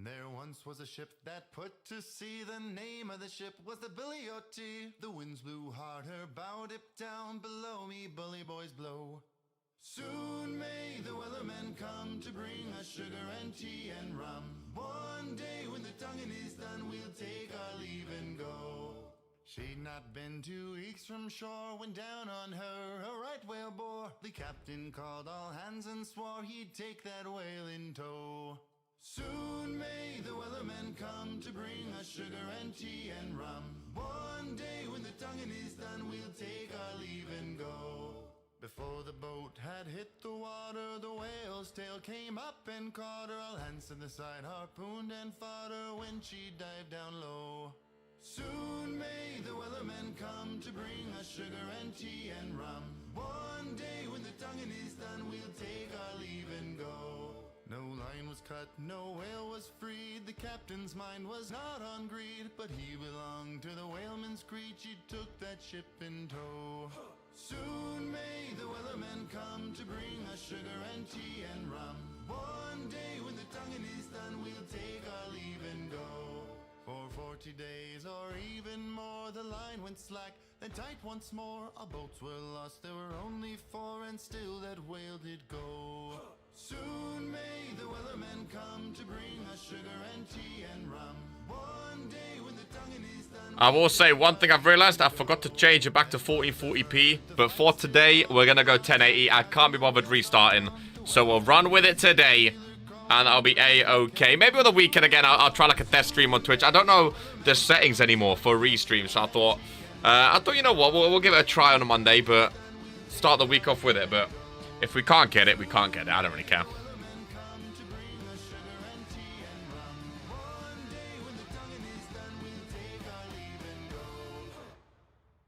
There once was a ship that put to sea. The name of the ship was the Billy O.T. The winds blew hard, her bow dipped down. Below me, bully boys blow. Soon may the weathermen come to bring us sugar and tea and rum. One day when the tonguing is done, we'll take our leave and go. She'd not been 2 weeks from shore when down on her a right whale bore. The captain called all hands and swore he'd take that whale in tow. Soon may the weathermen come to bring us sugar and tea and rum. One day when the tonguing is done, we'll take our leave and go. Before the boat had hit the water, the whale's tail came up and caught her. All hands to the side harpooned and fought her when she dived down low. Soon may the weathermen come to bring us sugar and tea and rum. One day when the tonguing is done, we'll take our leave and go. No line was cut, no whale was freed. The captain's mind was not on greed, but he belonged to the whaleman's creed. She took that ship in tow. Soon may the weathermen come to bring us sugar and tea and rum. One day when the tonguing is done, we'll take our leave and go. For 40 days or even more, the line went slack, then tight once more. Our boats were lost, there were only 4, and still that whale did go. Soon may the weathermen come to bring us sugar and tea and rum. One day when the tonguing is done. I will say one thing I've realized, I forgot to change it back to 1440p, but for today we're gonna go 1080. I can't be bothered restarting, so we'll run with it today. And I'll be A-okay. Maybe on the weekend again, I'll try like a test stream on Twitch. I don't know the settings anymore for restream, so I thought, you know what, we'll give it a try on a Monday, but start the week off with it. But if we can't get it, we can't get it. I don't really care.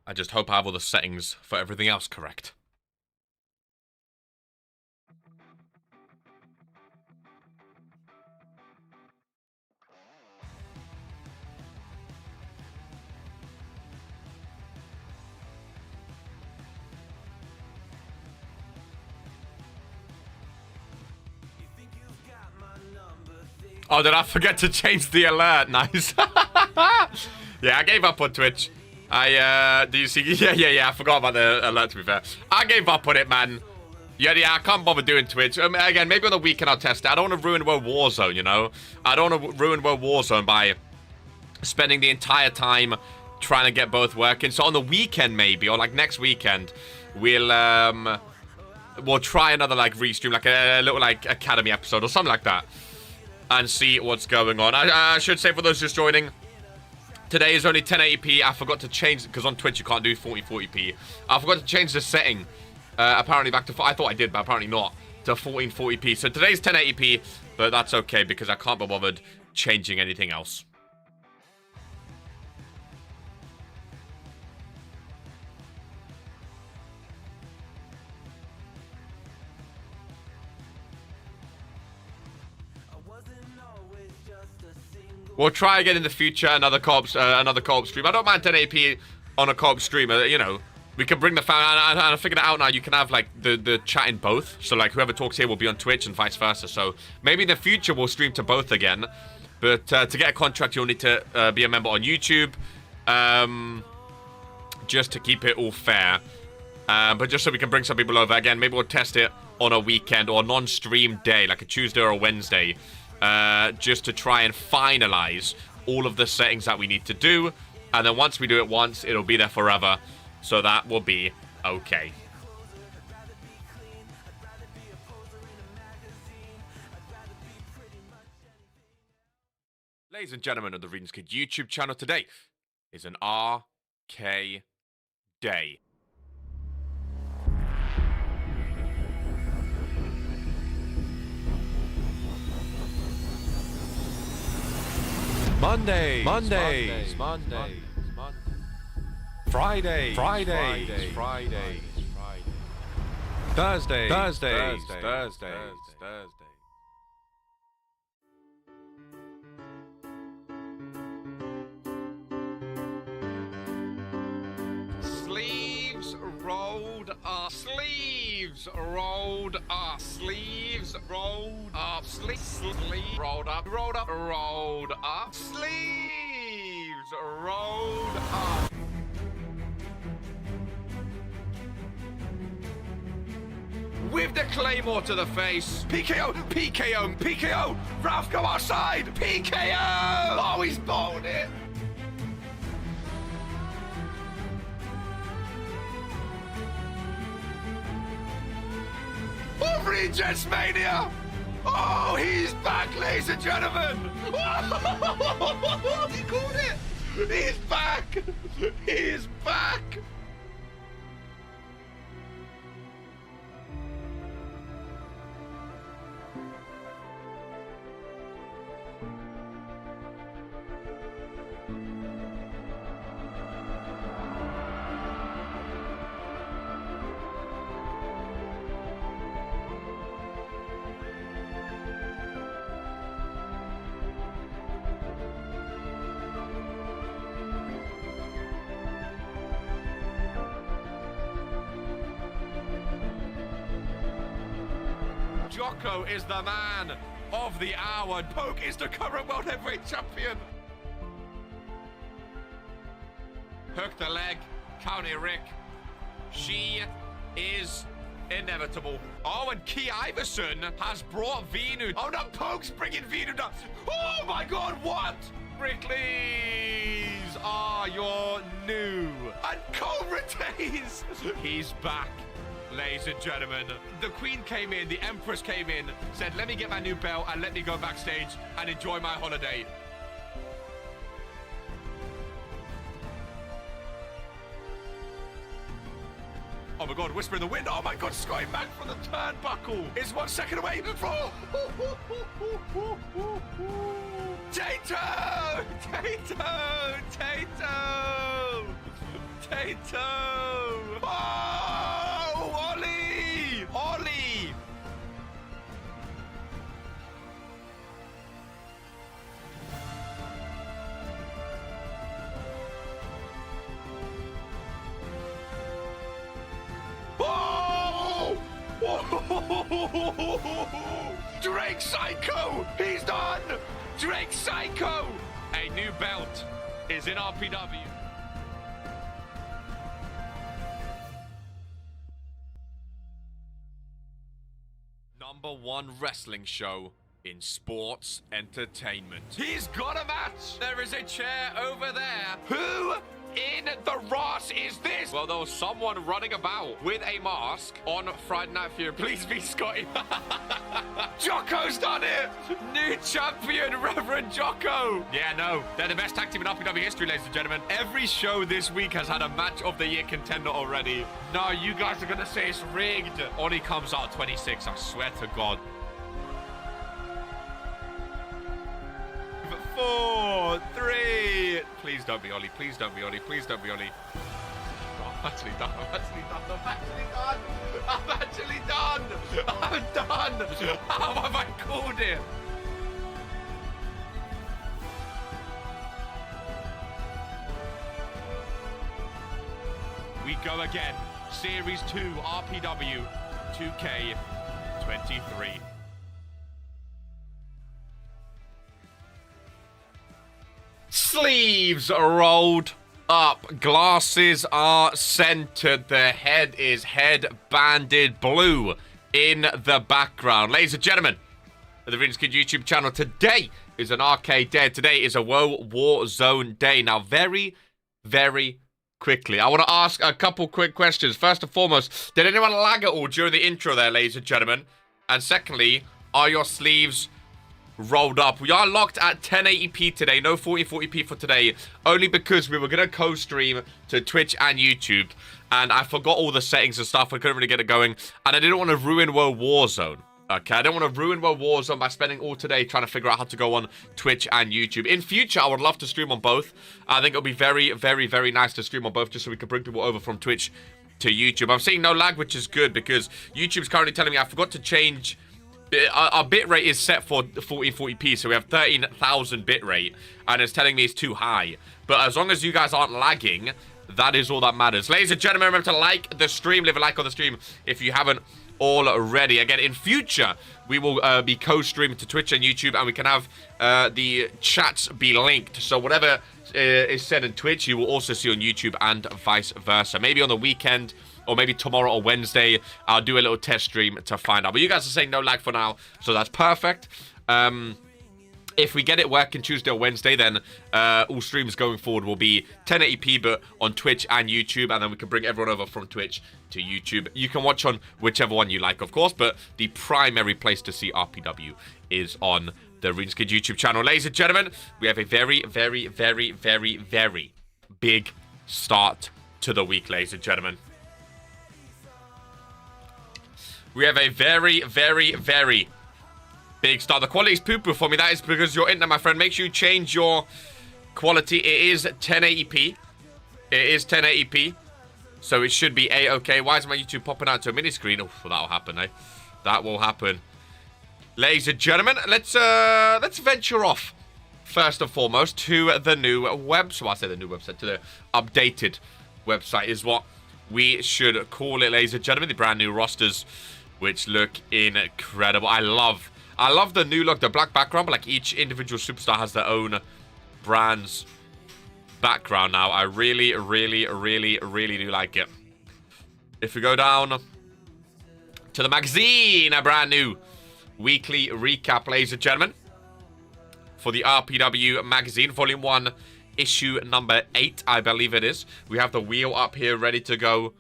I just hope I have all the settings for everything else correct. Oh, did I forget to change the alert? Nice. Yeah, I gave up on Twitch. Do you see? Yeah, I forgot about the alert, to be fair. I gave up on it, man. Yeah, I can't bother doing Twitch. Again, maybe on the weekend I'll test it. I don't want to ruin World Warzone, you know? I don't want to ruin World Warzone by spending the entire time trying to get both working. So on the weekend, maybe, or like next weekend, we'll try another like restream, like a little like Academy episode or something like that, and see what's going on. I should say, for those just joining, today is only 1080p. I forgot to change, because on Twitch you can't do 4040p. I forgot to change the setting, apparently back to, I thought I did, but apparently not, to 1440p. So today's 1080p, but that's okay, because I can't be bothered changing anything else. We'll try again in the future, another co-op stream. I don't mind 1080p on a co-op stream. You know, we can bring the fan. And I figured it out now. You can have like the chat in both. So like whoever talks here will be on Twitch and vice versa. So maybe in the future we'll stream to both again. But to get a contract, you'll need to be a member on YouTube, just to keep it all fair. But just so we can bring some people over again. Maybe we'll test it on a weekend or a non-stream day, like a Tuesday or a Wednesday. Just to try and finalize all of the settings that we need to do. And then once we do it once, it'll be there forever. So that will be okay. Ladies and gentlemen of the Ryzen Kid YouTube channel, today is an RK day. Mondays, Fridays, Thursdays. Sleeves rolled up. Sleeves Sleeves rolled up. Sleeves rolled up. Sleeves rolled up. Rolled up. Rolled up. Sleeves rolled up. With the claymore to the face. PKO, PKO, PKO. Ralph, go outside. PKO. Oh, he's bowled it. Regents Mania! Oh, he's back, ladies and gentlemen! Oh, he caught it! He's back! He's back! Jocko is the man of the hour, and Poke is the current World Heavyweight Champion. Hook the leg, County Rick. She is inevitable. Oh, and Key Iverson has brought Venu. Oh, no, Poke's bringing Venu down. Oh, my God, what? Brickley's are your new. And Cobra Days. He's back. Ladies and gentlemen, the Queen came in, the Empress came in, said, let me get my new belt and let me go backstage and enjoy my holiday. Oh my God, whisper in the wind. Oh my God, Scotty back from the turnbuckle. It's 1 second away. Tato! Tato! Tato! Tato! Oh! Ollie! Ollie! Oh! Drake Psycho! He's done! Drake Psycho! A new belt is in RPW. #1 wrestling show in sports entertainment. He's got a match. There is a chair over there. Who in the Ross is this? Well, there was someone running about with a mask on Friday Night Fury. Please be Scotty. Jocko's done it. New champion, Reverend Jocko. Yeah, no, they're the best tag team in RPW history, ladies and gentlemen. Every show this week has had a match of the year contender already. No, you guys are going to say it's rigged. Ollie comes out 26, I swear to God. 4, 3. Please don't be Ollie. Please don't be Ollie. Please don't be Ollie. Oh, I'm actually done. I'm actually done. I'm actually done. I'm actually done. I'm done. How have I called it? We go again. Series 2 RPW 2K23. Sleeves rolled up. Glasses are centered. The head is head-banded blue in the background. Ladies and gentlemen, the Business Enquiries YouTube channel, today is an arcade day. Today is a WOAH Warzone day. Now, very, very quickly, I want to ask a couple quick questions. First and foremost, did anyone lag at all during the intro there, ladies and gentlemen? And secondly, are your sleeves rolled up? We are locked at 1080p today, no 1440p for today, only because we were going to co-stream to Twitch and YouTube, and I forgot all the settings and stuff. I couldn't really get it going, and I didn't want to ruin WOAH Warzone. Okay, I don't want to ruin WOAH Warzone by spending all today trying to figure out how to go on Twitch and YouTube. In future, I would love to stream on both. I think it'll be very, very, very nice to stream on both, just so we can bring people over from Twitch to YouTube. I'm seeing no lag, which is good, because YouTube's currently telling me I forgot to change. Our bitrate is set for 1440p, so we have 13,000 bitrate, and it's telling me it's too high. But as long as you guys aren't lagging, that is all that matters. Ladies and gentlemen, remember to like the stream, leave a like on the stream if you haven't already. Again, in future, we will be co-streaming to Twitch and YouTube, and we can have the chats be linked. So whatever is said in Twitch, you will also see on YouTube and vice versa. Maybe on the weekend, or maybe tomorrow or Wednesday, I'll do a little test stream to find out. But you guys are saying no lag for now, so that's perfect. If we get it working Tuesday or Wednesday, then all streams going forward will be 1080p, but on Twitch and YouTube, and then we can bring everyone over from Twitch to YouTube. You can watch on whichever one you like, of course, but the primary place to see RPW is on the RuneSkid YouTube channel. Ladies and gentlemen, we have a very, very, very, very, very big start to the week, ladies and gentlemen. We have a very, very, very big start. The quality is poo-poo for me. That is because you're internet, my friend. Make sure you change your quality. It is 1080p. It is 1080p. So it should be A-okay. Why is my YouTube popping out to a mini screen? Oh, well, that'll happen, eh? That will happen. Ladies and gentlemen, let's venture off, first and foremost, to the new website. Well, I say the new website, to the updated website is what we should call it, ladies and gentlemen. The brand new rosters, which look incredible. I love the new look, the black background, but like each individual superstar has their own brand's background now. I really, really, really, really do like it. If we go down to the magazine, a brand new weekly recap, ladies and gentlemen, for the RPW magazine, volume 1, issue number 8, I believe it is. We have the wheel up here ready to go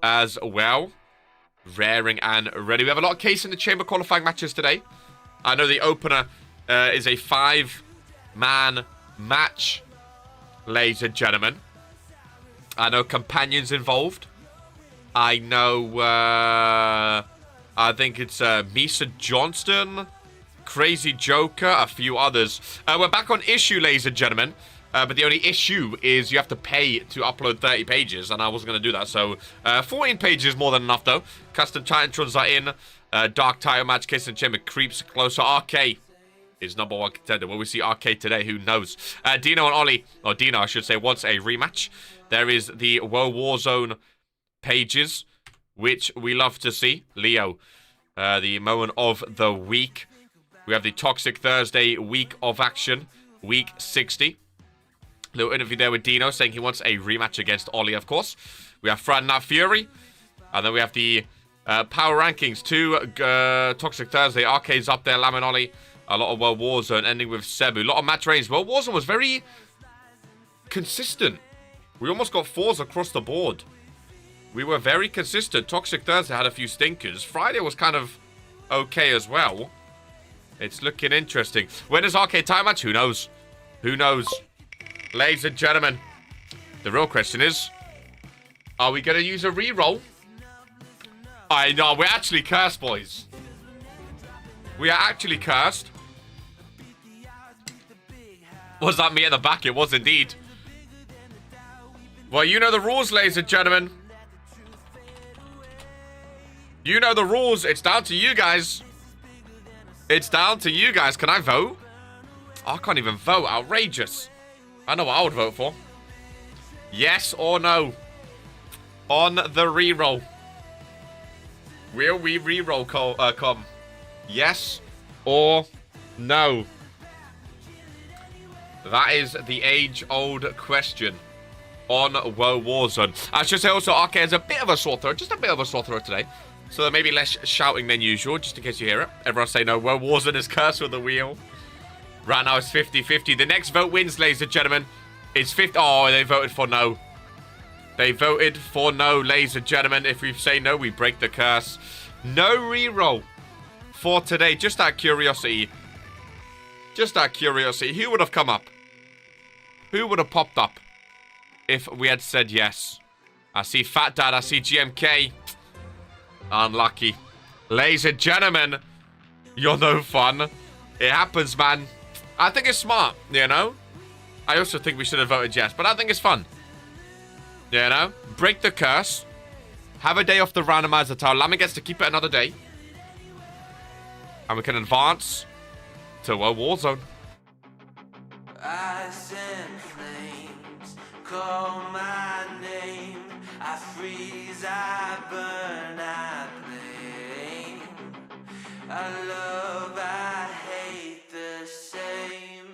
as well. Raring and ready. We have a lot of case in the chamber qualifying matches today. I know the opener is a 5-man match, ladies and gentlemen. I know companions involved. I know, I think it's Misa Johnston, Crazy Joker, a few others. We're back on issue, ladies and gentlemen. But the only issue is you have to pay to upload 30 pages, and I wasn't going to do that. So, 14 pages more than enough, though. Custom Titantrons are in. Dark title match, Case and Chamber creeps closer. RK is #1 contender. Will we see RK today? Who knows? Dino and Ollie, or Dino, I should say, wants a rematch. There is the WOAH Warzone pages, which we love to see. Leo, the moment of the week. We have the Toxic Thursday week of action, week 60. Little interview there with Dino saying he wants a rematch against Ollie, of course. We have Friday Night Fury. And then we have the power rankings. 2 Toxic Thursday. Arcade's up there. Lam and Ollie. A lot of WOAH Warzone ending with Cebu. A lot of match range. WOAH Warzone was very consistent. We almost got 4s across the board. We were very consistent. Toxic Thursday had a few stinkers. Friday was kind of okay as well. It's looking interesting. When does Arcade time match? Who knows? Who knows? Ladies and gentlemen, the real question is, are we going to use a reroll? I know, we're actually cursed, boys. We are actually cursed. Was that me at the back? It was indeed. Well, you know the rules, ladies and gentlemen. You know the rules. It's down to you guys. It's down to you guys. Can I vote? Oh, I can't even vote. Outrageous. I know what I would vote for. Yes or no? On the reroll. Will we reroll come? Yes or no? That is the age-old question on WOAH Warzone. I should say also, RK has a bit of a sore throat. Just a bit of a sore throat today. So there may be less shouting than usual, just in case you hear it. Everyone say no. WOAH Warzone is cursed with the wheel. Right now it's 50-50. The next vote wins, ladies and gentlemen. It's 50. Oh, they voted for no. They voted for no, ladies and gentlemen. If we say no, we break the curse. No reroll for today. Just out of curiosity. Just out of curiosity. Who would have come up? Who would have popped up if we had said yes? I see Fat Dad. I see GMK. Unlucky. Ladies and gentlemen, you're no fun. It happens, man. I think it's smart, you know? I also think we should have voted yes, but I think it's fun. You know? Break the curse. Have a day off the randomizer tile. Lama gets to keep it another day. And we can advance to WOAH Warzone. I send flames, call my name. I freeze, I burn, I play. I love, I hate the same.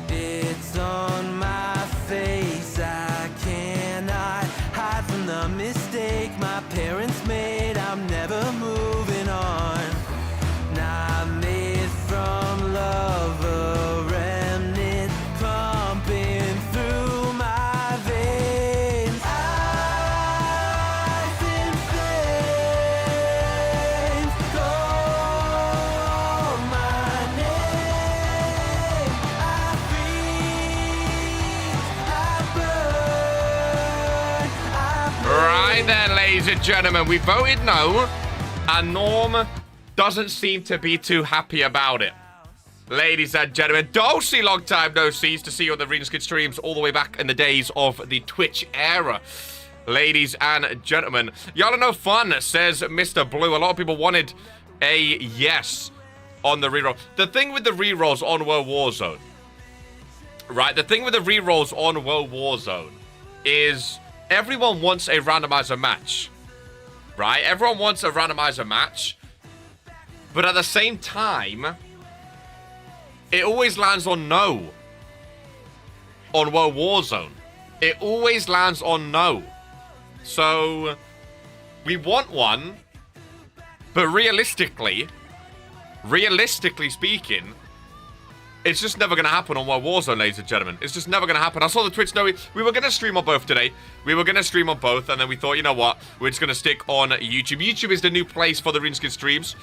It's on my face, I cannot hide from the mistake my parents made. I'm never moving on. Not made from love, a remnant pumping through my veins. Eyes in flames, call my name. I freeze, I burn, I Right then, ladies and gentlemen, we voted no, and Norm doesn't seem to be too happy about it. Ladies and gentlemen, Dulcie, long time no see. Used to see you on the ReadingSkid streams all the way back in the days of the Twitch era. Ladies and gentlemen, y'all are no fun, says Mr. Blue. A lot of people wanted a yes on the reroll. The thing with the rerolls on WoW Warzone, right? The thing with the rerolls on WoW Warzone is everyone wants a randomizer match, right? Everyone wants a randomizer match, but at the same time, it always lands on no on WoW Warzone. It always lands on no. So, we want one, but realistically speaking, it's just never going to happen on WoW Warzone, ladies and gentlemen. It's just never going to happen. I saw the Twitch. No, we were going to stream on both today. We were going to stream on both, and then we thought, you know what? We're just going to stick on YouTube. YouTube is the new place for the ReadingSkid streams,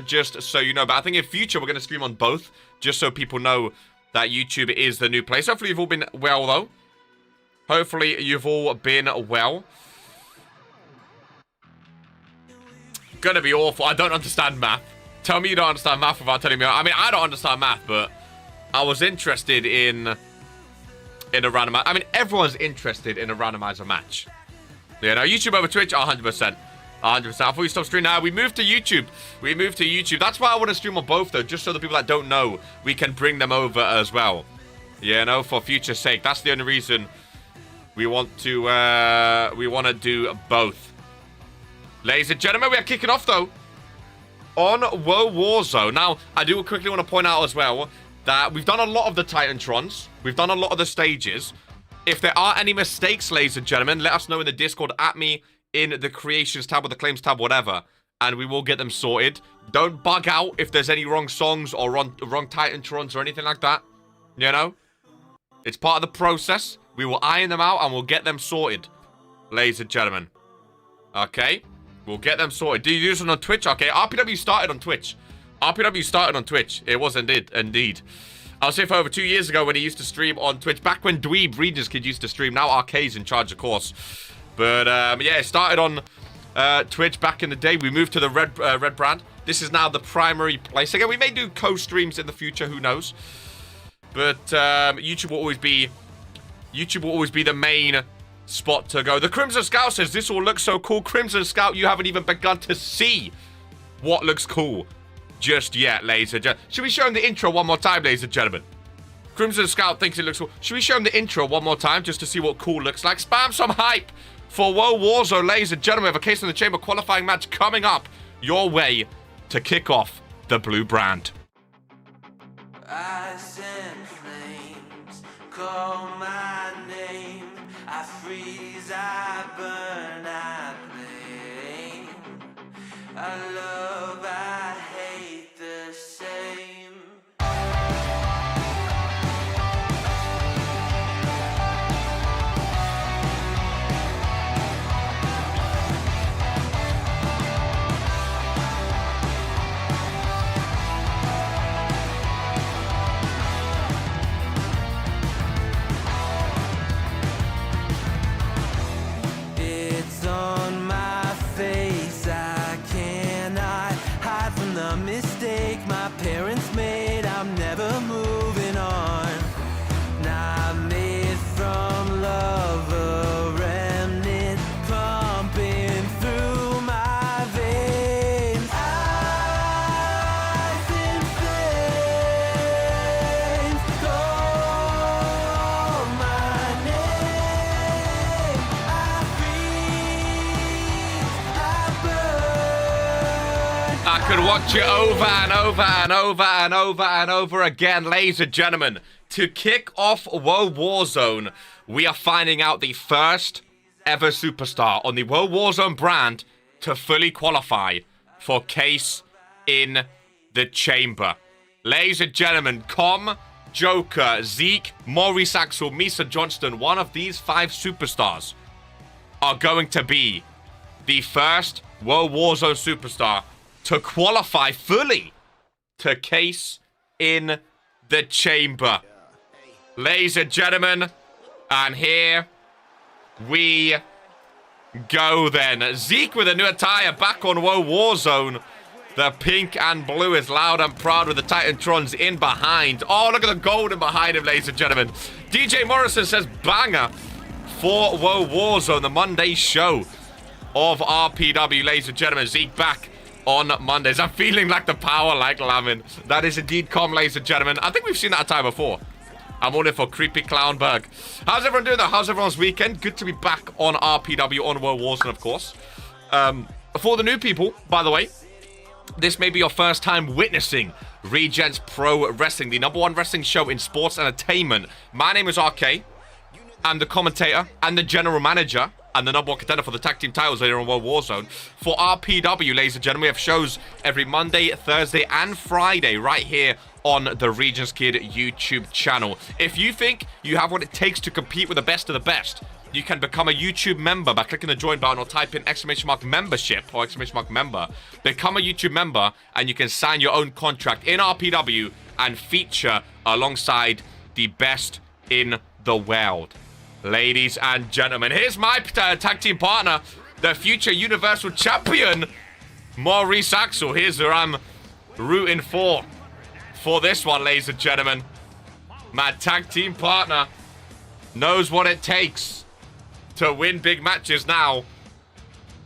just so you know. But I think in future, we're going to stream on both, just so people know that YouTube is the new place. Hopefully, you've all been well, though. Hopefully, you've all been well. Gonna be awful. I don't understand math. Tell me you don't understand math without telling me. I mean, I don't understand math, but I was interested in a randomizer. I mean, everyone's interested in a randomizer match. You know, YouTube over Twitch, 100%. 100%. I thought we stopped streaming. Now, we moved to YouTube. We moved to YouTube. That's why I want to stream on both, though, just so the people that don't know, we can bring them over as well. You know, for future's sake. That's the only reason we want to do both. Ladies and gentlemen, we are kicking off, though, on WoW Warzone. Now, I do quickly want to point out as well that we've done a lot of the Titantrons. We've done a lot of the stages. If there are any mistakes, ladies and gentlemen, let us know in the Discord, at me, in the Creations tab or the Claims tab, whatever, and we will get them sorted. Don't bug out if there's any wrong songs or wrong Titantrons or anything like that. You know? It's part of the process. We will iron them out and we'll get them sorted, ladies and gentlemen. Okay? We'll get them sorted. Do you use it on Twitch? Okay, RPW started on Twitch. RPW started on Twitch. It was indeed. I was here for over 2 years ago when he used to stream on Twitch. Back when Dweeb ReadingSkid used to stream. Now Arcade's in charge, of course. But, yeah, it started on Twitch back in the day. We moved to the Red brand. This is now the primary place. Again, we may do co-streams in the future. Who knows? But YouTube will always be the main spot to go. The Crimson Scout says, this all looks so cool. Crimson Scout, you haven't even begun to see what looks cool just yet, ladies and gentlemen. Should we show him the intro one more time, ladies and gentlemen? Crimson Scout thinks it looks cool. Should we show him the intro one more time just to see what cool looks like? Spam some hype for WoW Warzone, ladies and gentlemen. We have a Case in the Chamber qualifying match coming up your way to kick off the blue brand. Eyes and flames, call my name. I freeze, I burn, I blame. I love, I hate the same. could watch it over and over and over and over and over again, ladies and gentlemen. To kick off WOAH Warzone, we are finding out the first ever superstar on the WOAH Warzone brand to fully qualify for Case in the Chamber. Ladies and gentlemen, Com, Joker, Zeke, Maurice Axel, Misa Johnston, one of these 5 superstars are going to be the first WOAH Warzone superstar to qualify fully to Case in the Chamber. Ladies and gentlemen, and here we go then. Zeke with a new attire back on WOAH Warzone. The pink and blue is loud and proud with the Titantrons in behind. Oh, look at the golden behind him, ladies and gentlemen. DJ Morrison says banger for WOAH Warzone, the Monday show of RPW, ladies and gentlemen. Zeke back on Mondays. I'm feeling like the power like Lamin. That is indeed Com, ladies and gentlemen. I think we've seen that attire before. I'm all in for Creepy Clownberg. How's everyone doing though? How's everyone's weekend? Good to be back on RPW, on WOAH Warzone, of course. For the new people, by the way, this may be your first time witnessing Regents Pro Wrestling, the #1 wrestling show in sports and entertainment. My name is RK. I'm the commentator and the general manager and the #1 contender for the tag team titles here on WOAH Warzone. For RPW, ladies and gentlemen, we have shows every Monday, Thursday, and Friday right here on the Regents Kid YouTube channel. If you think you have what it takes to compete with the best of the best, you can become a YouTube member by clicking the join button or type in !membership or !member. Become a YouTube member and you can sign your own contract in RPW and feature alongside the best in the world. Ladies and gentlemen, here's my tag team partner, the future Universal Champion, Maurice Axel. Here's who I'm rooting for this one, ladies and gentlemen. My tag team partner knows what it takes to win big matches now.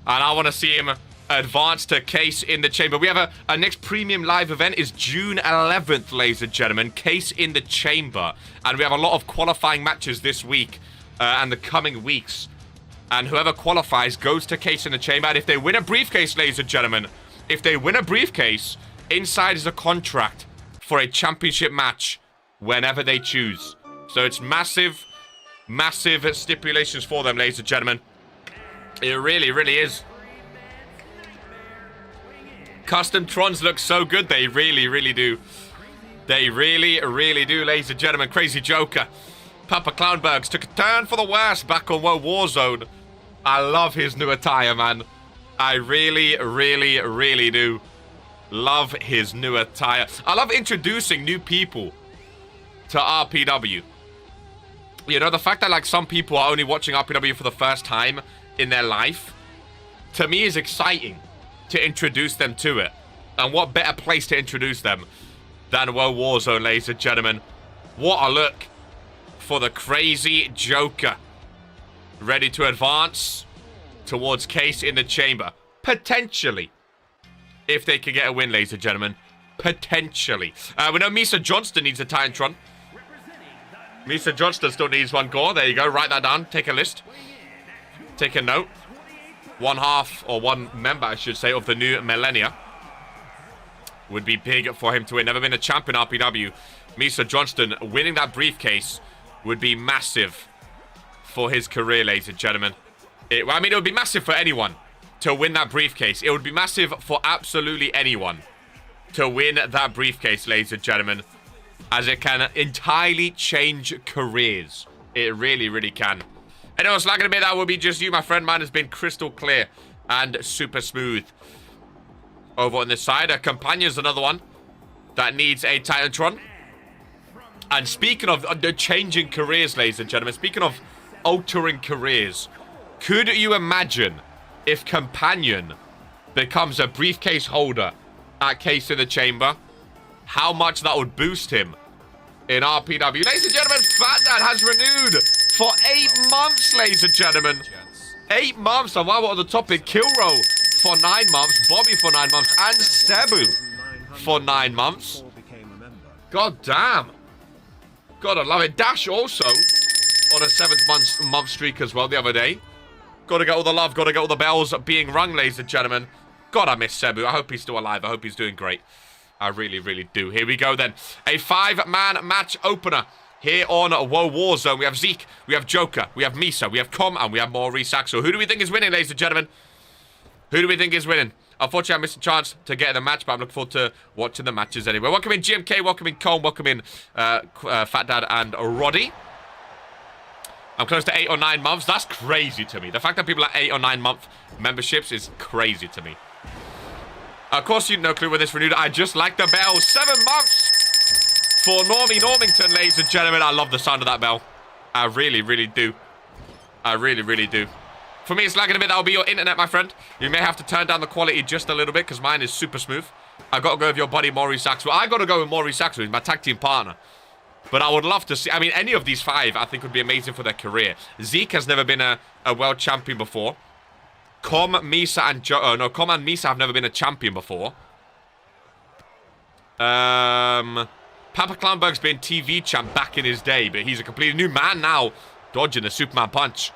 And I want to see him advance to Case in the Chamber. We have our next premium live event is June 11th, ladies and gentlemen. Case in the Chamber. And we have a lot of qualifying matches this week and the coming weeks. And whoever qualifies goes to Case in the Chamber. And if they win a briefcase, ladies and gentlemen, if they win a briefcase, inside is a contract for a championship match whenever they choose. So it's massive stipulations for them, ladies and gentlemen. It really, really is. Custom Trons look so good. They really, really do. They really, really do, ladies and gentlemen. Crazy Joker. Papa Clownbergs took a turn for the worse back on WOAH Warzone. I love his new attire, man. I really, really, really do love his new attire. I love introducing new people to RPW. You know, the fact that, like, some people are only watching RPW for the first time in their life, to me is exciting to introduce them to it. And what better place to introduce them than WOAH Warzone, ladies and gentlemen. What a look for the Crazy Joker. Ready to advance towards Case in the Chamber. Potentially. If they can get a win, ladies and gentlemen. Potentially. We know Misa Johnston needs a Titantron. Misa Johnston still needs one gore. There you go. Write that down. Take a list. Take a note. One member, I should say, of the new millennia would be big for him to win. Never been a champion RPW. Misa Johnston winning that briefcase would be massive for his career, ladies and gentlemen. It would be massive for anyone to win that briefcase. It would be massive for absolutely anyone to win that briefcase, ladies and gentlemen, as it can entirely change careers. It really, really can. Anyone else lagging a bit, that would be just you, my friend. Mine has been crystal clear and super smooth. Over on this side, a Companion's another one that needs a Titantron. And speaking of changing careers, ladies and gentlemen, speaking of altering careers, could you imagine if Companion becomes a briefcase holder at Case in the Chamber? How much that would boost him in RPW. Ladies and gentlemen, Fat Dad has renewed for 8 months, ladies and gentlemen. 8 months. And while we're on the topic, Killro for 9 months, Bobby for 9 months, and Cebu for 9 months. God damn. Gotta love it. Dash also on a 7th month streak as well the other day. Gotta get all the love, gotta get all the bells being rung, ladies and gentlemen. God, I miss Cebu. I hope he's still alive. I hope he's doing great. I really, really do. Here we go then. A 5-man match opener here on WOAH Warzone. We have Zeke, we have Joker, we have Misa, we have Com, and we have Maurice Axel. Who do we think is winning, ladies and gentlemen? Who do we think is winning? Unfortunately, I missed a chance to get in the match, but I'm looking forward to watching the matches anyway. Welcome in GMK, welcome in Com, welcome in Fat Dad and Roddy. I'm close to 8 or 9 months. That's crazy to me. The fact that people are 8 or 9 month memberships is crazy to me. Of course, you no clue when this renewed. I just like the bell. 7 months for Normie Normington, ladies and gentlemen. I love the sound of that bell. I really, really do. I really, really do. For me, it's lagging a bit. That'll be your internet, my friend. You may have to turn down the quality just a little bit because mine is super smooth. I got to go with your buddy, Maurice Axel. I got to go with Maurice Axel. He's my tag team partner. But I would love to see... I mean, any of these 5, I think, would be amazing for their career. Zeke has never been a world champion before. Com, Misa, and Com and Misa have never been a champion before. Papa Clownberg's been TV champ back in his day, but he's a completely new man now, dodging the Superman punch.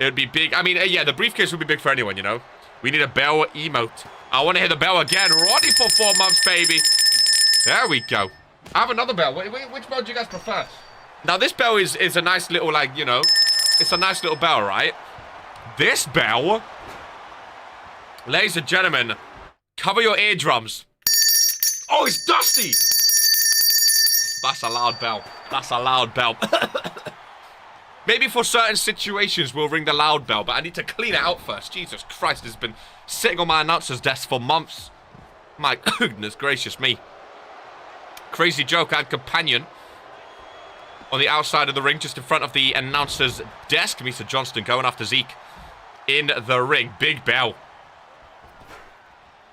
It would be big. I mean, yeah, the briefcase would be big for anyone, you know. We need a bell emote. I want to hear the bell again. Roddy for 4 months, baby. There we go. I have another bell. Which bell do you guys prefer? Now, this bell is a nice little, like, you know, it's a nice little bell, right? This bell... Ladies and gentlemen, cover your eardrums. Oh, it's dusty! That's a loud bell. That's a loud bell. Maybe for certain situations we'll ring the loud bell, but I need to clean it out first. Jesus Christ, it's been sitting on my announcer's desk for months. My goodness gracious me. Crazy Joke and Companion on the outside of the ring, just in front of the announcer's desk. Mr. Johnston going after Zeke in the ring. Big bell.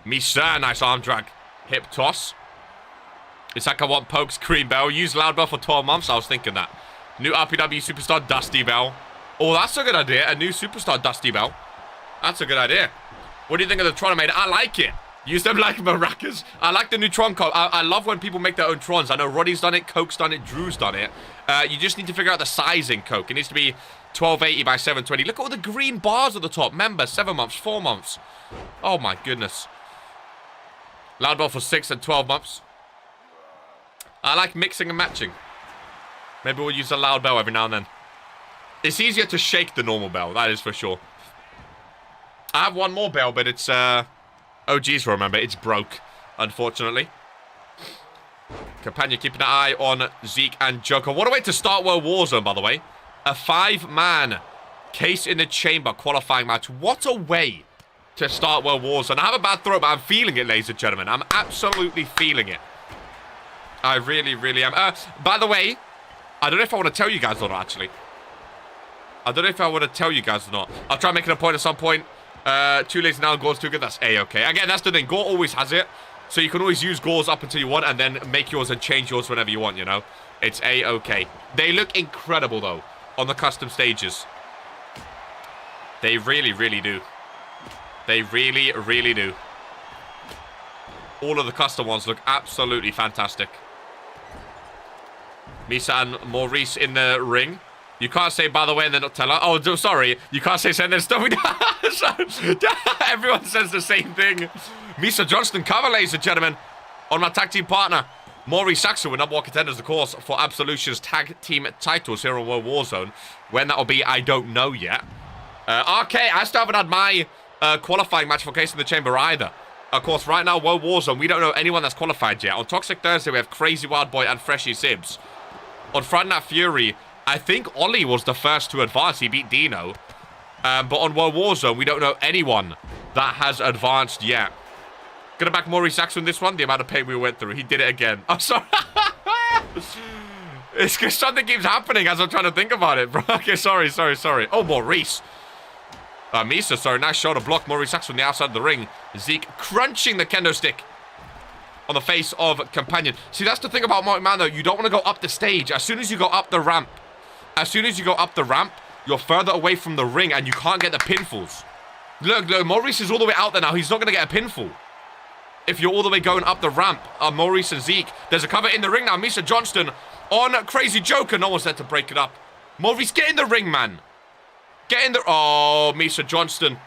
Misa, nice arm drag. Hip toss. It's like I want pokes, cream bell. Use loud bell for 12 months. I was thinking that. New RPW superstar Dusty Bell. Oh, that's a good idea. A new superstar Dusty Bell. That's a good idea. What do you think of the Tron I made? I like it. Use them like maracas. I like the new Tron code. I love when people make their own Trons. I know Roddy's done it, Coke's done it, Drew's done it. You just need to figure out the sizing, Coke. It needs to be 1280 by 720. Look at all the green bars at the top. Remember, 7 months, 4 months. Oh my goodness. Loud bell for 6 and 12 months. I like mixing and matching. Maybe we'll use a loud bell every now and then. It's easier to shake the normal bell, that is for sure. I have one more bell, but it's, oh, geez, remember, it's broke, unfortunately. Companion keeping an eye on Zeke and Joker. What a way to start WOAH Warzone, by the way. A 5-man case in the chamber qualifying match. What a way to start WOAH Warzone. I have a bad throat, but I'm feeling it, ladies and gentlemen. I'm absolutely feeling it. I really, really am. By the way, I don't know if I want to tell you guys or not, actually. I don't know if I want to tell you guys or not. I'll try making a point at some point. Too lazy now, Gore's too good. That's A-okay. Again, that's the thing. Gore always has it. So you can always use Gore's up until you want and then make yours and change yours whenever you want, you know? It's A-okay. They look incredible, though, on the custom stages. They really, really do. They really, really do. All of the custom ones look absolutely fantastic. Misa and Maurice in the ring. You can't say, by the way, and then not tell her. Oh, sorry. You can't say, and then stop. Everyone says the same thing. Misa Johnston cover, ladies and gentlemen, on my tag team partner, Maurice Axel, with number 1 contenders, of course, for Absolution's tag team titles here on WOAH Warzone. When that'll be, I don't know yet. RK, I still haven't had my qualifying match for Case in the Chamber either. Of course, right now, WOAH Warzone, we don't know anyone that's qualified yet. On Toxic Thursday, we have Crazy Wild Boy and Freshy Sibs. On Friday Night Fury, I think Ollie was the first to advance. He beat Dino. But on WOAH Warzone, we don't know anyone that has advanced yet. Gonna back Maurice Axel in this one. The amount of pain we went through. He did it again. I'm sorry. It's because something keeps happening as I'm trying to think about it, bro. Okay, sorry. Oh, Maurice. Misa, sorry. Nice shoulder block. Maurice Axel on the outside of the ring. Zeke crunching the kendo stick on the face of Companion. See, that's the thing about Man, though. You don't want to go up the stage. As soon as you go up the ramp, you're further away from the ring and you can't get the pinfalls. Look, Maurice is all the way out there now. He's not going to get a pinfall. If you're all the way going up the ramp, Maurice and Zeke. There's a cover in the ring now. Misa Johnston on Crazy Joker. No one's there to break it up. Maurice, get in the ring, man. Get in the... Oh, Misa Johnston.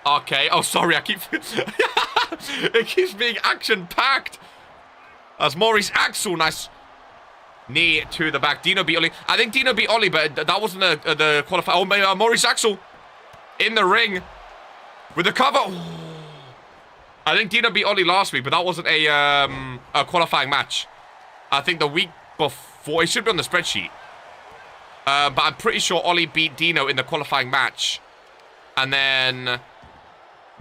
Okay. Oh, sorry. I keep... it keeps being action-packed. That's Maurice Axel. Nice. Knee to the back. Dino beat Oli. I think Dino beat Oli, but that wasn't the qualifier. Oh, Maurice Axel in the ring with the cover. Oh. I think Dino beat Oli last week, but that wasn't a qualifying match. I think the week before. It should be on the spreadsheet. But I'm pretty sure Oli beat Dino in the qualifying match. And then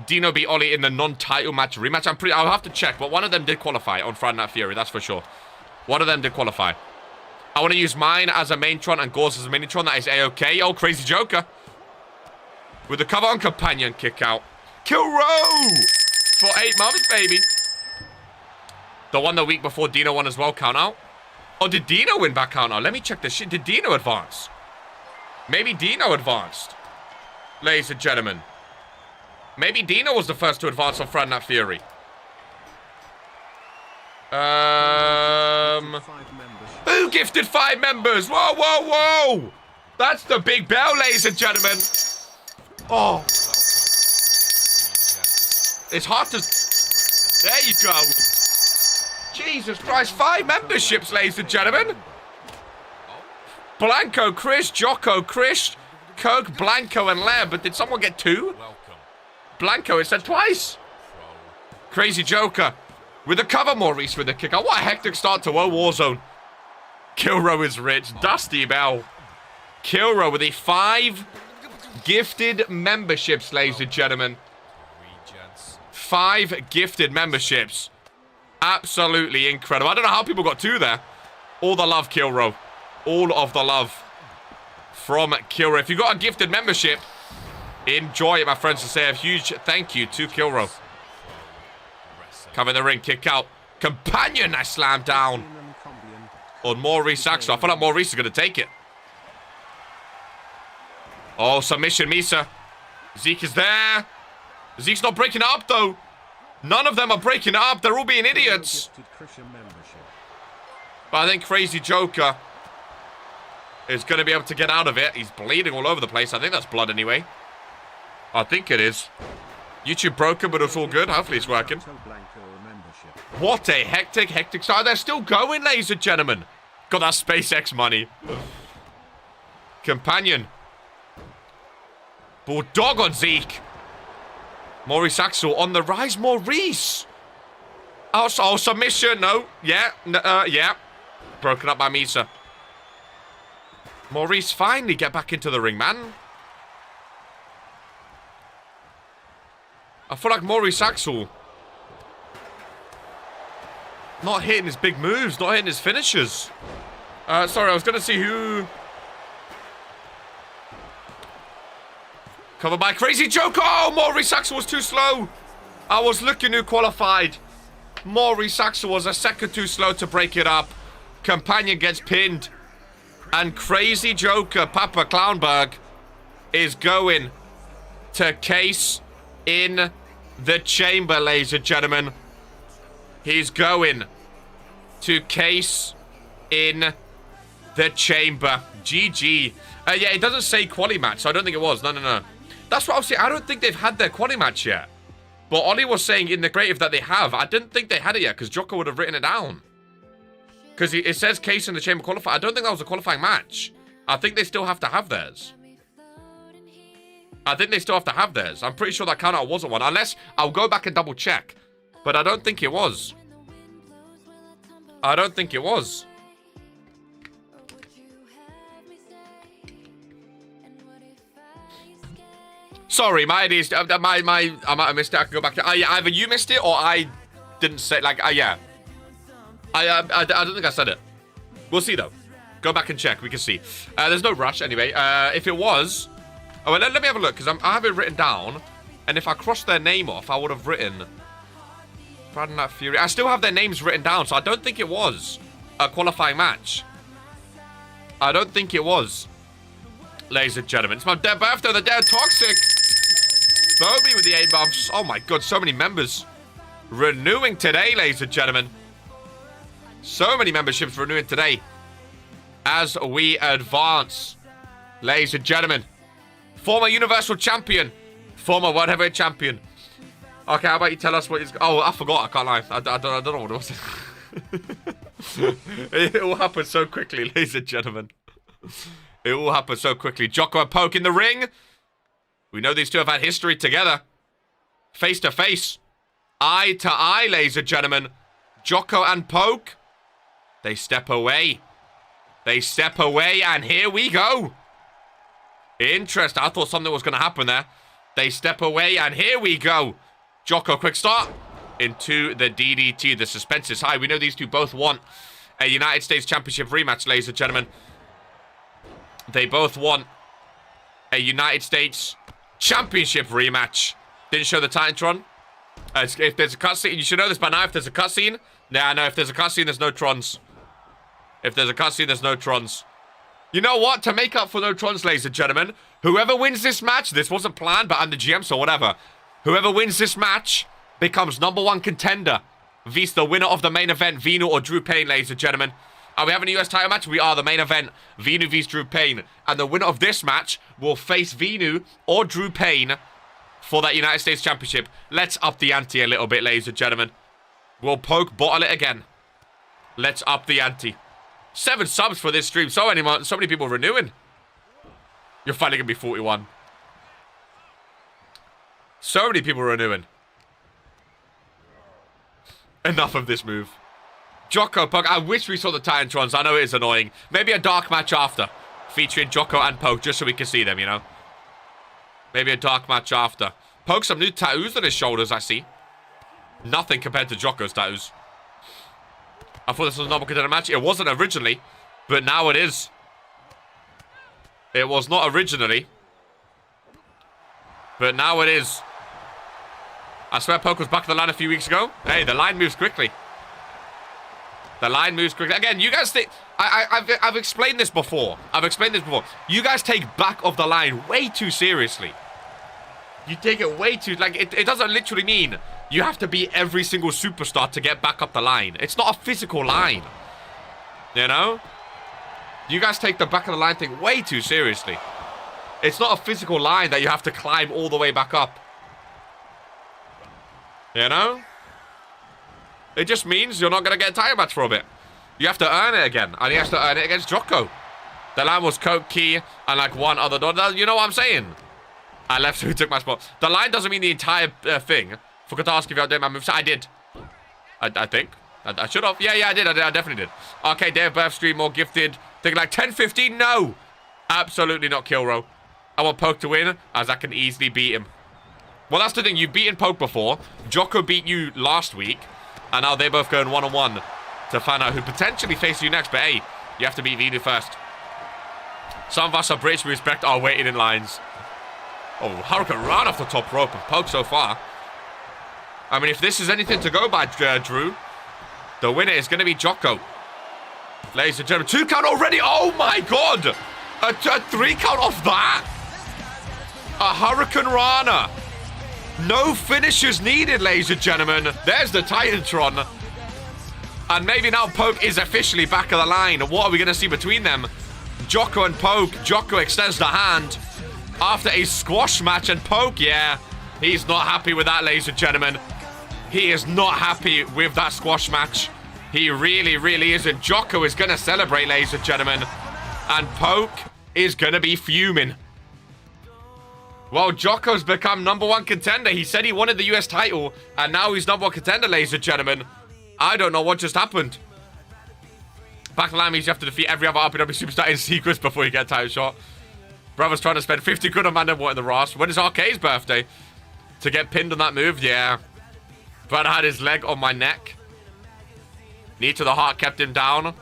Dino beat Oli in the non-title match rematch. I'll have to check, but one of them did qualify on Friday Night Fury, that's for sure. One of them did qualify. I want to use mine as a main-tron and Gauze as a mini-tron. That is A-OK. Oh, Crazy Joker. With the cover on companion kick out. Killro! For 8 months, baby. The one the week before Dino won as well. Count out. Oh, did Dino win back count out? Let me check this shit. Did Dino advance? Maybe Dino advanced. Ladies and gentlemen. Maybe Dino was the first to advance on Friday Night Fury. Who gifted 5 members? Whoa, whoa, whoa! That's the big bell, ladies and gentlemen. Oh. It's hard to... There you go. Jesus Christ, 5 memberships, ladies and gentlemen. Blanco, Chris, Jocko, Chris, Coke, Blanco, and Leb. But did someone get 2? Blanco, it said twice. Crazy Joker. With the cover, Maurice with the kick out. What a hectic start to Warzone. Killro is rich. Dusty Bell. Killro with the 5 gifted memberships, ladies and gentlemen. 5 gifted memberships. Absolutely incredible. I don't know how people got 2 there. All the love, Killro. All of the love from Killro. If you got a gifted membership, enjoy it, my friends. To say a huge thank you to Killro. Cover the ring, kick out. Companion, I slam down on Maurice Axel. I feel like Maurice is going to take it. Oh, submission, Misa. Zeke is there. Zeke's not breaking it up, though. None of them are breaking it up. They're all being idiots. But I think Crazy Joker is going to be able to get out of it. He's bleeding all over the place. I think that's blood anyway. I think it is. YouTube broken, but it's all good. Hopefully it's working. What a hectic start. They're still going, ladies and gentlemen. Got that SpaceX money. Companion. Bulldog on Zeke. Maurice Axel on the rise. Maurice. Oh, submission. No. Yeah. Yeah. Broken up by Misa. Maurice finally get back into the ring, man. I feel like Maurice Axel not hitting his big moves, not hitting his finishers. Sorry, I was going to see who... Covered by Crazy Joker. Oh, Maurice Axel was too slow. I was looking who qualified. Maurice Axel was a second too slow to break it up. Companion gets pinned. And Crazy Joker, Papa Clownberg, is going to case in the chamber, ladies and gentlemen. He's going to case in the chamber. GG. Yeah, it doesn't say quali match, so I don't think it was. No. That's what I was saying. I don't think they've had their quali match yet. But Ollie was saying in the creative that they have. I didn't think they had it yet, because Jocko would have written it down. Because it says case in the chamber qualifier. I don't think that was a qualifying match. I think they still have to have theirs. I'm pretty sure that countout wasn't one. Unless, I'll go back and double check. But I don't think it was. Sorry, my IDs, I might have missed it. I can go back to either you missed it or I didn't say, like, yeah. I don't think I said it. We'll see, though. Go back and check. We can see. There's no rush, anyway. If it was... Oh, well, let me have a look, because I have it written down. And if I crossed their name off, I would have written... Friday Night Fury. I still have their names written down, so I don't think it was a qualifying match. I don't think it was. Ladies and gentlemen, it's my birthday. The dead toxic. Bobby with the 8 months. Oh my god, so many members renewing today, ladies and gentlemen. So many memberships renewing today as we advance. Ladies and gentlemen, former Universal Champion Former World Heavyweight Champion. Okay, how about you tell us what is... Oh, I forgot. I can't lie. I don't know what it was. It all happened so quickly, ladies and gentlemen. It all happened so quickly. Jocko and Poke in the ring. We know these two have had history together. Face to face. Eye to eye, ladies and gentlemen. Jocko and Poke. They step away. They step away, and here we go. Interesting. I thought something was going to happen there. They step away, and here we go. Jocko, quick start into the DDT. The suspense is high. We know these two both want a United States Championship rematch, ladies and gentlemen. They both want a United States Championship rematch. Didn't show the Titantron. If there's a cutscene, you should know this by now. If there's a cutscene, nah, no. If there's a cutscene, there's no Trons. If there's a cutscene, there's no Trons. You know what? To make up for no Trons, ladies and gentlemen, whoever wins this match, this wasn't planned, but I'm the GM, so whatever. Whoever wins this match becomes #1 contender. Vis the winner of the main event, Venu or Drew Payne, ladies and gentlemen. Are we having a US title match? We are. The main event, Venu vs Drew Payne. And the winner of this match will face Venu or Drew Payne for that United States Championship. Let's up the ante a little bit, ladies and gentlemen. We'll Poke bottle it again. Let's up the ante. 7 subs for this stream. So many people renewing. You're finally going to be 41. So many people renewing. Enough of this move. Jocko, Poke. I wish we saw the Titantrons. I know it is annoying. Maybe a dark match after. Featuring Jocko and Poke, just so we can see them, you know. Maybe a dark match after. Poke, some new tattoos on his shoulders, I see. Nothing compared to Jocko's tattoos. I thought this was a normal contender match. It wasn't originally, but now it is. It was not originally, but now it is. I swear Poke was back in the line a few weeks ago. Hey, the line moves quickly. The line moves quickly. Again, you guys think... I've explained this before. You guys take back of the line way too seriously. You take it way too... Like, it doesn't literally mean you have to beat every single superstar to get back up the line. It's not a physical line. You know? You guys take the back of the line thing way too seriously. It's not a physical line that you have to climb all the way back up. You know? It just means you're not going to get a title match for a bit. You have to earn it again. And he has to earn it against Jocko. The line was Coke, Key, and like one other dot. You know what I'm saying? I left, so he took my spot. The line doesn't mean the entire thing. Forgot to ask if y'all did my moves. I did. I think. I should have. Yeah, I did. I definitely did. Okay, day of birth stream, more gifted. Thinking like 10-15. No. Absolutely not Killro. I want Poke to win, as I can easily beat him. Well, that's the thing. You've beaten Poke before. Jocko beat you last week. And now they're both going one-on-one to find out who potentially faces you next. But hey, you have to beat Venu first. Some of us are British. We respect our waiting in lines. Oh, Hurricane right off the top rope of Poke so far. I mean, if this is anything to go by, Drew, the winner is going to be Jocko. Ladies and gentlemen, 2 count already. Oh my God. A 3 count off that. A Hurricane Rana. No finishes needed, ladies and gentlemen. There's the Titantron. And maybe now Poke is officially back of the line. What are we going to see between them? Jocko and Poke. Jocko extends the hand after a squash match. And Poke, yeah, he's not happy with that, ladies and gentlemen. He is not happy with that squash match. He really, really isn't. Jocko is going to celebrate, ladies and gentlemen. And Poke is going to be fuming. Well, Jocko's become #1 contender. He said he wanted the US title, and now he's #1 contender, ladies and gentlemen. I don't know what just happened. Back line means you have to defeat every other RPW superstar in sequence before you get a title shot. Brother's trying to spend 50 quid on Motherboard in the Ross. When is Arcade's birthday? To get pinned on that move? Yeah. Brother had his leg on my neck. Knee to the heart kept him down.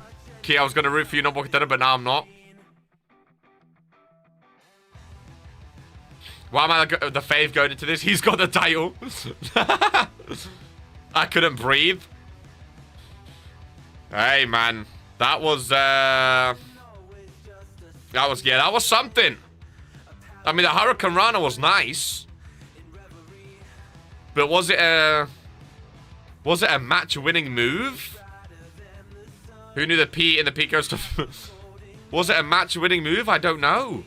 Key, I was going to root for you, #1 contender, but now I'm not. Why am I the fave going into this? He's got the title. I couldn't breathe. Hey, man. That was something. I mean, the Hurricane Rana was nice. But was it a match-winning move? Who knew the P in the Pico stuff? Was it a match-winning move? I don't know.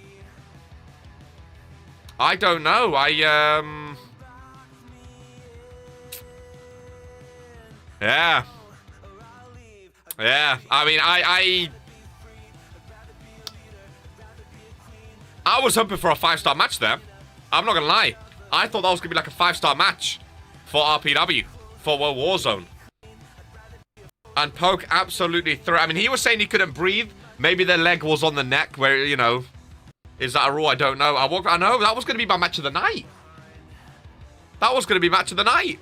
I don't know. Yeah. Yeah. I mean, I was hoping for a 5-star match there. I'm not gonna lie. I thought that was gonna be like a 5-star match for RPW, for Warzone. And Poke absolutely threw. I mean, he was saying he couldn't breathe. Maybe their leg was on the neck, where, you know, is that a rule? I don't know. I know that was gonna be my match of the night. That was gonna be match of the night.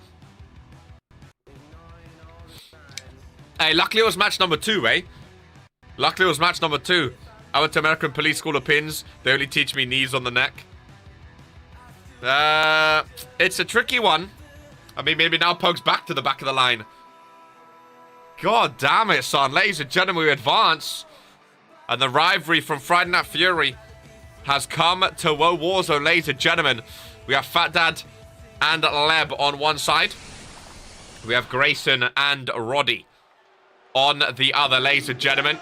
Hey, luckily it was match number 2, eh? Luckily it was match number 2. I went to American Police School of Pins. They only teach me knees on the neck. It's a tricky one. I mean, maybe now Poke's back to the back of the line. God damn it, son. Ladies and gentlemen, we advance. And the rivalry from Friday Night Fury has come to Warzone, ladies and gentlemen. We have Fat Dad and Leb on one side. We have Grayson and Roddy on the other, ladies and gentlemen.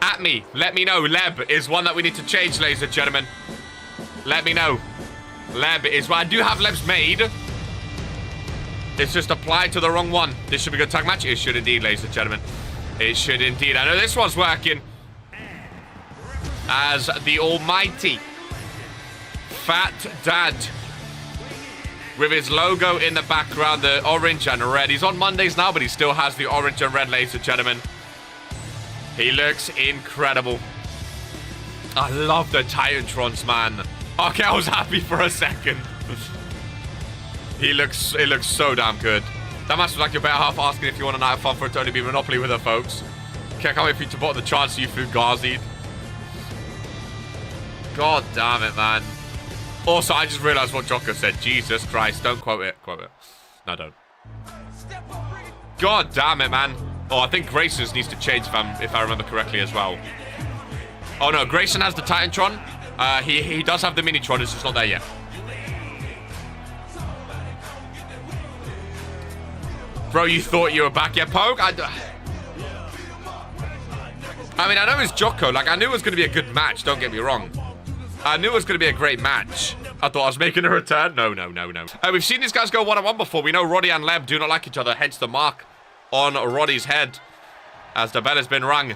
At me, let me know. Leb is one that we need to change, ladies and gentlemen. Let me know. Leb is one. I do have Leb's made. It's just applied to the wrong one. This should be a good tag match. It should indeed, ladies and gentlemen. It should indeed. I know this one's working. As the almighty Fat Dad, with his logo in the background, the orange and red. He's on Mondays now, but he still has the orange and red, ladies and gentlemen. He looks incredible. I love the Titantrons, man. Okay, I was happy for a second. It looks so damn good. That must be like your better half asking if you want a night of fun for it to only be Monopoly with her, folks. Okay, I can't wait for you to bought the chance to you through Ghazi. God damn it, man. Also, I just realized what Jocko said. Jesus Christ, don't quote it. Quote it. No, don't. God damn it, man. Oh, I think Grayson's needs to change if I remember correctly as well. Oh no, Grayson has the Titantron. He does have the Minitron, it's just not there yet. Bro, you thought you were back yet, Poke? I mean, I know it's Jocko. Like, I knew it was going to be a good match, don't get me wrong. I knew it was going to be a great match. I thought I was making a return. No. We've seen these guys go one-on-one before. We know Roddy and Leb do not like each other, hence the mark on Roddy's head as the bell has been rung.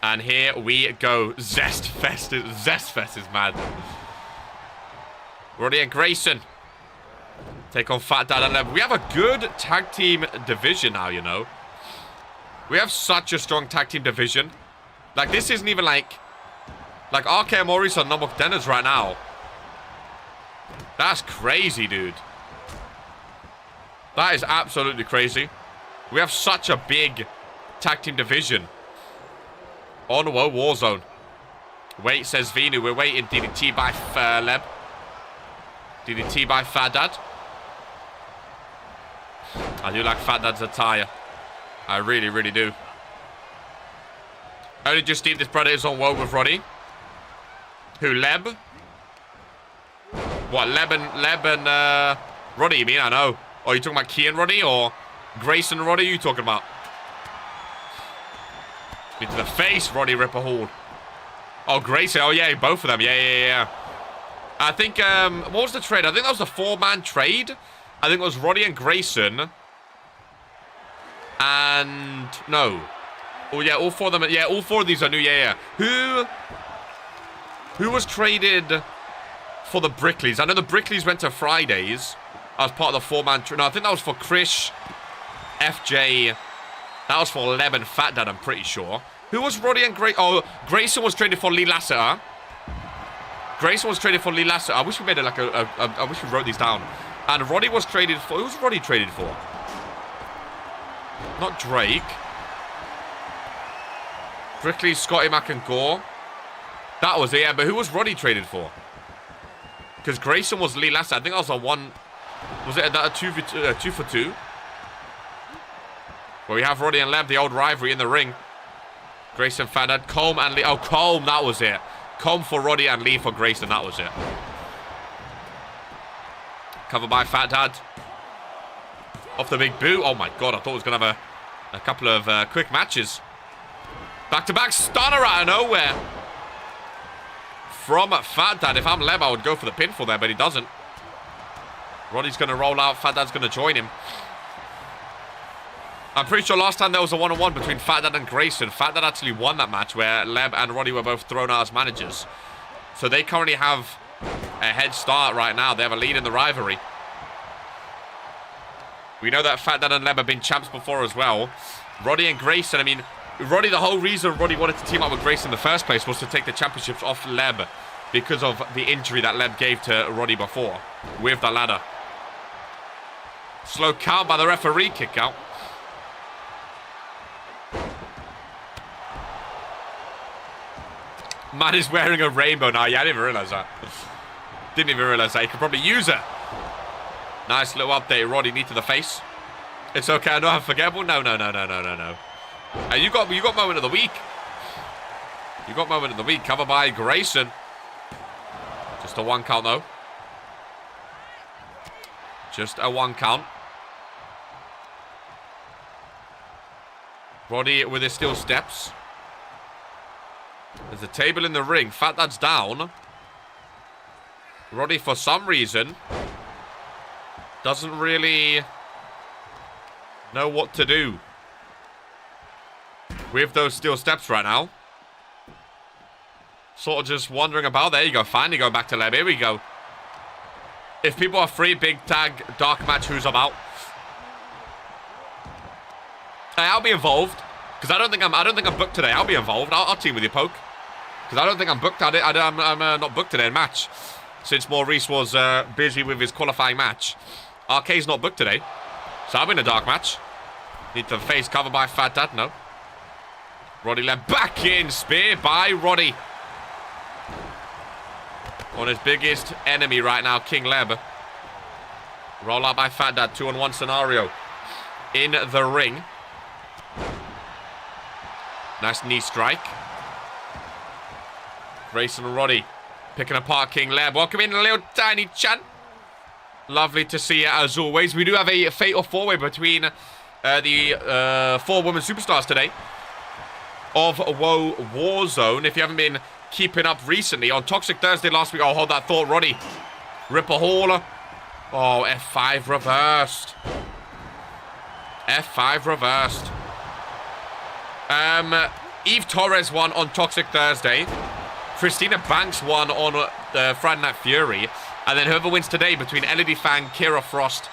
And here we go. Zestfest is mad. Roddy and Grayson take on Fat Dad and Leb. We have a good tag team division now, you know. We have such a strong tag team division. Like, this isn't even like RK and Maurice are number contenders right now. That's crazy, dude. That is absolutely crazy. We have such a big tag team division on Warzone. Wait, says Vinu. We're waiting. DDT by Leb. DDT by Fat Dad. I do like Fat Dad's attire. I really, really do. Only just Steve, this brother is on WOAH with Roddy. Who, Leb? What, Leb and Roddy, you mean? I know. Oh, you talking about Key and Roddy or Grayson and Roddy? You talking about? Into the face, Roddy Ripper Hall. Oh, Grayson. Oh, yeah, both of them. Yeah. I think, what was the trade? I think that was the 4-man trade. I think it was Roddy and Grayson. And, no. Oh, yeah, all 4 of them. Yeah, all 4 of these are new. Yeah. Who was traded for the Brickleys? I know the Brickleys went to Fridays as part of the 4-man trade. No, I think that was for Krish, FJ. That was for Leb and Fat Dad, I'm pretty sure. Who was Roddy and Grayson? Oh, Grayson was traded for Lee Lassiter. Grayson was traded for Lee Lassiter. I wish we made it like I wish we wrote these down. And Roddy was traded for... Who was Roddy traded for? Not Drake. Brickley, Scotty Mac and Gore. That was it, yeah. But who was Roddy traded for? Because Grayson was Lee Lassiter. I think that was a 1... Was it a 2 for 2? Well, we have Roddy and Leb, the old rivalry in the ring. Grayson, Fat Dad, Colm and Lee. Oh, Colm, that was it. Colm for Roddy and Lee for Grayson, that was it. Covered by Fat Dad. Off the big boot. Oh my god, I thought it was going to have a couple of quick matches. Back-to-back stunner out of nowhere. From Fat Dad. If I'm Leb, I would go for the pinfall there, but he doesn't. Roddy's going to roll out. Fat Dad's going to join him. I'm pretty sure last time there was a one-on-one between Fat Dad and Grayson. Fat Dad actually won that match where Leb and Roddy were both thrown out as managers. So they currently have a head start right now. They have a lead in the rivalry. We know that Fat Dad and Leb have been champs before as well. Roddy and Grayson, I mean, Roddy, the whole reason Roddy wanted to team up with Grayson in the first place was to take the championships off Leb because of the injury that Leb gave to Roddy before with the ladder. Slow count by the referee, kick out. Man is wearing a rainbow now. Yeah, I didn't even realize that. Didn't even realize that. He could probably use it. Nice little update. Roddy, knee to the face. It's okay. I know I'm forgettable. No. And you got moment of the week. You got moment of the week. Covered by Grayson. Just a 1 count, though. Just a 1 count. Roddy with his steel steps. There's a table in the ring. Fat Dad's down. Roddy, for some reason, doesn't really know what to do with those steel steps right now. Sort of just wandering about. There you go. Finally going back to Leb. Here we go. If people are free, big tag, dark match, who's about? Hey, I'll be involved. Because I don't think I'm booked today. I'll be involved. I'll team with you, Poke. Because I don't think I'm booked. I'm not booked today in match. Since Maurice was busy with his qualifying match. RK's not booked today. So I'm in a dark match. Need to face cover by Fat Dad. No. Roddy Leb back in. Spear by Roddy. On his biggest enemy right now, King Leb. Roll out by Fat Dad. 2-on-1 scenario. In the ring. Nice knee strike. Grayson and Roddy picking apart King Leb. Welcome in, little tiny chan. Lovely to see you as always. We do have a fatal four-way between the 4 women superstars today of WOAH Warzone. If you haven't been keeping up recently, on Toxic Thursday last week, I'll hold that thought, Roddy. Ripper Hauler. Oh, F5 reversed. F5 reversed. Eve Torres won on Toxic Thursday. Christina Banks won on Friday Night Fury. And then whoever wins today between LED Fang, Kira Frost,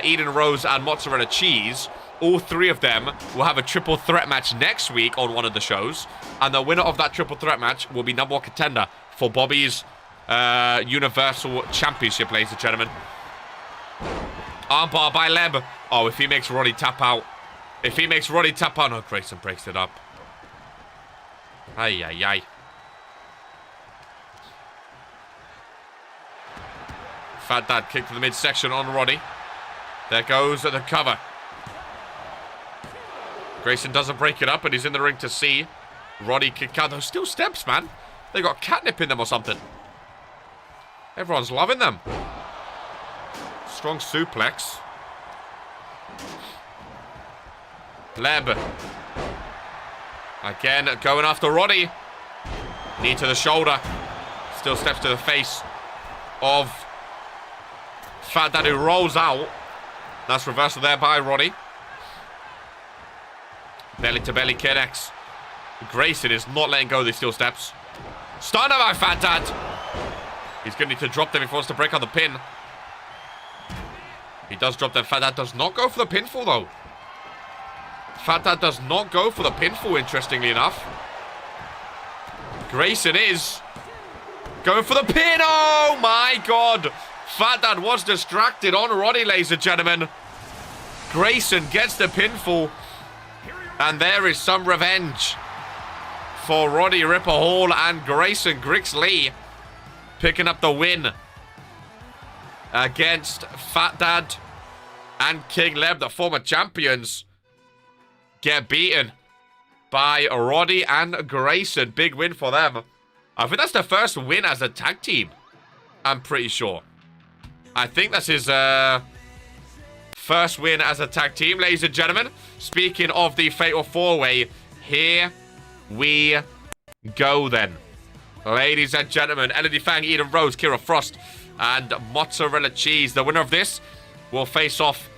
Eden Rose, and Mozzarella Cheese, all 3 of them will have a triple threat match next week on one of the shows. And the winner of that triple threat match will be #1 contender for Bobby's Universal Championship, ladies and gentlemen. Armbar by Leb. Oh, if he makes Roddy tap out. If he makes Roddy tap out. No, Grayson breaks it up. Ay, ay, ay. Fat Dad kick to the midsection on Roddy. There goes the cover. Grayson doesn't break it up, but he's in the ring to see Roddy kick out. Those steel steps, man. They got catnip in them or something. Everyone's loving them. Strong suplex. Leb. Again, going after Roddy. Knee to the shoulder. Still steps to the face of Fat Dad, who rolls out. That's reversal there by Roddy. Belly to belly KX. Grayson is not letting go of these steel steps. Stunner by Fat Dad. He's going to need to drop them if he wants to break on the pin. He does drop them. Fat Dad does not go for the pinfall, though. Fat Dad does not go for the pinfall, interestingly enough. Grayson is going for the pin. Oh, my God. Fat Dad was distracted on Roddy, ladies and gentlemen. Grayson gets the pinfall. And there is some revenge for Roddy Ripper Hall and Grayson Grixley picking up the win against Fat Dad and King Leb, the former champions, get beaten by Roddy and Grayson. Big win for them. I think that's their first win as a tag team. I'm pretty sure. I think that's his first win as a tag team, ladies and gentlemen. Speaking of the Fatal 4-Way, here we go then. Ladies and gentlemen, Elodie Fang, Eden Rose, Kira Frost, and Mozzarella Cheese. The winner of this will face off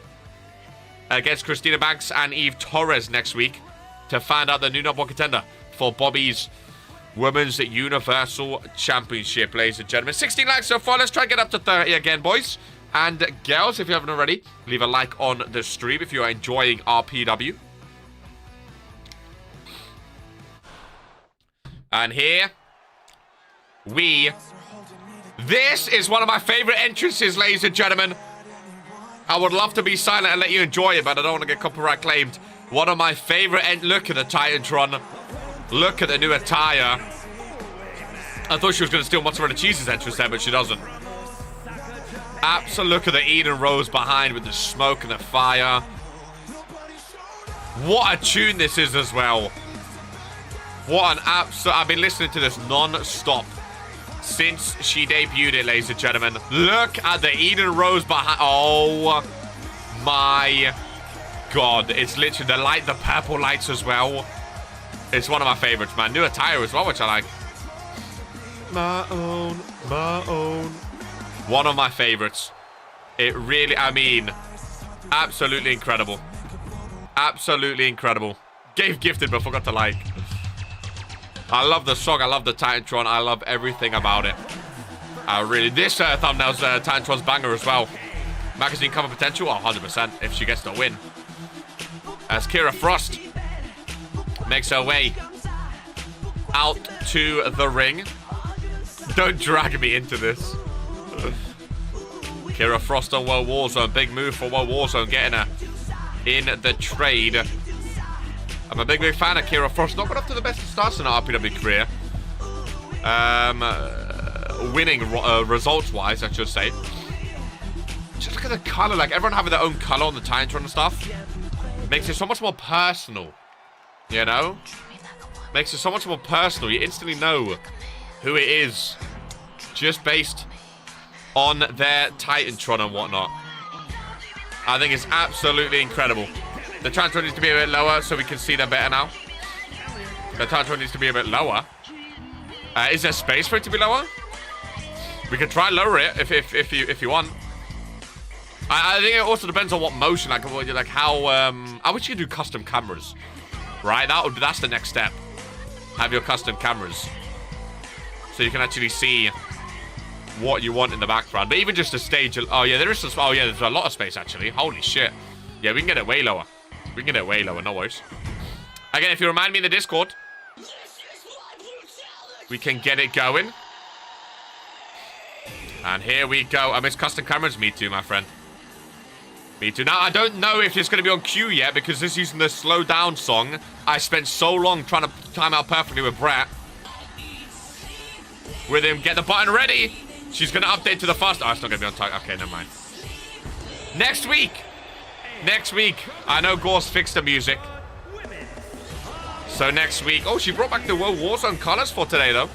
against Christina Banks and Eve Torres next week to find out the new number one contender for Bobby's Women's Universal Championship, ladies and gentlemen. 16 likes so far. Let's try and get up to 30 again, boys and girls. If you haven't already, leave a like on the stream if you are enjoying RPW. And here this is one of my favorite entrances, ladies and gentlemen. I would love to be silent and let you enjoy it, but I don't want to get copyright claimed. One of my favorite look at the Titantron. Look at the new attire. I thought she was going to steal Mozzarella Cheese's entrance there, but she doesn't. Absolute look at the Eden Rose behind with the smoke and the fire. What a tune this is as well. What an absolute... I've been listening to this non-stop since she debuted it, ladies and gentlemen. Look at the Eden Rose behind. Oh my God. It's literally the purple lights as well. It's one of my favorites, man. New attire as well, which I like. My own. One of my favorites. It really, I mean, absolutely incredible. Absolutely incredible. Gifted, but forgot to like. I love the song. I love the Titantron. I love everything about it. This thumbnail's Titantron's banger as well. Magazine cover potential, 100% if she gets the win. As Kira Frost makes her way out to the ring. Don't drag me into this. Kira Frost on WOAH Warzone. Big move for WOAH Warzone, getting her in the trade. I'm a big fan of Kira Frost. Not got up to the best of starts in her RPW career. Winning results-wise, I should say. Just look at the color. Like, everyone having their own color on the Titantron and stuff. Makes it so much more personal. You know? Makes it so much more personal. You instantly know who it is. Just based on their Titantron and whatnot. I think it's absolutely incredible. The Titantron needs to be a bit lower so we can see them better now. The Titantron needs to be a bit lower. Is there space for it to be lower? We can try lower it if you want. I think it also depends on what motion, like how. I wish you could do custom cameras, right? That's the next step. Have your custom cameras, so you can actually see what you want in the background. But even just a stage. Oh yeah, there's a lot of space actually. Holy shit. Yeah, we can get it way lower. We can get it way lower. No worries. Again, if you remind me in the Discord, we can get it going. And here we go. I miss custom cameras. Me too, my friend. Me too. Now, I don't know if it's going to be on cue yet because this is using the slow down song. I spent so long trying to time out perfectly with Brett. With him, get the button ready. She's going to update to the fast. Oh, it's not going to be on time. Okay, never mind. Next week. Next week. I know Gorse fixed the music. So next week. Oh, she brought back the WOAH Warzone colors for today, though.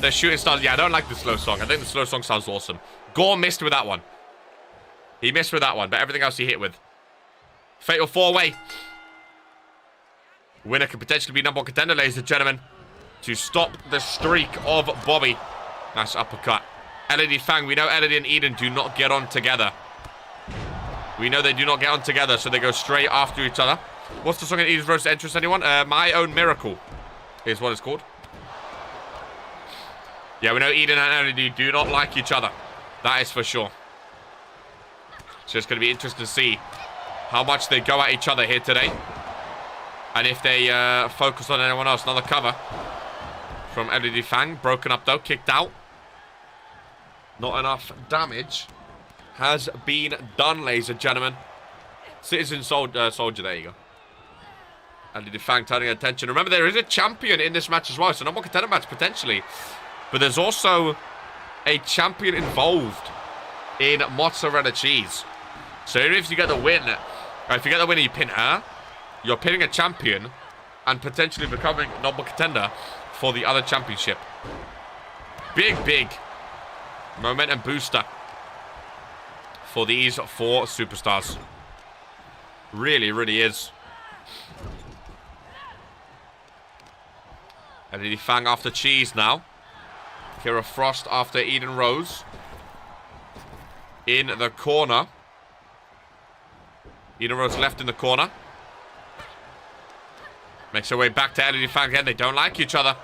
The shooting stars. Yeah, I don't like the slow song. I think the slow song sounds awesome. Gore missed with that one. He missed with that one, but everything else he hit with. Fatal 4-way. Winner could potentially be number one contender, ladies and gentlemen, to stop the streak of Bobby. Nice uppercut. Elodie Fang. We know Elodie and Eden do not get on together. We know they do not get on together, so they go straight after each other. What's the song in Eden's Roast entrance, anyone? My Own Miracle is what it's called. Yeah, we know Eden and Elodie do not like each other. That is for sure. So it's going to be interesting to see how much they go at each other here today. And if they focus on anyone else. Another cover from Elodie Fang. Broken up though. Kicked out. Not enough damage has been done, ladies and gentlemen. Citizen Soldier. There you go. Elodie Fang turning attention. Remember, there is a champion in this match as well. So no more contender match potentially. But there's also a champion involved in Mozzarella Cheese. So even if you get the win, if you get the win and you pin her, you're pinning a champion and potentially becoming number contender for the other championship. Big momentum booster for these four superstars. Really is. LED Fang after Cheese now. Kira Frost after Eden Rose. In the corner. Eden Rose left in the corner. Makes her way back to LED Fang again. They don't like each other.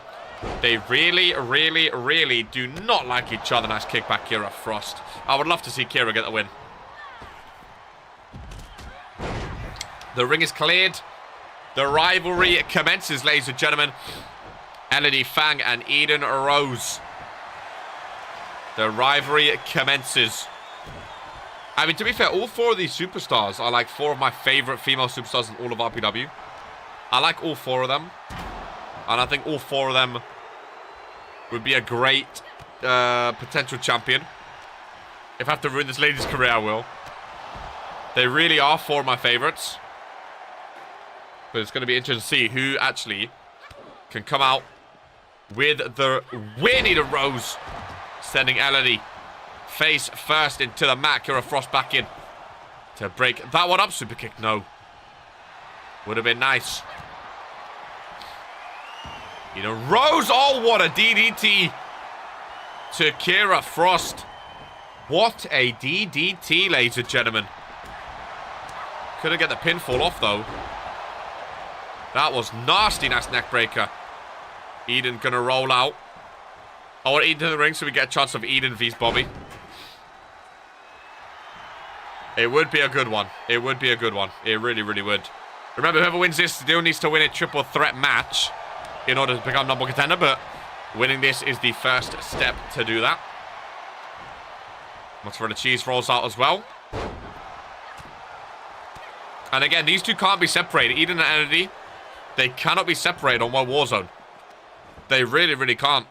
They really, really, really do not like each other. Nice kickback, Kira Frost. I would love to see Kira get the win. The ring is cleared. The rivalry commences, ladies and gentlemen. LED Fang and Eden Rose. The rivalry commences. I mean, to be fair, all 4 of these superstars are like 4 of my favorite female superstars in all of RPW. I like all 4 of them. And I think all 4 of them would be a great potential champion. If I have to ruin this lady's career, I will. They really are 4 of my favorites. But it's going to be interesting to see who actually can come out with the win. Eden Rose sending LED face first into the mat. Kira Frost back in to break that one up. Super kick, no. Would have been nice. Eden Rose, oh, what a DDT to Kira Frost. What a DDT, ladies and gentlemen. Couldn't get the pinfall off, though. That was nasty, nice neck breaker. Eden gonna roll out. I want Eden in the ring so we get a chance of Eden vs Bobby. It would be a good one. It would be a good one. It really, really would. Remember, whoever wins this still needs to win a triple threat match in order to become number 1 contender, but winning this is the first step to do that. Mozzarella cheese rolls out as well. And again, these 2 can't be separated. Eden and Energy, they cannot be separated on one Warzone. They really, really can't.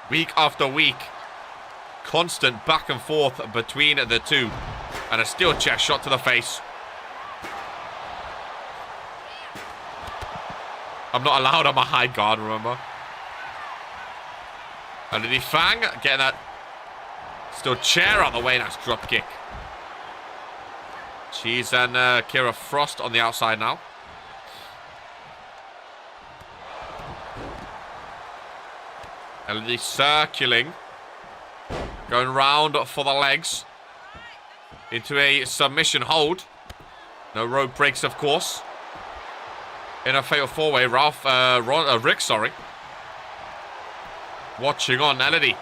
Week after week, constant back and forth between the 2. And a steel chest shot to the face. I'm not allowed on my high guard, remember? LED Fang getting that steel chair out of the way. Nice drop kick. Cheese and Kira Frost on the outside now. LED circling. Going round for the legs. Into a submission hold. No rope breaks, of course. In a fatal 4-way, Rick, sorry. Watching on, LED.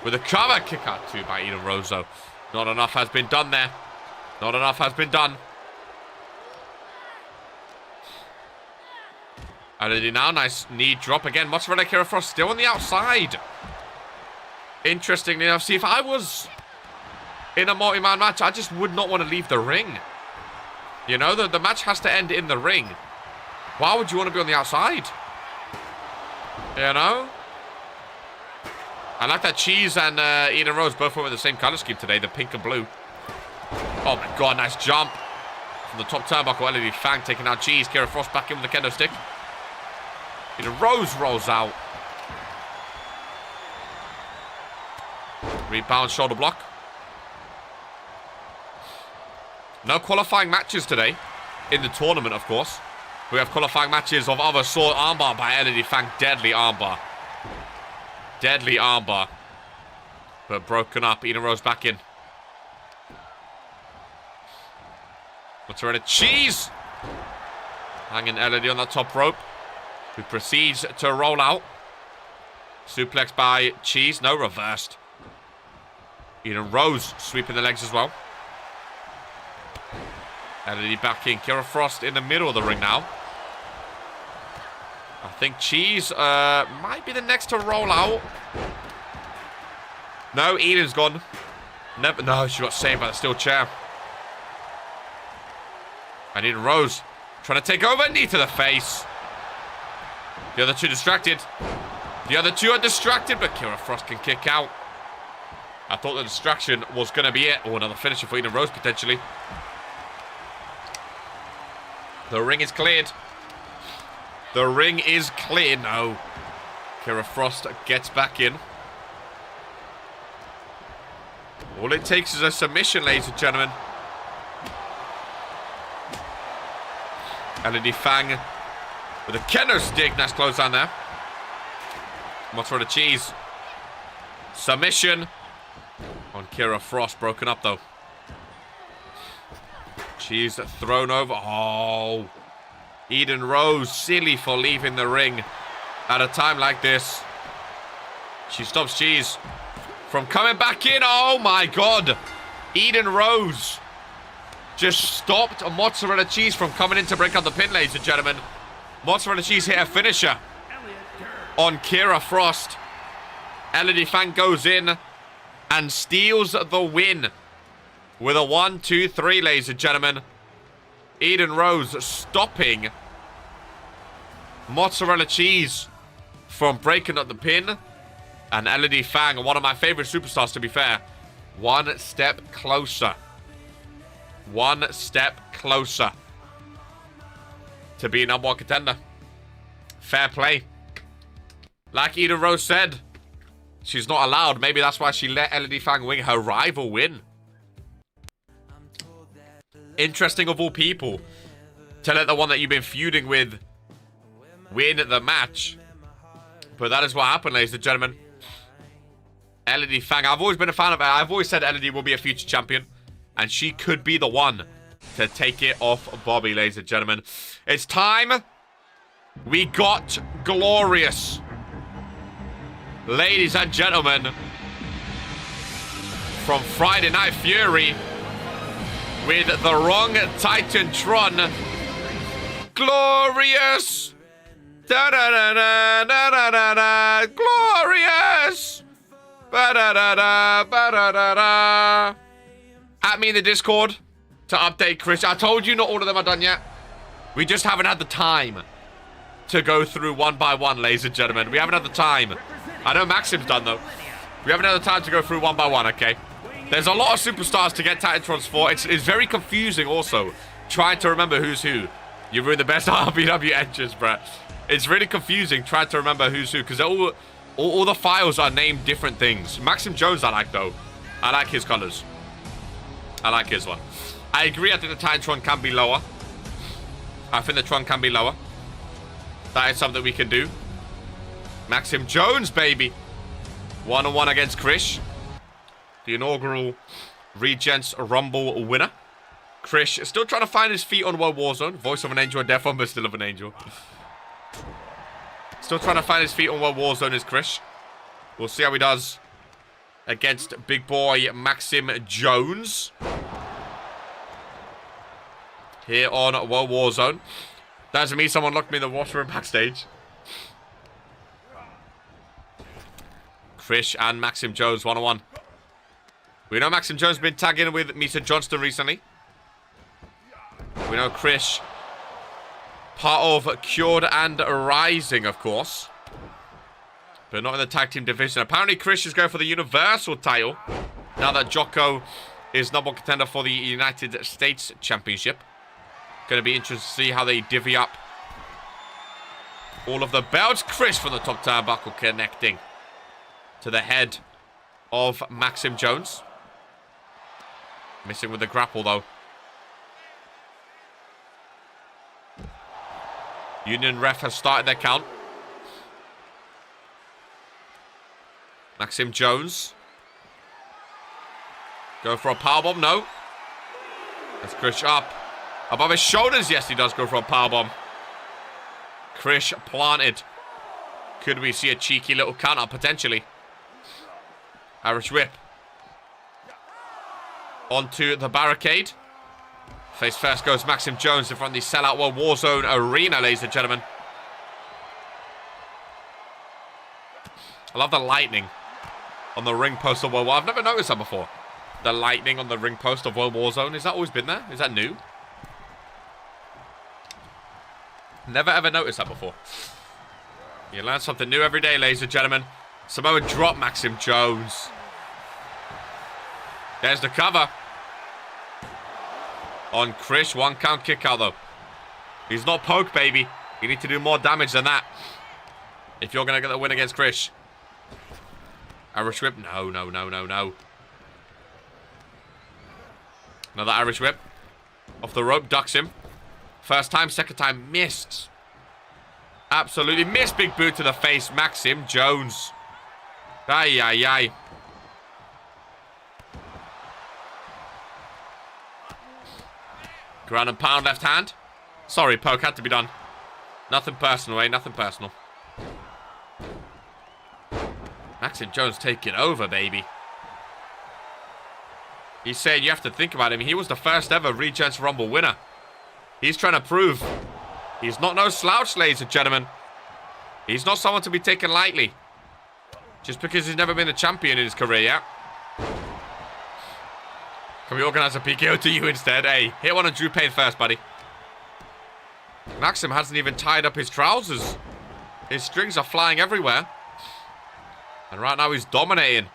With a cover kick out too by Eden Rose, though. Not enough has been done there. Not enough has been done. LED now, nice knee drop again. Mozzarella Kira Frost still on the outside. Interestingly enough, see, if I was in a multi-man match, I just would not want to leave the ring. You know, the match has to end in the ring. Why would you want to be on the outside? You know? I like that Cheese and Eden Rose both went with the same color scheme today, the pink and blue. Oh my god, nice jump. From the top turnbuckle, LED Fang taking out Cheese. Kira Frost back in with the kendo stick. Eden Rose rolls out. Rebound shoulder block. No qualifying matches today. In the tournament, of course. We have qualifying matches of other sort. Armbar by LED Fang. Deadly armbar. Deadly armbar. But broken up. Eden Rose back in. Mozzarella cheese. Hanging LED on that top rope. Who proceeds to roll out. Suplex by Cheese. No, reversed. Eden Rose sweeping the legs as well. LED back in. Kira Frost in the middle of the ring now. I think Cheese might be the next to roll out. No, Eden's gone. Never. No, she got saved by the steel chair. And Eden Rose trying to take over. Knee to the face. The other 2 distracted. The other 2 are distracted, but Kira Frost can kick out. I thought the distraction was going to be it. Oh, another finisher for Eden Rose, potentially. The ring is cleared. The ring is cleared. No. Kira Frost gets back in. All it takes is a submission, ladies and gentlemen. LED Fang With a kendo stick. Nice close down there. Mozzarella cheese. Submission. On Kira Frost. Broken up, though. Cheese thrown over. Oh. Eden Rose. Silly for leaving the ring at a time like this. She stops Cheese from coming back in. Oh, my God. Eden Rose just stopped Mozzarella Cheese from coming in to break up the pin, ladies and gentlemen. Mozzarella Cheese hit a finisher on Kira Frost. LED Fan goes in and steals the win with a 1-2-3, ladies and gentlemen. Eden Rose stopping Mozzarella Cheese from breaking up the pin. And LED Fang, one of my favorite superstars, to be fair, one step closer. One step closer to being number one contender. Fair play. Like Eden Rose said, she's not allowed. Maybe that's why she let LED Fang win, her rival win. Interesting of all people to let the one that you've been feuding with win the match. But that is what happened, ladies and gentlemen. LED Fang, I've always been a fan of her. I've always said LED will be a future champion. And she could be the one to take it off Bobby, ladies and gentlemen. It's time. We got glorious. Ladies and gentlemen. From Friday Night Fury. With the wrong Titantron. Glorious. Da-da-da-da, da-da-da-da. Glorious. Ba-da-da-da, ba-da-da-da. At me in the Discord to update Chris. I told you not all of them are done yet. We just haven't had the time to go through one by one, ladies and gentlemen. We haven't had the time. I know Maxim's done, though. We haven't had the time to go through one by one, okay? There's a lot of superstars to get Titantrons for. It's very confusing also, trying to remember who's who. You ruined the best RPW engines, bruh. It's really confusing trying to remember who's who, because all the files are named different things. Maxim Jones I like, though. I like his colors. I like his one. I agree, I think the Titantron can be lower. I think the Tron can be lower. That is something we can do. Maxim Jones, baby. 1-on-1 against Krish. The inaugural Regents Rumble winner. Krish is still trying to find his feet on World Warzone. Voice of an angel and death one, but still of an angel. Still trying to find his feet on World Warzone is Krish. We'll see how he does against big boy Maxim Jones. Here on World Warzone. That doesn't mean someone locked me in the washroom backstage. Krish and Maxim Jones 1-on-1. We know Maxim Jones has been tagging with Misa Johnston recently. We know Krish, part of Cured and Rising, of course. But not in the tag team division. Apparently, Krish is going for the Universal title. Now that Jocko is number one contender for the United States Championship. Going to be interesting to see how they divvy up all of the belts. Krish from the top turnbuckle connecting to the head of Maxim Jones. Missing with the grapple, though. Union ref has started their count. Maxim Jones. Go for a powerbomb. No. That's Krish up. Above his shoulders. Yes, he does go for a powerbomb. Krish planted. Could we see a cheeky little counter, potentially? Irish whip. Onto the barricade. Face first goes Maxim Jones in front of the sellout World Warzone arena, ladies and gentlemen. I love the lightning on the ring post of World War. I've never noticed that before. The lightning on the ring post of World Warzone. Has that always been there? Is that new? Never ever noticed that before. You learn something new every day, ladies and gentlemen. Samoa drop Maxim Jones. There's the cover. On Krish, 1 count kick out though. He's not poke, baby. You need to do more damage than that if you're going to get the win against Krish. Irish whip. No, no, no, no, no. Another Irish whip. Off the rope, ducks him. First time, second time, missed. Absolutely missed. Big boot to the face. Maxim Jones. Ay, ay, ay. Ground and pound left hand. Sorry, poke. Had to be done. Nothing personal, eh? Nothing personal. Maxim Jones taking over, baby. He's saying you have to think about him. He was the first ever Regents Rumble winner. He's trying to prove he's not no slouch, ladies and gentlemen. He's not someone to be taken lightly. Just because he's never been a champion in his career, yeah? Can we organize a PKO to you instead? Hey, hit one on Drew Payne first, buddy. Maxim hasn't even tied up his trousers. His strings are flying everywhere. And right now he's dominating.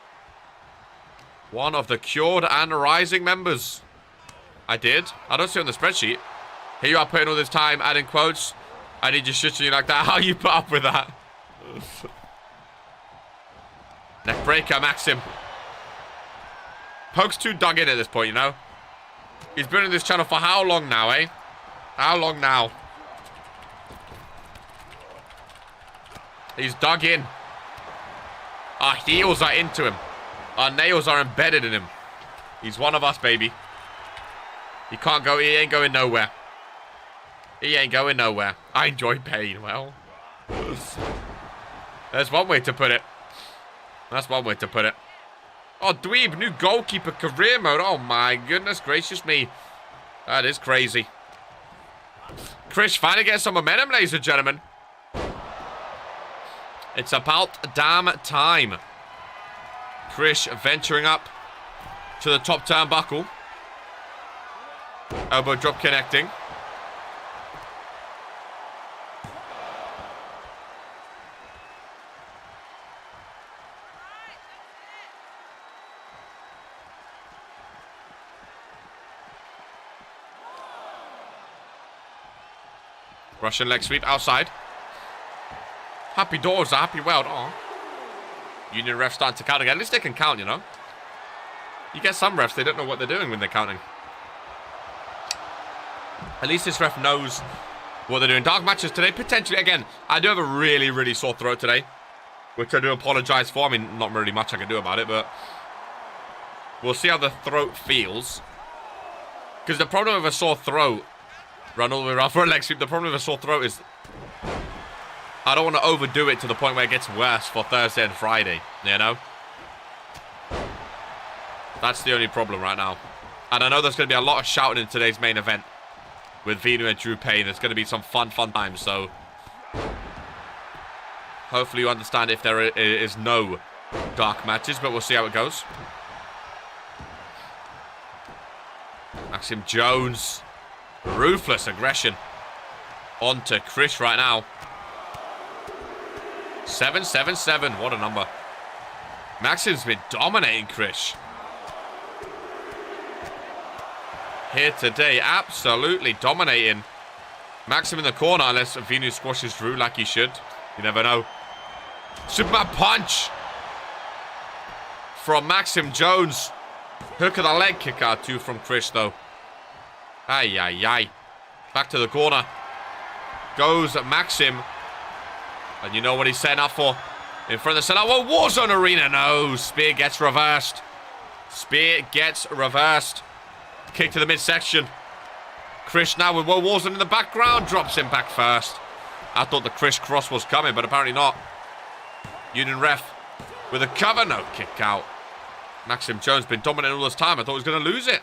One of the cured and rising members. I did. I don't see it on the spreadsheet. Here you are putting all this time, adding quotes. I need you shitting you like that. How you put up with that? Neck breaker, Maxim. Poke's too dug in at this point, you know? He's been in this channel for how long now, eh? How long now? He's dug in. Our heels are into him. Our nails are embedded in him. He's one of us, baby. He can't go. He ain't going nowhere. He ain't going nowhere. I enjoy pain. Well, there's one way to put it. That's one way to put it. Oh, Dweeb, new goalkeeper career mode. Oh, my goodness gracious me. That is crazy. Krish finally gets some momentum, ladies and gentlemen. It's about damn time. Krish venturing up to the top turnbuckle. Elbow drop connecting. Russian leg sweep outside. Happy doors, happy world. Oh. Union refs starting to count again. At least they can count, you know. You get some refs, they don't know what they're doing when they're counting. At least this ref knows what they're doing. Dark matches today, potentially. Again, I do have a really, really sore throat today, which I do apologize for. I mean, not really much I can do about it, but we'll see how the throat feels. Because the problem with a sore throat, run all the way around for a leg sweep, the problem with a sore throat is I don't want to overdo it to the point where it gets worse for Thursday and Friday, you know? That's the only problem right now. And I know there's going to be a lot of shouting in today's main event with Vinu and Drew Payne. There's going to be some fun times, so hopefully you understand if there is no dark matches, but we'll see how it goes. Maxim Jones. Ruthless aggression. On to Krish right now. 777. What a number. Maxim's been dominating Krish here today. Absolutely dominating. Maxim in the corner unless Vinu squashes Drew like he should. You never know. Superman punch from Maxim Jones. Hook of the leg kick out too from Krish though. Ay, ay, ay. Back to the corner. Goes Maxim. And you know what he's setting up for. In front of the center. Well, Warzone Arena. No. Spear gets reversed. Spear gets reversed. Kick to the midsection. Krish now with Warzone in the background. Drops him back first. I thought the Krish cross was coming, but apparently not. Union ref with a cover. No kick out. Maxim Jones been dominating all this time. I thought he was going to lose it.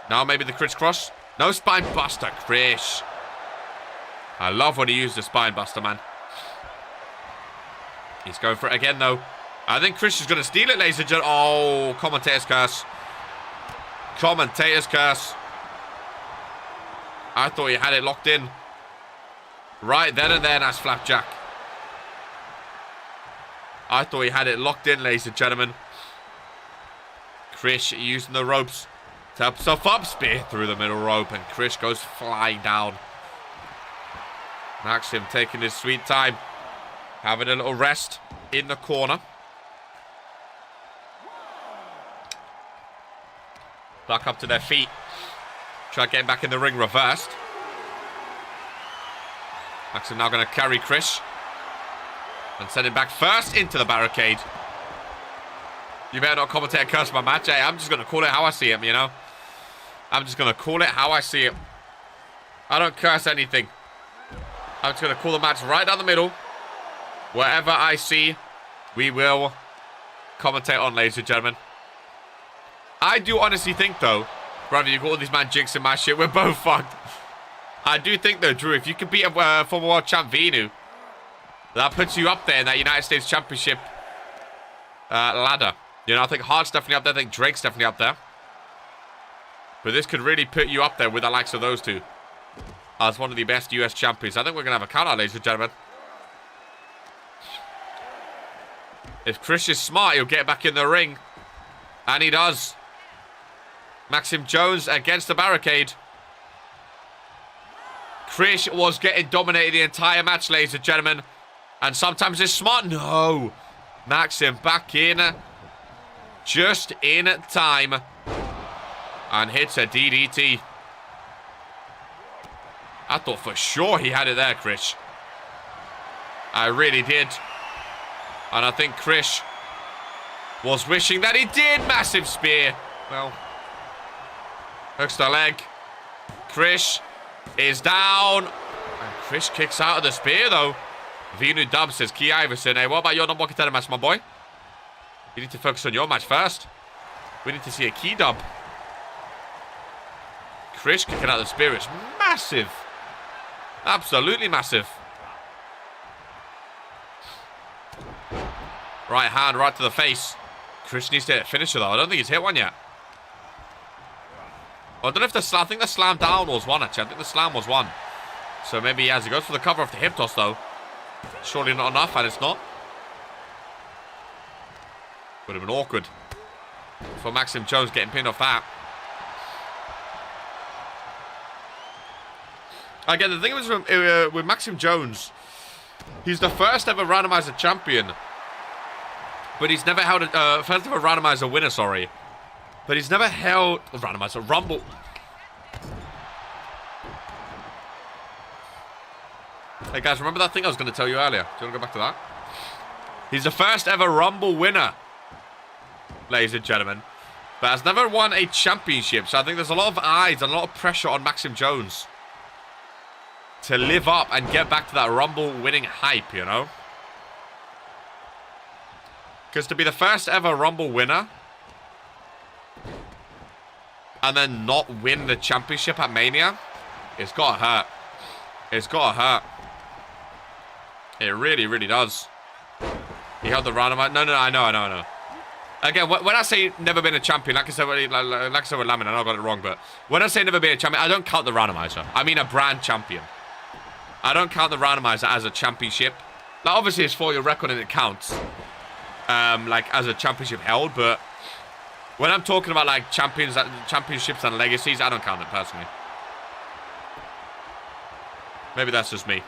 Now maybe the Krish cross. No spine buster. Krish. I love when he used the spine buster, man. He's going for it again, though. I think Krish is going to steal it, ladies and gentlemen. Oh, commentator's curse. Commentator's curse. I thought he had it locked in. Right then and there, that's Flapjack. I thought he had it locked in, ladies and gentlemen. Krish using the ropes to help himself up. Spear through the middle rope, and Krish goes flying down. Maxim taking his sweet time. Having a little rest in the corner. Back up to their feet. Try getting back in the ring reversed. Maxim now going to carry Krish. And send him back first into the barricade. You better not commentate and curse my match. Hey, I'm just going to call it how I see it, you know. I'm just going to call it how I see it. I don't curse anything. I'm just going to call the match right down the middle. Wherever I see, we will commentate on, ladies and gentlemen. I do honestly think, though, brother, you got all these man jinxing my shit. We're both fucked. I do think, though, Drew, if you can beat a former world champ Vinu, that puts you up there in that United States Championship ladder. You know, I think Hart's definitely up there. I think Drake's definitely up there. But this could really put you up there with the likes of those two as one of the best US champions. I think we're going to have a count out, ladies and gentlemen. If Krish is smart, he'll get back in the ring. And he does. Maxim Jones against the barricade. Krish was getting dominated the entire match, ladies and gentlemen. And sometimes it's smart. No. Maxim back in. Just in time. And hits a DDT. I thought for sure he had it there, Krish. I really did. And I think Krish was wishing that he did. Massive spear. Well, hooks the leg. Krish is down. And Krish kicks out of the spear, though. Vinu Dub says, Key Iverson, hey, what about your number one contender match, my boy? You need to focus on your match first. We need to see a key dub. Krish kicking out the spear is massive. Absolutely massive. Right hand, right to the face. Krish needs to hit a finisher, though. I don't think he's hit one yet. I don't know if I think the slam down was one, actually. I think the slam was one. So maybe he has. He goes for the cover of the hip toss, though. Surely not enough, and it's not. Would have been awkward for Maxim Jones getting pinned off that. Again, the thing was with Maxim Jones, he's the first ever randomizer champion. But he's never held a... first ever randomizer winner, sorry. But he's never held... randomizer, Rumble. Hey, guys, remember that thing I was going to tell you earlier? Do you want to go back to that? He's the first ever Rumble winner, ladies and gentlemen. But has never won a championship. So I think there's a lot of eyes and a lot of pressure on Maxim Jones to live up and get back to that Rumble winning hype, you know? Because to be the first ever Rumble winner and then not win the championship at Mania, it's got to hurt. It's got to hurt. It really, really does. He held the randomizer. No, I know. Again, when I say never been a champion, like I said with Lamin, I know I got it wrong, but when I say never been a champion, I don't count the randomizer. I mean a brand champion. I don't count the randomizer as a championship. Like, obviously, it's for your record and it counts. Like, as a championship held, but when I'm talking about, like, championships and legacies, I don't count it, personally. Maybe that's just me.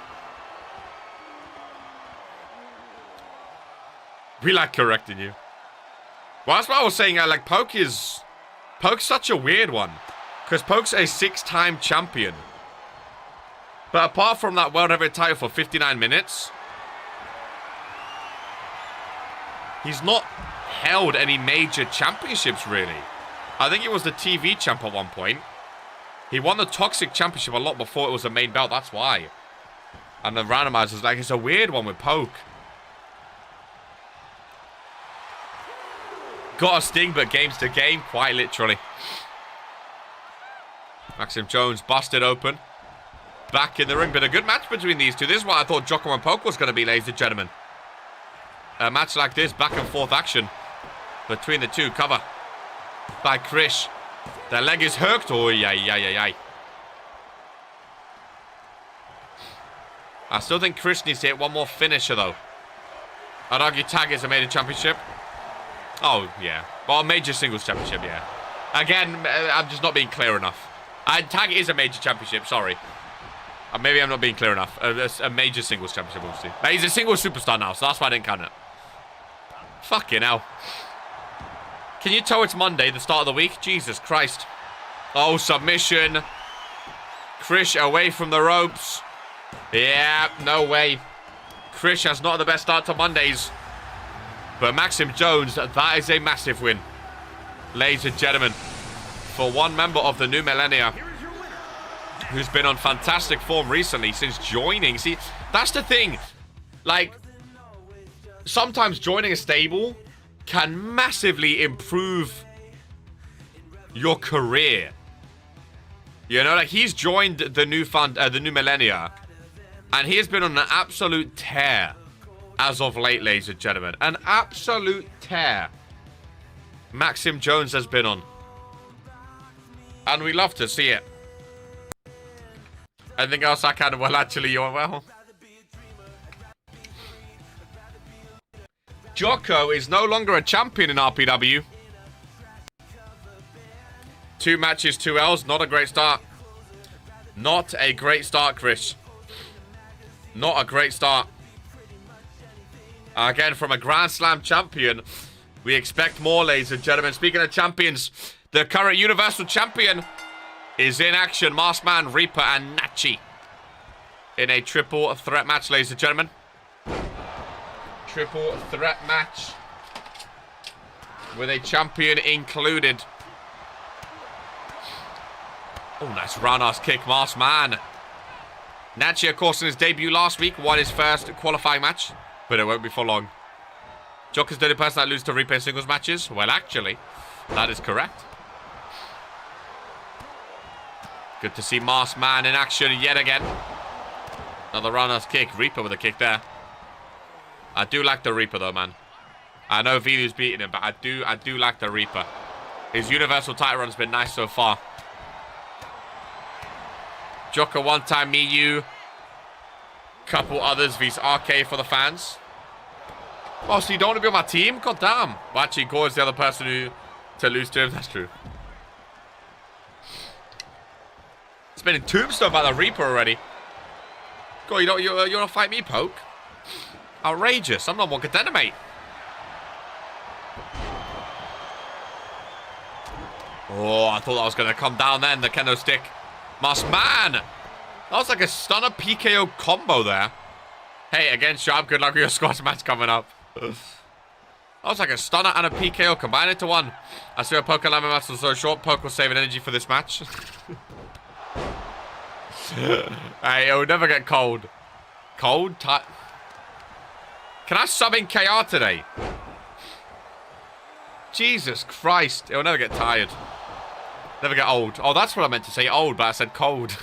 We like correcting you. Well, that's what I was saying. Like, Poke's such a weird one. Because Poke's a 6-time champion. But apart from that world heavyweight title for 59 minutes, he's not held any major championships, really. I think he was the TV champ at one point. He won the Toxic Championship a lot before it was a main belt, that's why. And the randomizers, like, it's a weird one with Poke. Got a sting, but game's to game, quite literally. Maxim Jones busted open. Back in the ring, but a good match between these two. This is what I thought Jocko and Poke was going to be, ladies and gentlemen. A match like this, back and forth action between the two. Cover by Krish. Their leg is hooked. Oh, yeah. I still think Krish needs to hit one more finisher, though. I'd argue tag is a major championship. Oh, yeah. Well, a major singles championship, yeah. Again, I'm just not being clear enough. Tag is a major championship, sorry. Maybe I'm not being clear enough. A major singles championship, obviously. But he's a singles superstar now, so that's why I didn't count it. Fucking hell. Can you tell it's Monday, the start of the week? Jesus Christ. Oh, submission. Krish away from the ropes. Yeah, no way. Krish has not the best start to Mondays. But Maxim Jones, that is a massive win. Ladies and gentlemen, for one member of the new millennia who's been on fantastic form recently since joining. See, that's the thing. Like, sometimes joining a stable can massively improve your career. You know, like he's joined the new millennia, and he has been on an absolute tear as of late, ladies and gentlemen. An absolute tear Maxim Jones has been on. And we love to see it. Anything else I can? Well, actually, you're well. Jocko is no longer a champion in RPW. 2 matches, 2 L's. Not a great start. Not a great start, Chris. Not a great start. Again, from a Grand Slam champion, we expect more, ladies and gentlemen. Speaking of champions, the current Universal Champion is in action. Maskman, Reaper, and Nachi in a triple threat match, ladies and gentlemen. Triple threat match with a champion included. Oh, nice roundhouse kick, Maskman. Nachi, of course, in his debut last week, won his first qualifying match, but it won't be for long. Joker's the only person that loses to Reaper in singles matches? Well, actually, that is correct. Good to see Maskman in action yet again. Another roundhouse kick. Reaper with a kick there. I do like the Reaper, though, man. I know Vilu's beating him, but I do like the Reaper. His Universal title run's been nice so far. Joker one time, me, you. Couple others vs RK for the fans. Oh, so you don't want to be on my team? God damn. Well, actually, Gore is the other person to lose to him. That's true. It's been in Tombstone about the Reaper already. Gore, you want to fight me, Poke? Outrageous. I'm not one contender, mate. Oh, I thought that was going to come down then, the kendo stick. Maskman! That was like a stunner PKO combo there. Hey, again, Sharp, good luck with your squash match coming up. That was like a stunner and a PKO combined into one. I see a Poke and Lemon match was so short. Poke was saving energy for this match. Hey, it will never get cold. Cold? Can I sub in KR today? Jesus Christ. It will never get tired. Never get old. Oh, that's what I meant to say. Old, but I said cold.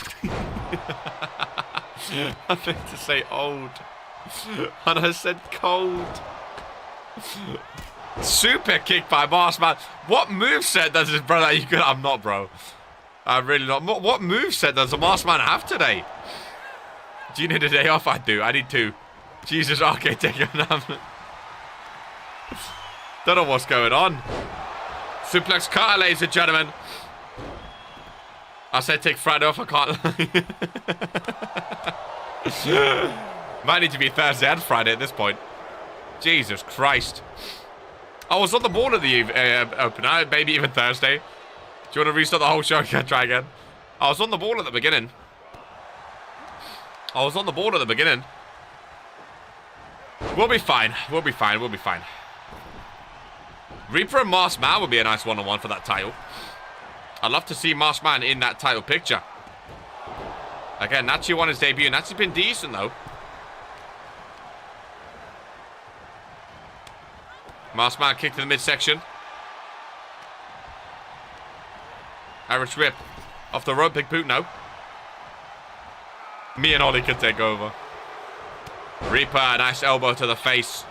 I meant to say old. And I said cold. Super kick by Maskman. What moveset does his brother? You good? I'm not, bro. I'm really not. What moveset does the Maskman have today? Do you need a day off? I do. I need 2. Jesus, okay, take a nap. Don't know what's going on. Suplex cutter, ladies and gentlemen. I said take Friday off. I can't. Might need to be Thursday and Friday at this point. Jesus Christ. I was on the ball at the opener. Maybe even Thursday. Do you want to restart the whole show? Can I try again? I was on the ball at the beginning. We'll be fine. We'll be fine. Reaper and Maskman would be a nice one-on-one for that title. I'd love to see Maskman in that title picture. Again, Nachi won his debut. Nachi's been decent, though. Maskman kicked in the midsection. Irish whip. Off the rope, big boot, no. Me and Ollie can take over. Reaper, nice elbow to the face.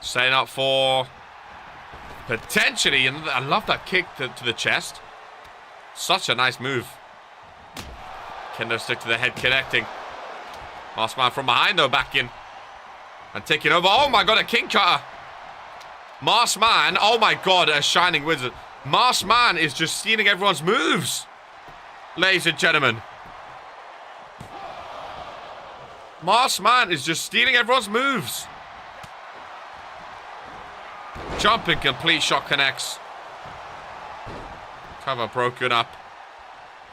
Setting up for potentially, and I love that kick to the chest. Such a nice move. Kendo stick to the head connecting. Maskman from behind though, back in. And taking over. Oh my god, a king cutter. Maskman, oh my god, a shining wizard. Maskman is just stealing everyone's moves. Ladies and gentlemen. Maskman is just stealing everyone's moves. Jumping complete shot connects. Cover broken up.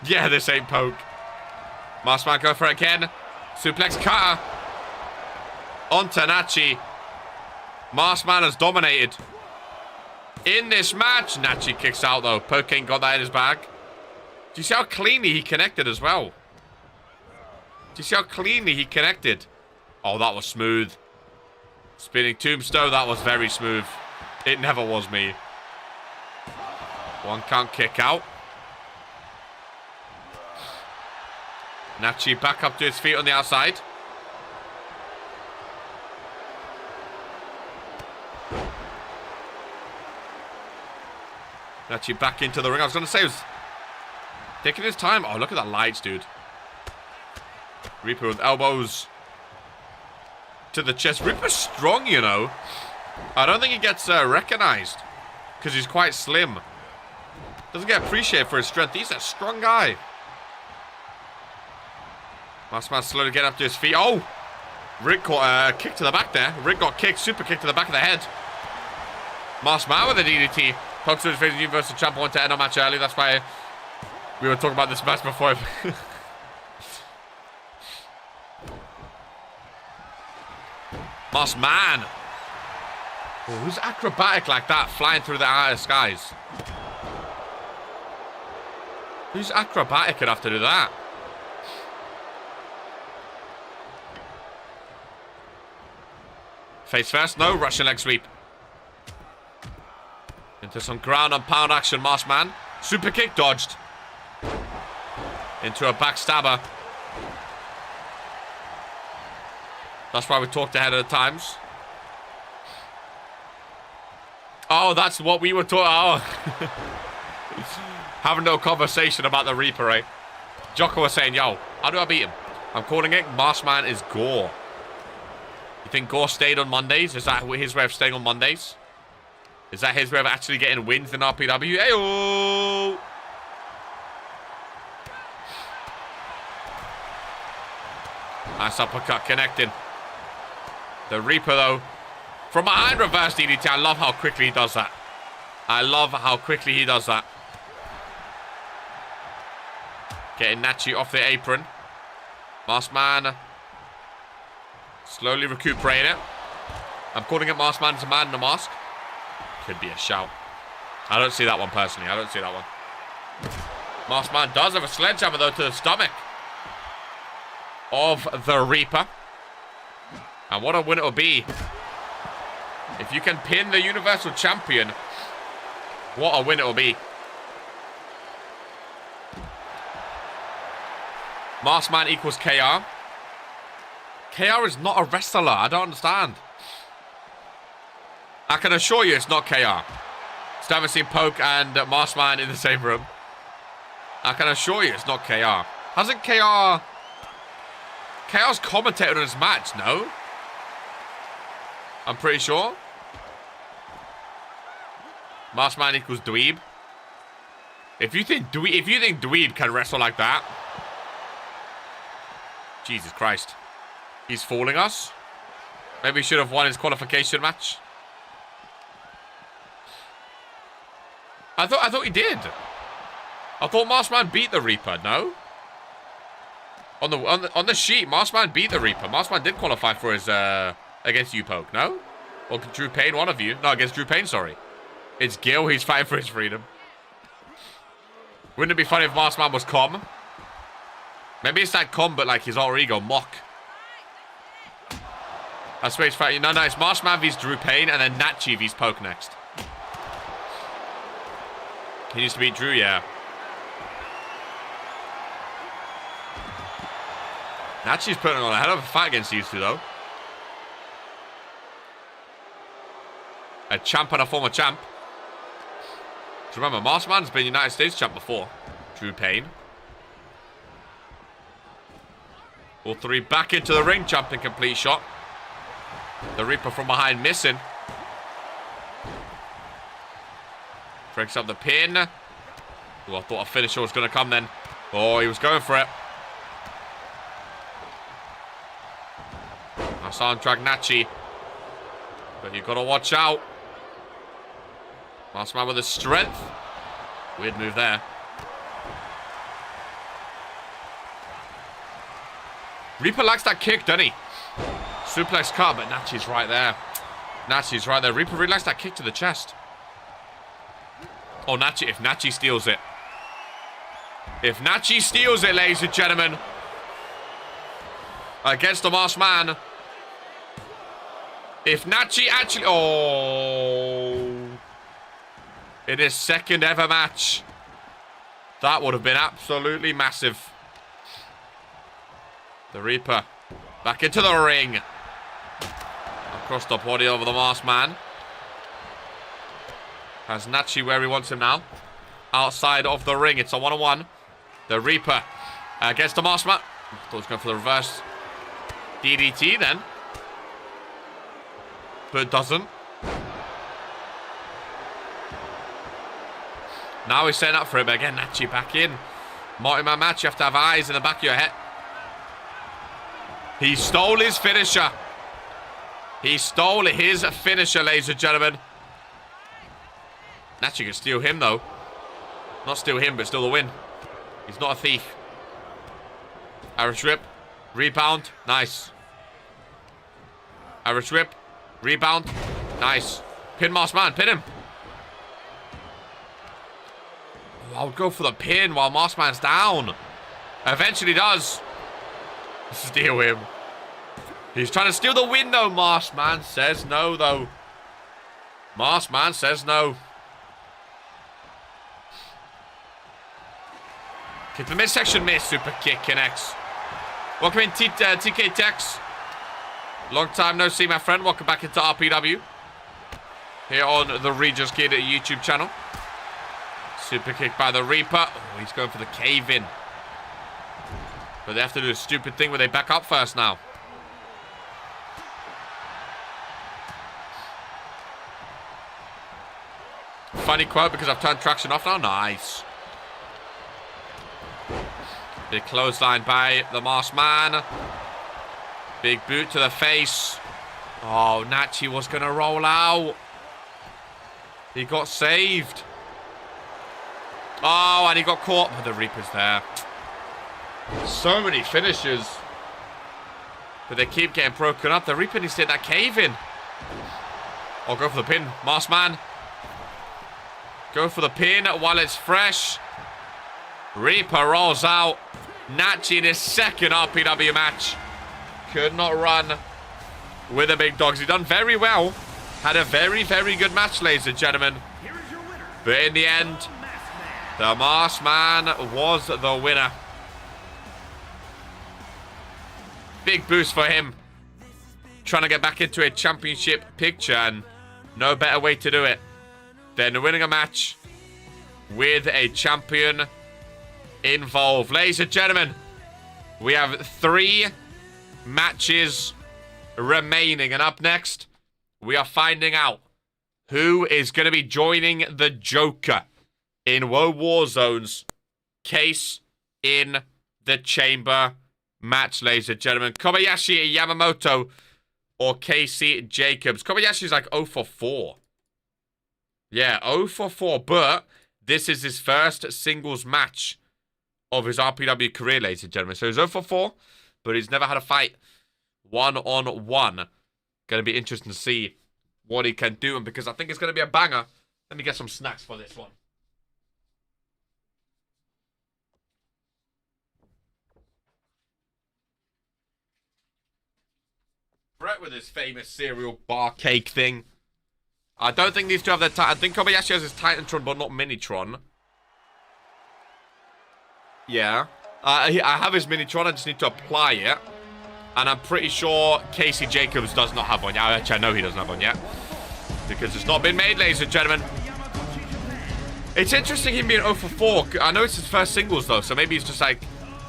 Yeah, this ain't Poke. Marsman go for it again. Suplex cutter. Onto Nachi. Marsman has dominated in this match. Nachi kicks out though. Poke ain't got that in his bag. Do you see how cleanly he connected as well? Do you see how cleanly he connected? Oh, that was smooth. Spinning tombstone, that was very smooth. It never was me. One count kick out. Nachi back up to his feet on the outside. Nachi back into the ring. I was going to say, he was taking his time. Oh, look at that lights, dude. Reaper with elbows to the chest. Reaper's strong, you know. I don't think he gets recognized because he's quite slim. Doesn't get appreciated for his strength. He's a strong guy. Marsman slowly getting up to his feet. Oh! Rick caught a kick to the back there. Rick got kicked. Super kick to the back of the head. Marsman with a DDT. Pokes to his face. Universal Champ wanted to end our match early. That's why we were talking about this match before. Marsman. Oh, who's acrobatic like that? Flying through the outer skies. Who's acrobatic enough to do that? Face first. No. Russian leg sweep. Into some ground and pound action. Marsman. Super kick dodged. Into a backstabber. That's why we talked ahead of the times. Oh, that's what we were talking. Oh. Having no conversation about the Reaper, eh? Jocko was saying, yo, how do I beat him? I'm calling it. Marsman is Gore. You think Gore stayed on Mondays? Is that his way of staying on Mondays? Is that his way of actually getting wins in RPW? Hey-oh! Nice uppercut connecting. The Reaper, though, from behind reverse DDT. I love how quickly he does that. I love how quickly he does that. Getting Nachi off the apron. Marsman slowly recuperating it. I'm calling it Marsman's a man in a mask. Could be a shout. I don't see that one personally. I don't see that one. Marsman does have a sledgehammer, though, to the stomach of the Reaper. And what a win it will be. If you can pin the Universal Champion, what a win it will be. Marsman equals KR. KR is not a wrestler. I don't understand. I can assure you it's not KR. Still haven't seen Poke and Marsman in the same room. I can assure you it's not KR. Hasn't KR... KR's commentated on his match, no? I'm pretty sure. Marsman equals Dweeb. If you think Dweeb can wrestle like that... Jesus Christ. He's fooling us. Maybe he should have won his qualification match. I thought he did. I thought Marsman beat the Reaper, no? On the sheet, Marsman beat the Reaper. Marsman did qualify for his against you, Poke, no? Or Drew Payne, one of you. No, against Drew Payne, sorry. It's Gil, he's fighting for his freedom. Wouldn't it be funny if Marsman was Com? Maybe it's like Com, but like his alter ego, Mock. I swear he's fighting. No, it's Marsman vs Drew Payne, and then Nachi vs Poke next. He used to beat Drew, yeah. Nachi's putting on a hell of a fight against these two, though. A champ and a former champ. So remember, Marsman's been United States champ before. Drew Payne. All three back into the ring. Jumping complete shot. The Reaper from behind missing. Breaks up the pin. Oh, I thought a finisher was going to come then. Oh, he was going for it. I saw him drag Nachi. But you've got to watch out. Marsman with the strength. Weird move there. Reaper likes that kick, doesn't he? Suplex cut, but Nachi's right there. Nachi's right there. Reaper really likes that kick to the chest. Oh, Nachi, if Nachi steals it. If Nachi steals it, ladies and gentlemen. Against the masked man. If Nachi actually... Oh. In his second ever match. That would have been absolutely massive. The Reaper. Back into the ring. Across the body over the masked man. Has Nachi where he wants him now. Outside of the ring. It's a one-on-one. The Reaper against the masked man. Thought he was going for the reverse DDT then. But doesn't. Now he's setting up for it. But again, Nachi back in. Multi-man match. You have to have eyes in the back of your head. He stole his finisher. He stole his finisher, ladies and gentlemen. Nachi can steal him, though. Not steal him, but steal the win. He's not a thief. Irish whip. Rebound. Nice. Irish whip. Rebound. Nice. Pin masked man. Pin him. Oh, I would go for the pin while masked man's down. Eventually does. Steal him. He's trying to steal the win, though. Masked man says no, though. Masked man says no. Kick the midsection miss. Super kick connects. Welcome in, TK Tex. Long time no see, my friend. Welcome back into RPW. Here on the Regis Kid YouTube channel. Super kick by the Reaper. Oh, he's going for the cave-in. But they have to do a stupid thing where they back up first now. Funny quote because I've turned traction off now. Nice. Big clothesline by the masked man. Big boot to the face. Oh, Nachi was going to roll out. He got saved. Oh, and he got caught. But the Reaper's there. So many finishes. But they keep getting broken up. The Reaper needs to hit that cave in. Oh, go for the pin. Masked man. Go for the pin while it's fresh. Reaper rolls out. Nachi in his second RPW match. Could not run with the big dogs. He done very well. Had a very, very good match, ladies and gentlemen. But in the end, the masked man was the winner. Big boost for him. Trying to get back into a championship picture, and no better way to do it than winning a match with a champion involved. Ladies and gentlemen, we have 3 matches remaining, and up next, we are finding out who is going to be joining the Joker in WOAH Warzone's Case in the Chamber match, ladies and gentlemen. Kobayashi Yamamoto or Casey Jacobs. Kobayashi's like 0 for 4. Yeah, 0 for 4, but this is his first singles match of his RPW career, ladies and gentlemen. So he's 0 for 4, but he's never had a fight one-on-one. Going to be interesting to see what he can do, and because I think it's going to be a banger, let me get some snacks for this one. Brett with his famous cereal bar cake thing. I don't think these two have their I think Kobayashi has his Titantron, but not Minitron. Yeah. I have his Minitron, I just need to apply it. And I'm pretty sure Casey Jacobs does not have one yet. Actually, I know he doesn't have one yet. Because it's not been made, ladies and gentlemen. It's interesting him being 0 for 4. I know it's his first singles, though. So maybe he's just, like,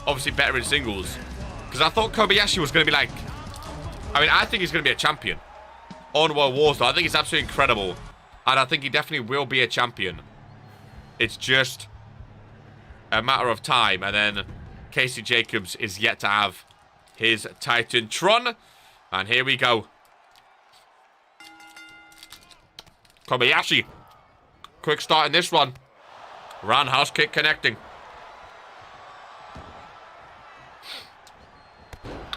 obviously better in singles. Because I thought Kobayashi was going to be, like... I mean, I think he's going to be a champion on WOAH Warzone. I think he's absolutely incredible. And I think he definitely will be a champion. It's just a matter of time. And then Casey Jacobs is yet to have his Titantron. And here we go. Kobayashi. Quick start in this one. Roundhouse kick connecting.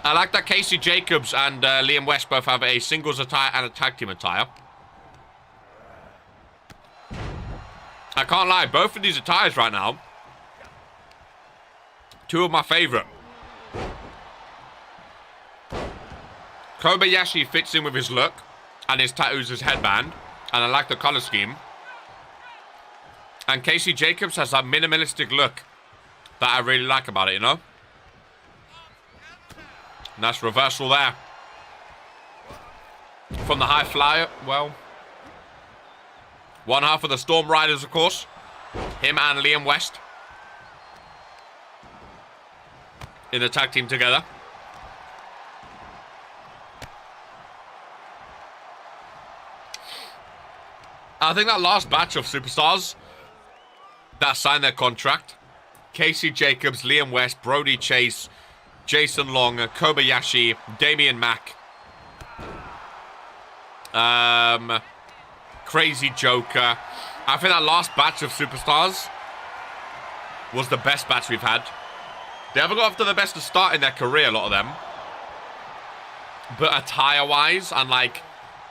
I like that Casey Jacobs and Liam West both have a singles attire and a tag team attire. I can't lie, both of these attires right now, two of my favorite. Kobayashi fits in with his look and his tattoos, his headband, and I like the color scheme. And Casey Jacobs has that minimalistic look that I really like about it, you know? Nice reversal there. From the high flyer, well, one half of the Storm Riders, of course. Him and Liam West in the tag team together. I think that last batch of superstars that signed their contract, Casey Jacobs, Liam West, Brody Chase, Jason Long, Kobayashi, Damian Mack, Crazy Joker. I think that last batch of superstars was the best batch we've had. They haven't got off to the best of start in their career, a lot of them. But attire-wise and, like,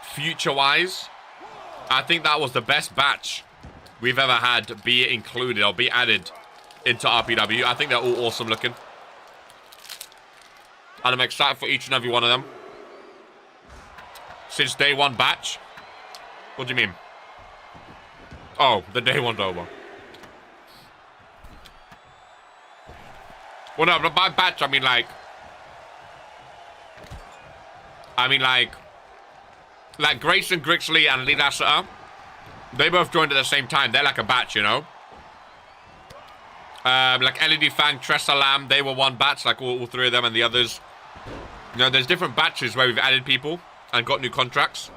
future-wise, I think that was the best batch we've ever had be included or be added into RPW. I think they're all awesome looking. And I'm excited for each and every one of them. Since day one batch. What do you mean? Oh, the day one's over. Well, no, but by batch, I mean like, Grayson Grixley and Lee Lasseter, they both joined at the same time. They're like a batch, you know? Like LED Fang, Tressa Lamb, they were one batch, like all three of them and the others. You know, there's different batches where we've added people and got new contracts.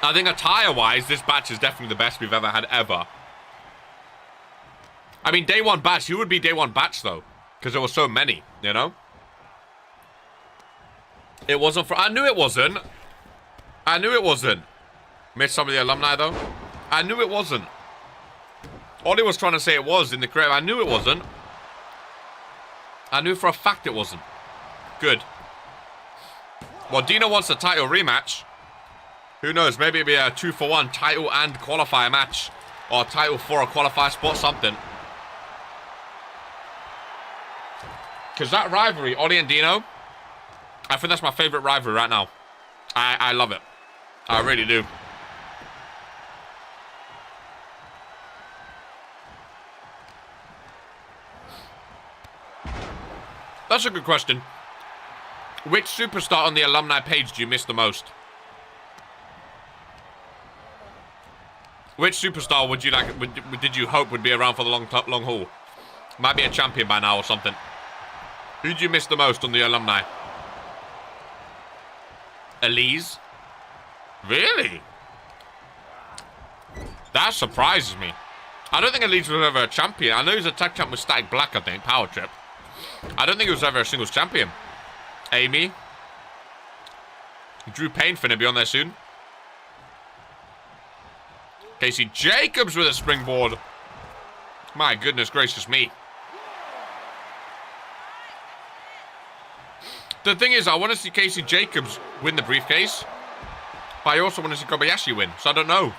I think attire-wise, this batch is definitely the best we've ever had, ever. I mean, day one batch, who would be day one batch, though? Because there were so many, you know? It wasn't for... I knew it wasn't. I knew it wasn't. Missed some of the alumni, though. I knew it wasn't. Ollie was trying to say it was in the crib. I knew it wasn't. I knew for a fact it wasn't. Good. Well, Dino wants a title rematch. Who knows? Maybe it'll be a 2-for-1 title and qualifier match. Or title for a qualifier spot, something. Because that rivalry, Ollie and Dino, I think that's my favorite rivalry right now. I love it. I really do. That's a good question. Which superstar on the alumni page do you miss the most? Which superstar would you like? Did you hope would be around for the long haul? Might be a champion by now or something. Who do you miss the most on the alumni? Elise? Really? That surprises me. I don't think Elise was ever a champion. I know he was a tag champ with Static Black, I think. Power Trip. I don't think he was ever a singles champion. Amy? Drew Payne finna be on there soon. Casey Jacobs with a springboard. My goodness gracious me. The thing is, I want to see Casey Jacobs win the briefcase. But I also want to see Kobayashi win. So I don't know.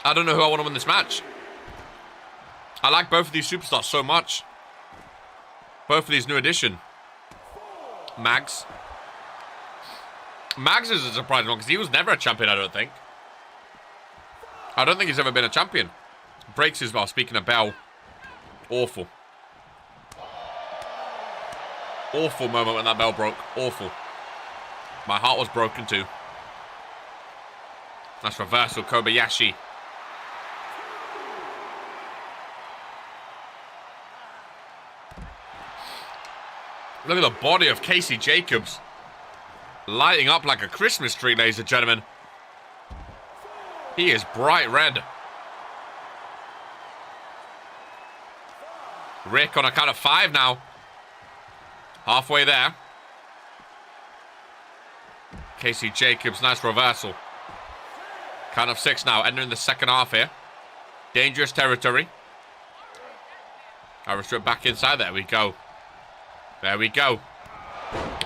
I don't know who I want to win this match. I like both of these superstars so much. Both of these new addition. Mags. Mags is a surprising one because he was never a champion, I don't think. I don't think he's ever been a champion. Breaks his bell. Speaking of bell. Awful. Awful moment when that bell broke. Awful. My heart was broken too. Nice reversal, Kobayashi. Look at the body of Casey Jacobs. Lighting up like a Christmas tree, ladies and gentlemen. He is bright red. Rick on a count of 5 now. Halfway there. Casey Jacobs, nice reversal. Count of 6 now, entering the second half here. Dangerous territory. Aorus Rip back inside. There we go. There we go.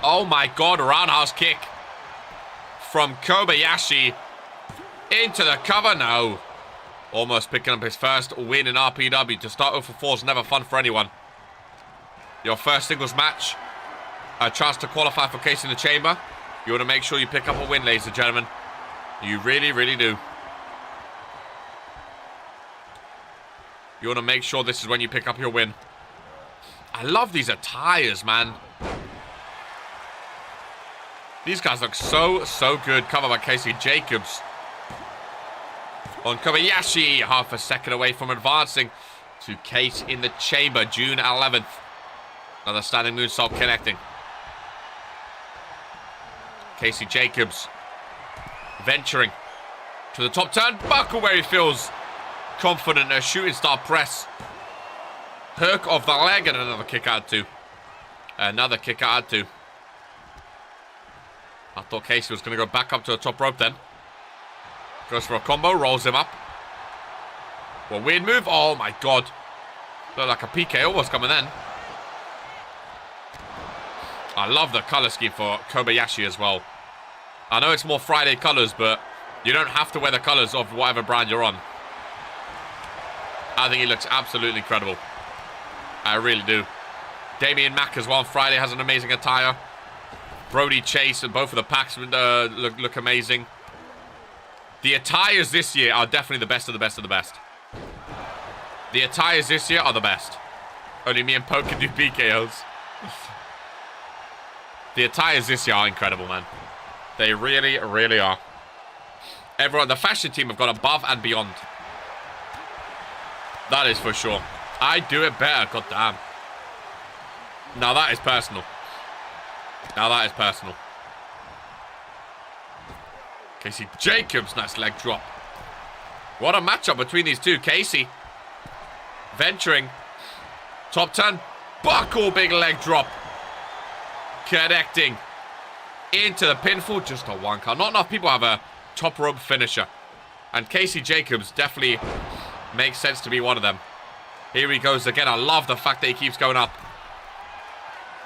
Oh my god, roundhouse kick from Kobayashi into the cover. No. Almost picking up his first win in RPW. To start 0 for 4 is never fun for anyone. Your first singles match. A chance to qualify for Case in the Chamber. You want to make sure you pick up a win, ladies and gentlemen. You really, really do. You want to make sure this is when you pick up your win. I love these attires, man. These guys look so, so good. Covered by Casey Jacobs. On Kobayashi, half a second away from advancing to Case in the Chamber, June 11th. Another standing moonsault connecting. Casey Jacobs venturing to the top turnbuckle where he feels confident. A shooting star press. Hook of the leg and another kick out to. Another kick out to. I thought Casey was going to go back up to the top rope then. Goes for a combo, rolls him up. Well, weird move. Oh my god. Looked like a PKO was coming then. I love the color scheme for Kobayashi as well. I know it's more Friday colors, but you don't have to wear the colors of whatever brand you're on. I think he looks absolutely incredible. I really do. Damian Mack as well on Friday has an amazing attire. Brody Chase and both of the packs look amazing. The attires this year are definitely the best of the best of the best. The attires this year are the best. Only me and Poe can do PKOs. The attires this year are incredible, man. They really, really are. Everyone, the fashion team have gone above and beyond. That is for sure. I do it better, goddamn. Now that is personal. Now that is personal. Casey Jacobs, nice leg drop. What a matchup between these two. Casey venturing. Top turn. Buckle, big leg drop. Connecting into the pinfall. Just a one count. Not enough people have a top rope finisher. And Casey Jacobs definitely makes sense to be one of them. Here he goes again. I love the fact that he keeps going up.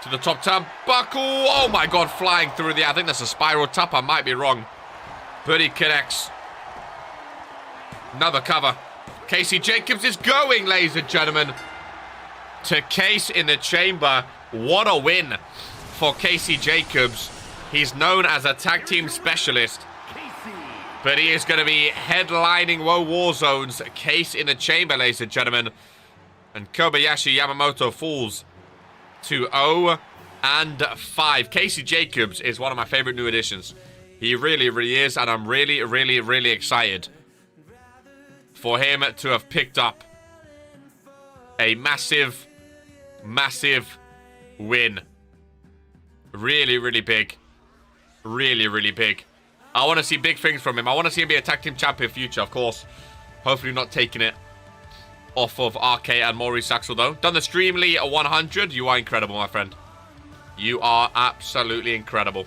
To the top turn. Buckle. Oh my god. Flying through the... I think that's a spiral tap. I might be wrong. But he connects. Another cover. Casey Jacobs is going, ladies and gentlemen. To Case in the Chamber. What a win for Casey Jacobs. He's known as a tag team specialist. But he is going to be headlining WOAH Warzone's Case in the Chamber, ladies and gentlemen. And Kobayashi Yamamoto falls to 0-5. Casey Jacobs is one of my favorite new additions. He really, really is. And I'm really, really, really excited for him to have picked up a massive, massive win. Really, really big. Really, really big. I want to see big things from him. I want to see him be a tag team champion future, of course. Hopefully not taking it off of RK and Maurice Axel, though. Done the Streamly 100. You are incredible, my friend. You are absolutely incredible.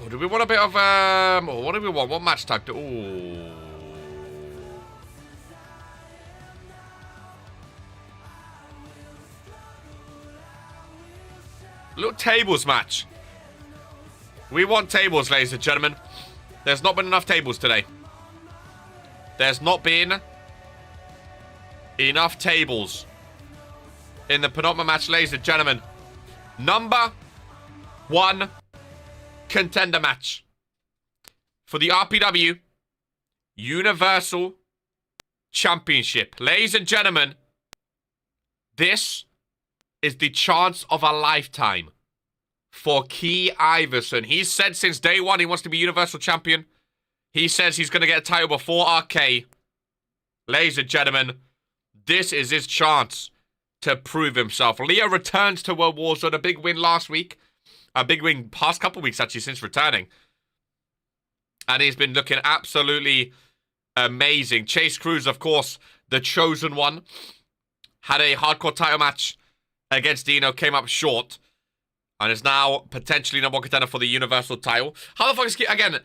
Oh, do we want a bit of... oh, what do we want? What match tag? Ooh. Little tables match. We want tables, ladies and gentlemen. There's not been enough tables today. There's not been enough tables in the penultimate match, ladies and gentlemen. Number 1 contender match for the RPW Universal Championship. Ladies and gentlemen, this is the chance of a lifetime for Key Iverson. He's said since day one he wants to be Universal Champion. He says he's going to get a title before RK. Ladies and gentlemen, this is his chance to prove himself. Leo returns to WOAH Warzone. A big win last week. A big win past couple weeks, actually, since returning. And he's been looking absolutely amazing. Chase Cruz, of course, the chosen one. Had a hardcore title match against Dino. Came up short. And is now potentially number 1 contender for the Universal title. How the fuck is... Again,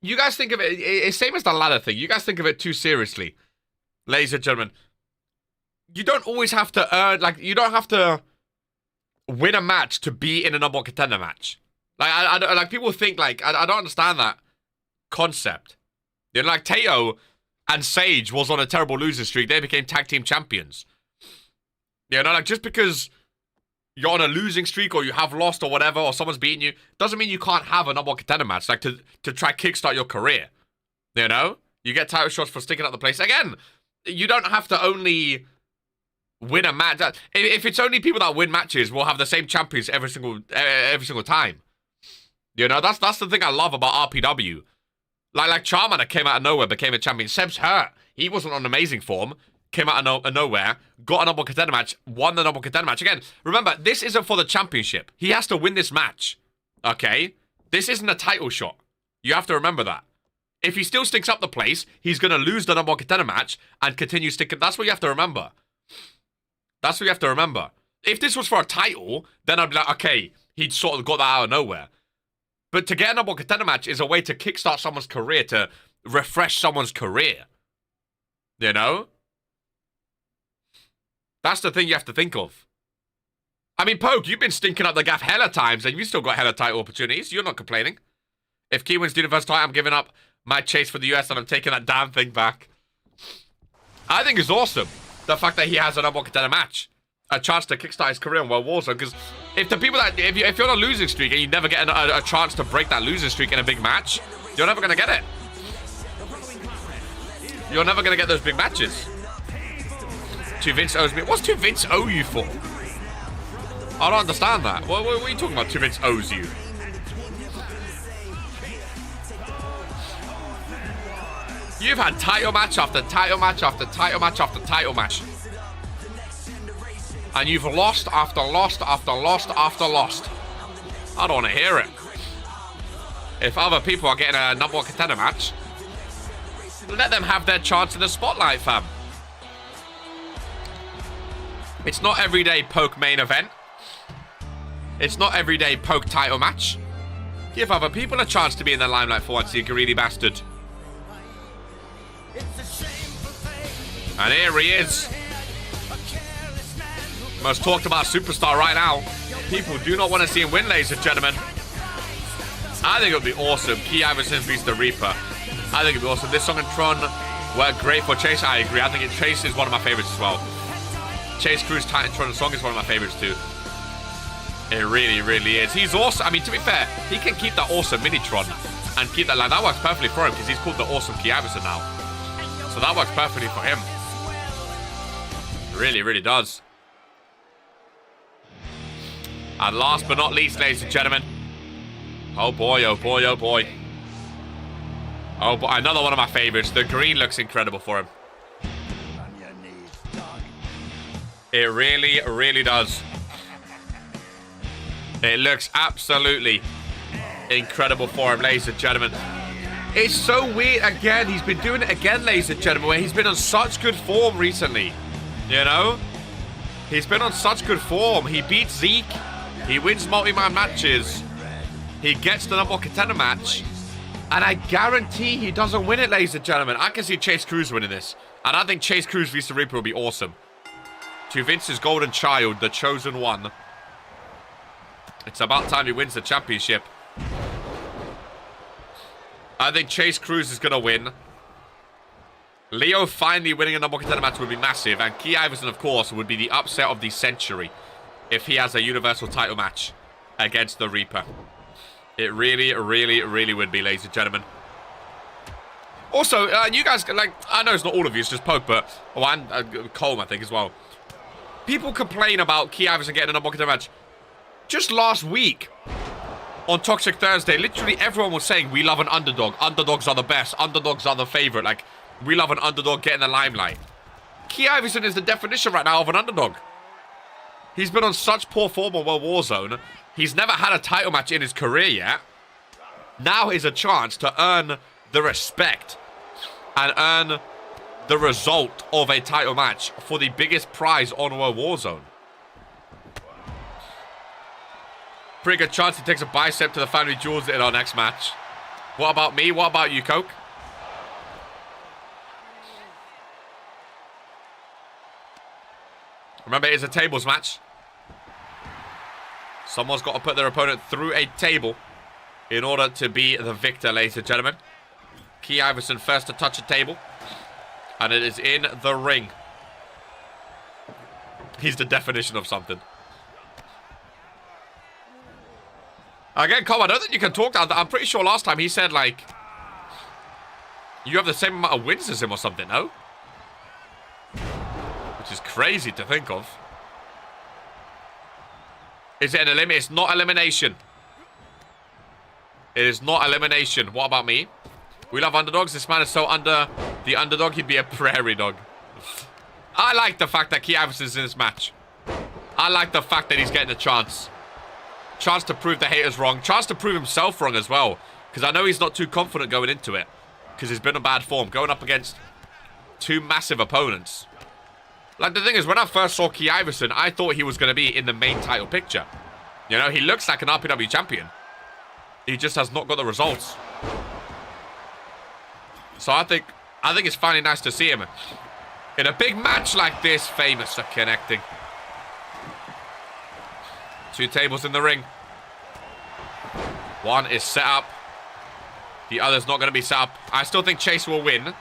you guys think of it... It's same as the ladder thing. You guys think of it too seriously. ladies and gentlemen, you don't always have to earn, like, you don't have to win a match to be in a number one contender match. Like, I like, people think, like, I don't understand that concept. You know, like, Tato and Sage was on a terrible losing streak. They became tag team champions. You know, like, just because you're on a losing streak or you have lost or whatever, or someone's beating you, doesn't mean you can't have a number one contender match, like, to try kickstart your career. You know? You get title shots for sticking up the place. Again, you don't have to only win a match. If it's only people that win matches will have the same champions every single time. You know, that's the thing I love about RPW. Like Charmander came out of nowhere, became a champion. Seb's hurt. He wasn't on amazing form. Came out of nowhere, got a number one contender match, won the number one contender match. Again, remember, this isn't for the championship. He has to win this match. Okay? This isn't a title shot. You have to remember that. If he still sticks up the place, he's going to lose the number one contender match and continue sticking. That's what you have to remember. That's what you have to remember. If this was for a title, then I'd be like, okay, he'd sort of got that out of nowhere. But to get a number one contender match is a way to kickstart someone's career, to refresh someone's career. You know? That's the thing you have to think of. I mean, Poke, you've been stinking up the gaff hella times, and you still got hella title opportunities. You're not complaining. If Key wins the Universe title, I'm giving up my chase for the US, and I'm taking that damn thing back. I think it's awesome, the fact that he has a number one contender match. A chance to kickstart his career in World Warzone, because if the people that, if you're on a losing streak and you never get a chance to break that losing streak in a big match, you're never going to get it. You're never going to get those big matches. 2 Vince owes me. What's 2 Vince owe you for? I don't understand that. What are you talking about, 2 Vince owes you? You've had title match after title match after title match after title match. And you've lost after lost after lost after lost. I don't want to hear it. If other people are getting a number one contender match, let them have their chance in the spotlight, fam. It's not everyday Poke main event. It's not everyday Poke title match. Give other people a chance to be in the limelight for once, you greedy bastard. And here he is. Most talked about superstar right now. People do not want to see him win, ladies and gentlemen. I think it would be awesome. Key Iverson beats the Reaper. I think it would be awesome. This song and Tron work great for Chase. I agree. I think Chase is one of my favorites as well. Chase Cruz Titantron song is one of my favorites too. It really, really is. He's awesome. I mean, to be fair, he can keep that awesome Minitron and keep that, like, that works perfectly for him because he's called the awesome Key Iverson now. So that works perfectly for him. It really, really does. And last but not least, ladies and gentlemen. Oh boy, oh boy, oh boy. Oh boy, another one of my favorites. The green looks incredible for him. It really, really does. It looks absolutely incredible for him, ladies and gentlemen. It's so weird, again, he's been doing it again, ladies and gentlemen, where he's been on such good form recently. You know? He's been on such good form. He beats Zeke. He wins multi-man matches. He gets the number one contender match. And I guarantee he doesn't win it, ladies and gentlemen. I can see Chase Cruz winning this. And I think Chase Cruz vs. the Reaper will be awesome. To Vince's golden child, the chosen one. It's about time he wins the championship. I think Chase Cruz is going to win. Leo finally winning a number one contender match would be massive. And Key Iverson, of course, would be the upset of the century if he has a universal title match against the Reaper. It really, really, really would be, ladies and gentlemen. Also, you guys, like, I know it's not all of you, it's just Poke, but, oh, and Colm, I think, as well. People complain about Key Iverson getting a number one contender match. Just last week, on Toxic Thursday, literally everyone was saying, we love an underdog. Underdogs are the best. Underdogs are the favorite. Like, we love an underdog getting the limelight. Key Iverson is the definition right now of an underdog. He's been on such poor form on World Warzone. He's never had a title match in his career yet. Now is a chance to earn the respect and earn the result of a title match for the biggest prize on World Warzone. Pretty good chance he takes a bicep to the family jewels in our next match. What about me? What about you, Coke? Remember, it is a tables match. Someone's got to put their opponent through a table in order to be the victor, ladies and gentlemen. Key Iverson first to touch a table. And it is in the ring. He's the definition of something. Again, Cobb, I don't think you can talk that. I'm pretty sure last time he said, like, you have the same amount of wins as him or something, no? Which is crazy to think of. Is it an elimination? It's not elimination. It is not elimination. What about me? We love underdogs. This man is so under the underdog, he'd be a prairie dog. I like the fact that Key Iverson's in this match. I like the fact that he's getting a chance. Chance to prove the haters wrong. Chance to prove himself wrong as well. Because I know he's not too confident going into it. Because he's been in bad form. Going up against two massive opponents. Like, the thing is, when I first saw Key Iverson, I thought he was going to be in the main title picture. You know, he looks like an RPW champion. He just has not got the results. So I think it's finally nice to see him in a big match like this. Famous for connecting. Two tables in the ring. One is set up. The other's not going to be set up. I still think Chase will win.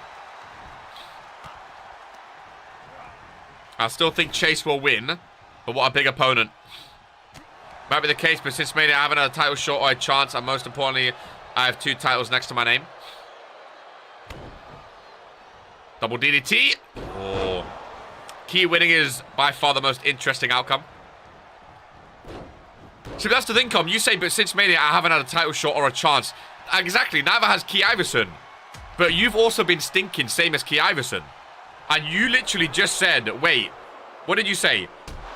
I still think Chase will win. But what a big opponent. Might be the case, but since Mania I haven't had a title shot or a chance. And most importantly, I have 2 titles next to my name. Double DDT. Oh. Key winning is by far the most interesting outcome. So that's the thing, Com. You say, but since Mania, I haven't had a title shot or a chance. Exactly. Neither has Key Iverson. But you've also been stinking, same as Key Iverson. And you literally just said, wait, what did you say?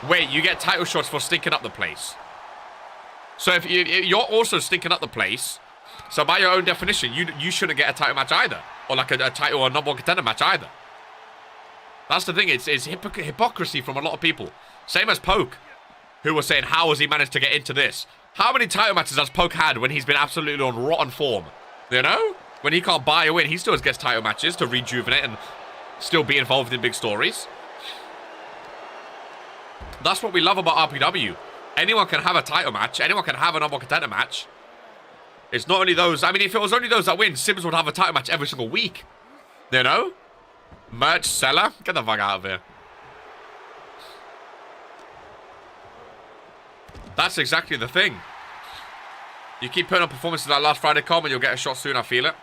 Wait, you get title shots for stinking up the place. So if you're also stinking up the place, so by your own definition, you shouldn't get a title match either. Or like a title or a number 1 contender match either. That's the thing. It's hypocrisy from a lot of people. Same as Poke, who was saying, how has he managed to get into this? How many title matches has Poke had when he's been absolutely on rotten form? You know? When he can't buy a win, he still gets title matches to rejuvenate and still be involved in big stories. That's what we love about RPW. Anyone can have a title match. Anyone can have a number 1 contender match. It's not only those. I mean, if it was only those that win, Sims would have a title match every single week. You know? Merch seller? Get the fuck out of here. That's exactly the thing. You keep putting on performances like last Friday, Com, and you'll get a shot soon, I feel it.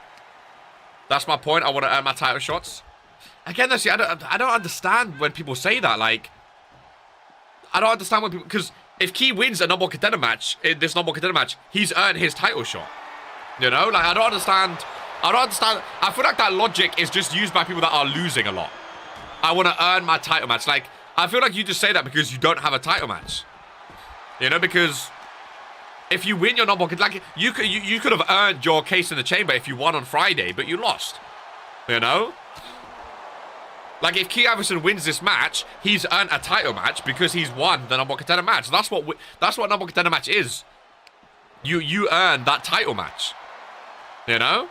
That's my point. I want to earn my title shots. Again, see, I don't understand when people say that. Like, I don't understand when people... Because if Key wins a number 1 contender match, in this number 1 contender match, he's earned his title shot. You know? Like, I don't understand. I feel like that logic is just used by people that are losing a lot. I want to earn my title match. Like, I feel like you just say that because you don't have a title match. You know, because if you win your number 1, like, you could have earned your case in the chamber if you won on Friday, but you lost. You know? Like, if Key Iverson wins this match, he's earned a title match because he's won the number 1 contender match. That's what number 1 contender match is. You earn that title match. You know?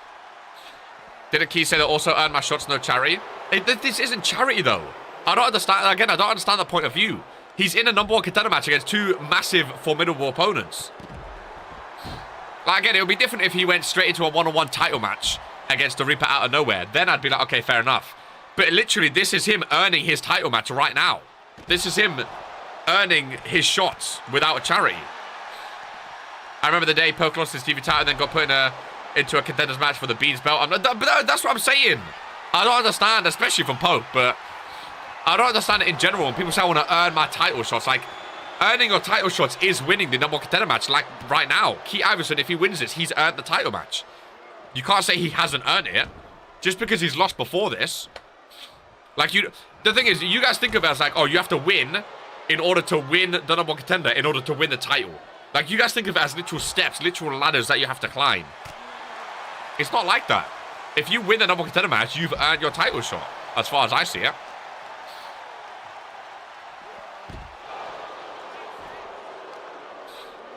Didn't Key say that also earn my shots, no charity? This isn't charity, though. I don't understand. Again, I don't understand the point of view. He's in a number 1 contender match against 2 massive, formidable opponents. Like, again, it would be different if he went straight into a one-on-one title match against a Reaper out of nowhere. Then I'd be like, okay, fair enough. But literally, this is him earning his title match right now. This is him earning his shots without a charity. I remember the day Poke lost his TV title and then got put into a contenders match for the Beans belt. That's what I'm saying. I don't understand, especially from Poke, but I don't understand it in general. When people say I want to earn my title shots, like, earning your title shots is winning the number 1 contender match, like right now. Key Iverson, if he wins this, he's earned the title match. You can't say he hasn't earned it just because he's lost before this. Like, the thing is, you guys think of it as like, oh, you have to win in order to win the number 1 contender, in order to win the title. Like, you guys think of it as literal steps, literal ladders that you have to climb. It's not like that. If you win the number 1 contender match, you've earned your title shot, as far as I see it.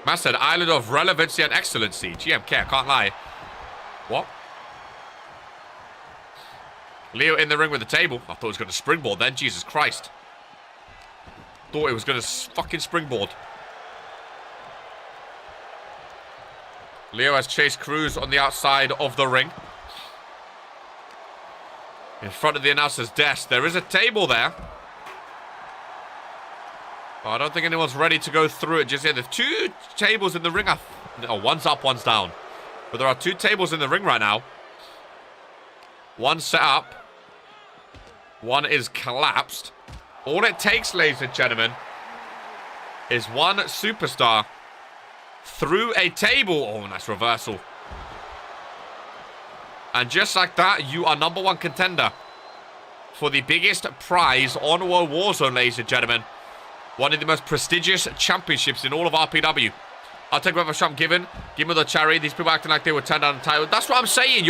Man said, island of relevancy and excellency. GMK, I can't lie. What? Leo in the ring with the table. I thought he was going to springboard then. Jesus Christ. Thought it was going to fucking springboard. Leo has chased Cruz on the outside of the ring. In front of the announcer's desk. There is a table there. Oh, I don't think anyone's ready to go through it just yet. There's 2 tables in the ring. Oh, one's up, one's down. But there are 2 tables in the ring right now. One set up. One is collapsed. All it takes, ladies and gentlemen, is one superstar through a table. Oh, nice reversal. And just like that, you are #1 contender for the biggest prize on WoW Warzone, ladies and gentlemen. One of the most prestigious championships in all of RPW. I'll take whatever shot I'm given. Give me the cherry. These people acting like they would turn down the title. That's what I'm saying.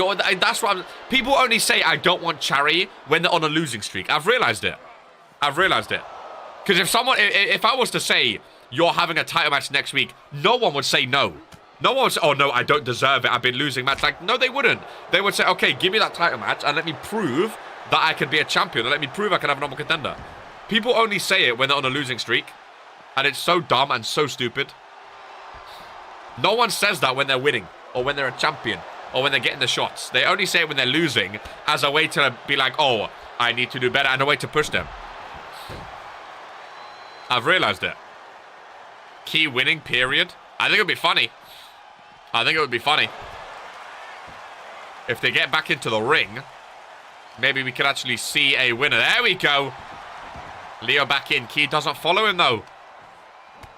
People only say I don't want cherry when they're on a losing streak. I've realized it. I've realized it. Because if I was to say you're having a title match next week, no one would say no. No one would say, oh no, I don't deserve it. I've been losing match. Like, no, they wouldn't. They would say, okay, give me that title match and let me prove that I can be a champion. And let me prove I can have a #1 contender. People only say it when they're on a losing streak. And it's so dumb and so stupid. No one says that when they're winning. Or when they're a champion. Or when they're getting the shots. They only say it when they're losing. As a way to be like, oh, I need to do better. And a way to push them. I've realized it. Key winning, period. I think it would be funny. I think it would be funny. If they get back into the ring. Maybe we could actually see a winner. There we go. Leo back in. Key doesn't follow him, though.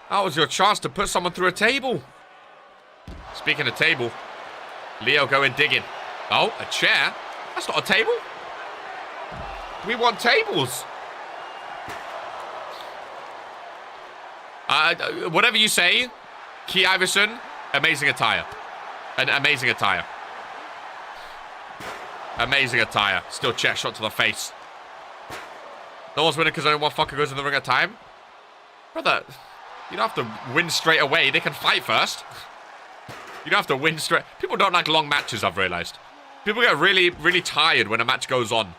That was your chance to put someone through a table. Speaking of table. Leo going digging. Oh, a chair? That's not a table. We want tables. Whatever you say. Key Iverson. Amazing attire. An amazing attire. Amazing attire. Still chair shot to the face. No one's winning because only one fucker goes in the ring at a time. Brother, you don't have to win straight away. They can fight first. You don't have to win straight. People don't like long matches, I've realized. People get really, really tired when a match goes on.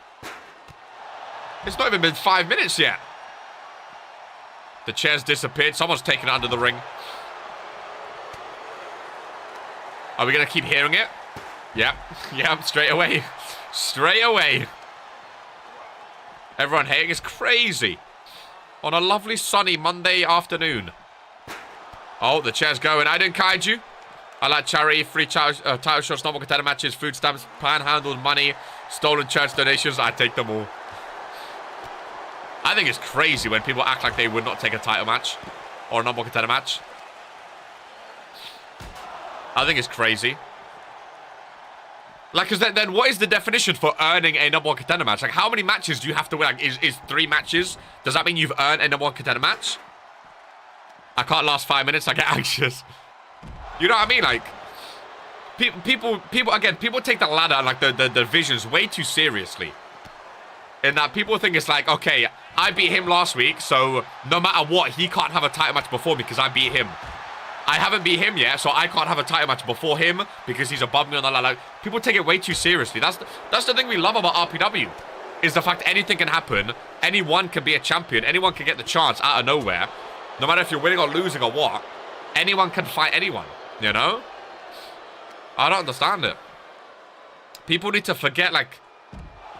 It's not even been 5 minutes yet. The chair's disappeared. Someone's taken it under the ring. Are we going to keep hearing it? Yep. Yep, straight away. Straight away. Everyone hating is crazy. On a lovely sunny Monday afternoon. Oh, the chair's going. I didn't guide you. I like charity, free title shots, normal contender matches, food stamps, panhandled money, stolen church donations. I take them all. I think it's crazy when people act like they would not take a title match. Or a normal contender match. I think it's crazy. Like, because then what is the definition for earning a #1 contender match? Like, how many matches do you have to win? Like, is 3 matches? Does that mean you've earned a #1 contender match? I can't last 5 minutes. I get anxious. You know what I mean? Like, people take the ladder and, like, the divisions way too seriously. In that people think it's like, okay, I beat him last week, so no matter what, he can't have a title match before me because I beat him. I haven't beat him yet, so I can't have a title match before him because he's above me on the ladder. Like, people take it way too seriously. That's the thing we love about RPW, is the fact anything can happen. Anyone can be a champion. Anyone can get the chance out of nowhere. No matter if you're winning or losing or what, anyone can fight anyone, you know? I don't understand it. People need to forget, like,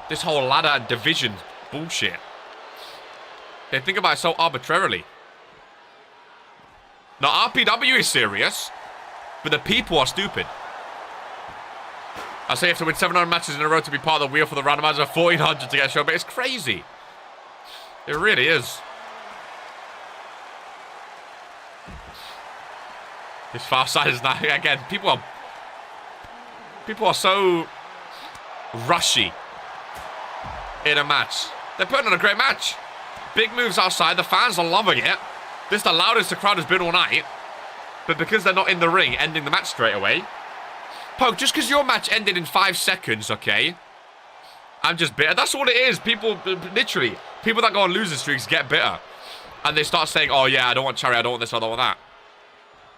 this whole ladder and division bullshit. They think about it so arbitrarily. Now, RPW is serious, but the people are stupid. I say you have to win 700 matches in a row to be part of the wheel for the randomizer, 1,400 to get a show, but it's crazy. It really is. This far side is not, again, people are so rushy in a match. They're putting on a great match. Big moves outside, the fans are loving it. This is the loudest the crowd has been all night. But because they're not in the ring, ending the match straight away. Poke, just because your match ended in 5 seconds, okay? I'm just bitter. That's all it is. People, literally, people that go on losing streaks get bitter. And they start saying, oh yeah, I don't want cherry, I don't want this, I don't want that.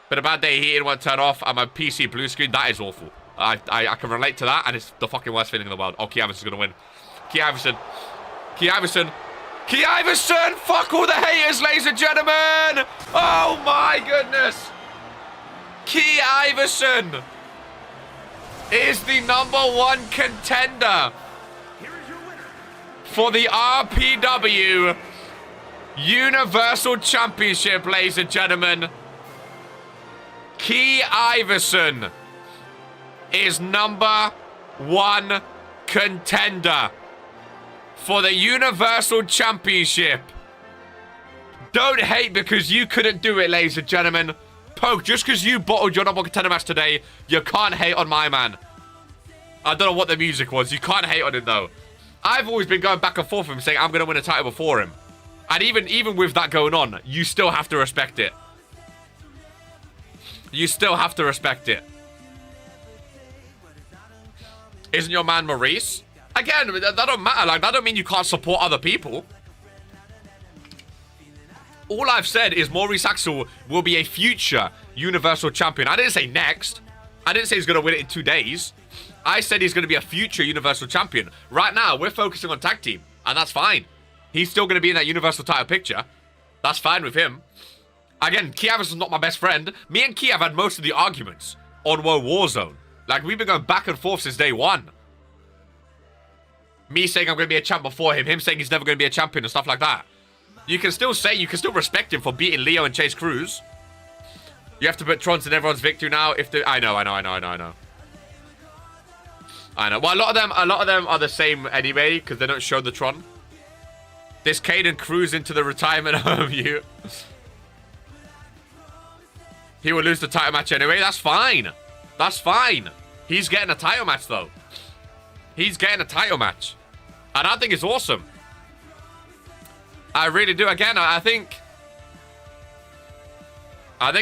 But a bad day heating won't turn off and my PC blue screen, that is awful. I can relate to that, and it's the fucking worst feeling in the world. Oh, Key Iverson's going to win. Key Iverson. Key Iverson. Key Iverson, fuck all the haters, ladies and gentlemen. Oh my goodness. Key Iverson is the #1 contender for the RPW Universal Championship, ladies and gentlemen. Key Iverson is #1 contender for the Universal Championship. Don't hate because you couldn't do it, ladies and gentlemen. Poke, just because you bottled your #1 contender match today, you can't hate on my man. I don't know what the music was. You can't hate on him, though. I've always been going back and forth with him, saying I'm going to win a title before him. And even with that going on, you still have to respect it. You still have to respect it. Isn't your man Maurice? Again, that don't matter. Like, that don't mean you can't support other people. All I've said is Maurice Axel will be a future Universal Champion. I didn't say next. I didn't say he's going to win it in 2 days. I said he's going to be a future Universal Champion. Right now, we're focusing on tag team, and that's fine. He's still going to be in that Universal title picture. That's fine with him. Again, Kiev is not my best friend. Me and Kiev had most of the arguments on WOAH. Like, we've been going back and forth since day one. Me saying I'm going to be a champ before him. Him saying he's never going to be a champion and stuff like that. You can still respect him for beating Leo and Chase Cruz. You have to put Trons in everyone's victory now. I know. Well, a lot of them are the same anyway, because they don't show the Tron. This Caden Cruz into the retirement home, you. He will lose the title match anyway. That's fine. That's fine. He's getting a title match, though. He's getting a title match. And I think it's awesome. I really do. Again, I think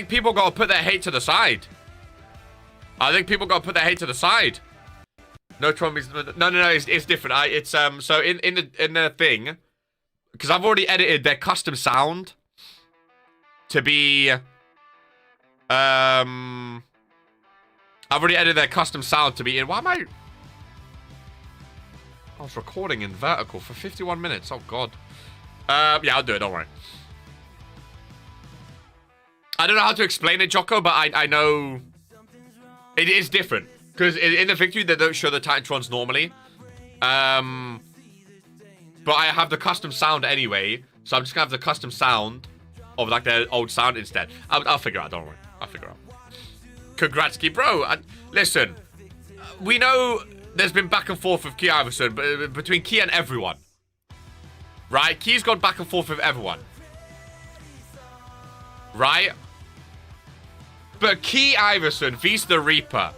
people got to put their hate to the side. No, Tron is... No, it's different. So in the thing... Because I've already edited their custom sound to be... I've already edited their custom sound to be in... Why am I... I was recording in vertical for 51 minutes. Oh, God. Yeah, I'll do it. Don't worry. I don't know how to explain it, Jocko, but I know... It is different. Because in the victory, they don't show the Titantrons normally. But I have the custom sound anyway. So I'm just going to have the custom sound of, like, their old sound instead. I'll figure it out. Don't worry. I'll figure it out. Congrats, Key. Bro, listen. We know there's been back and forth with Key Iverson, between Key and everyone. Right? Key's gone back and forth with everyone. Right? But Key Iverson vs the Reaper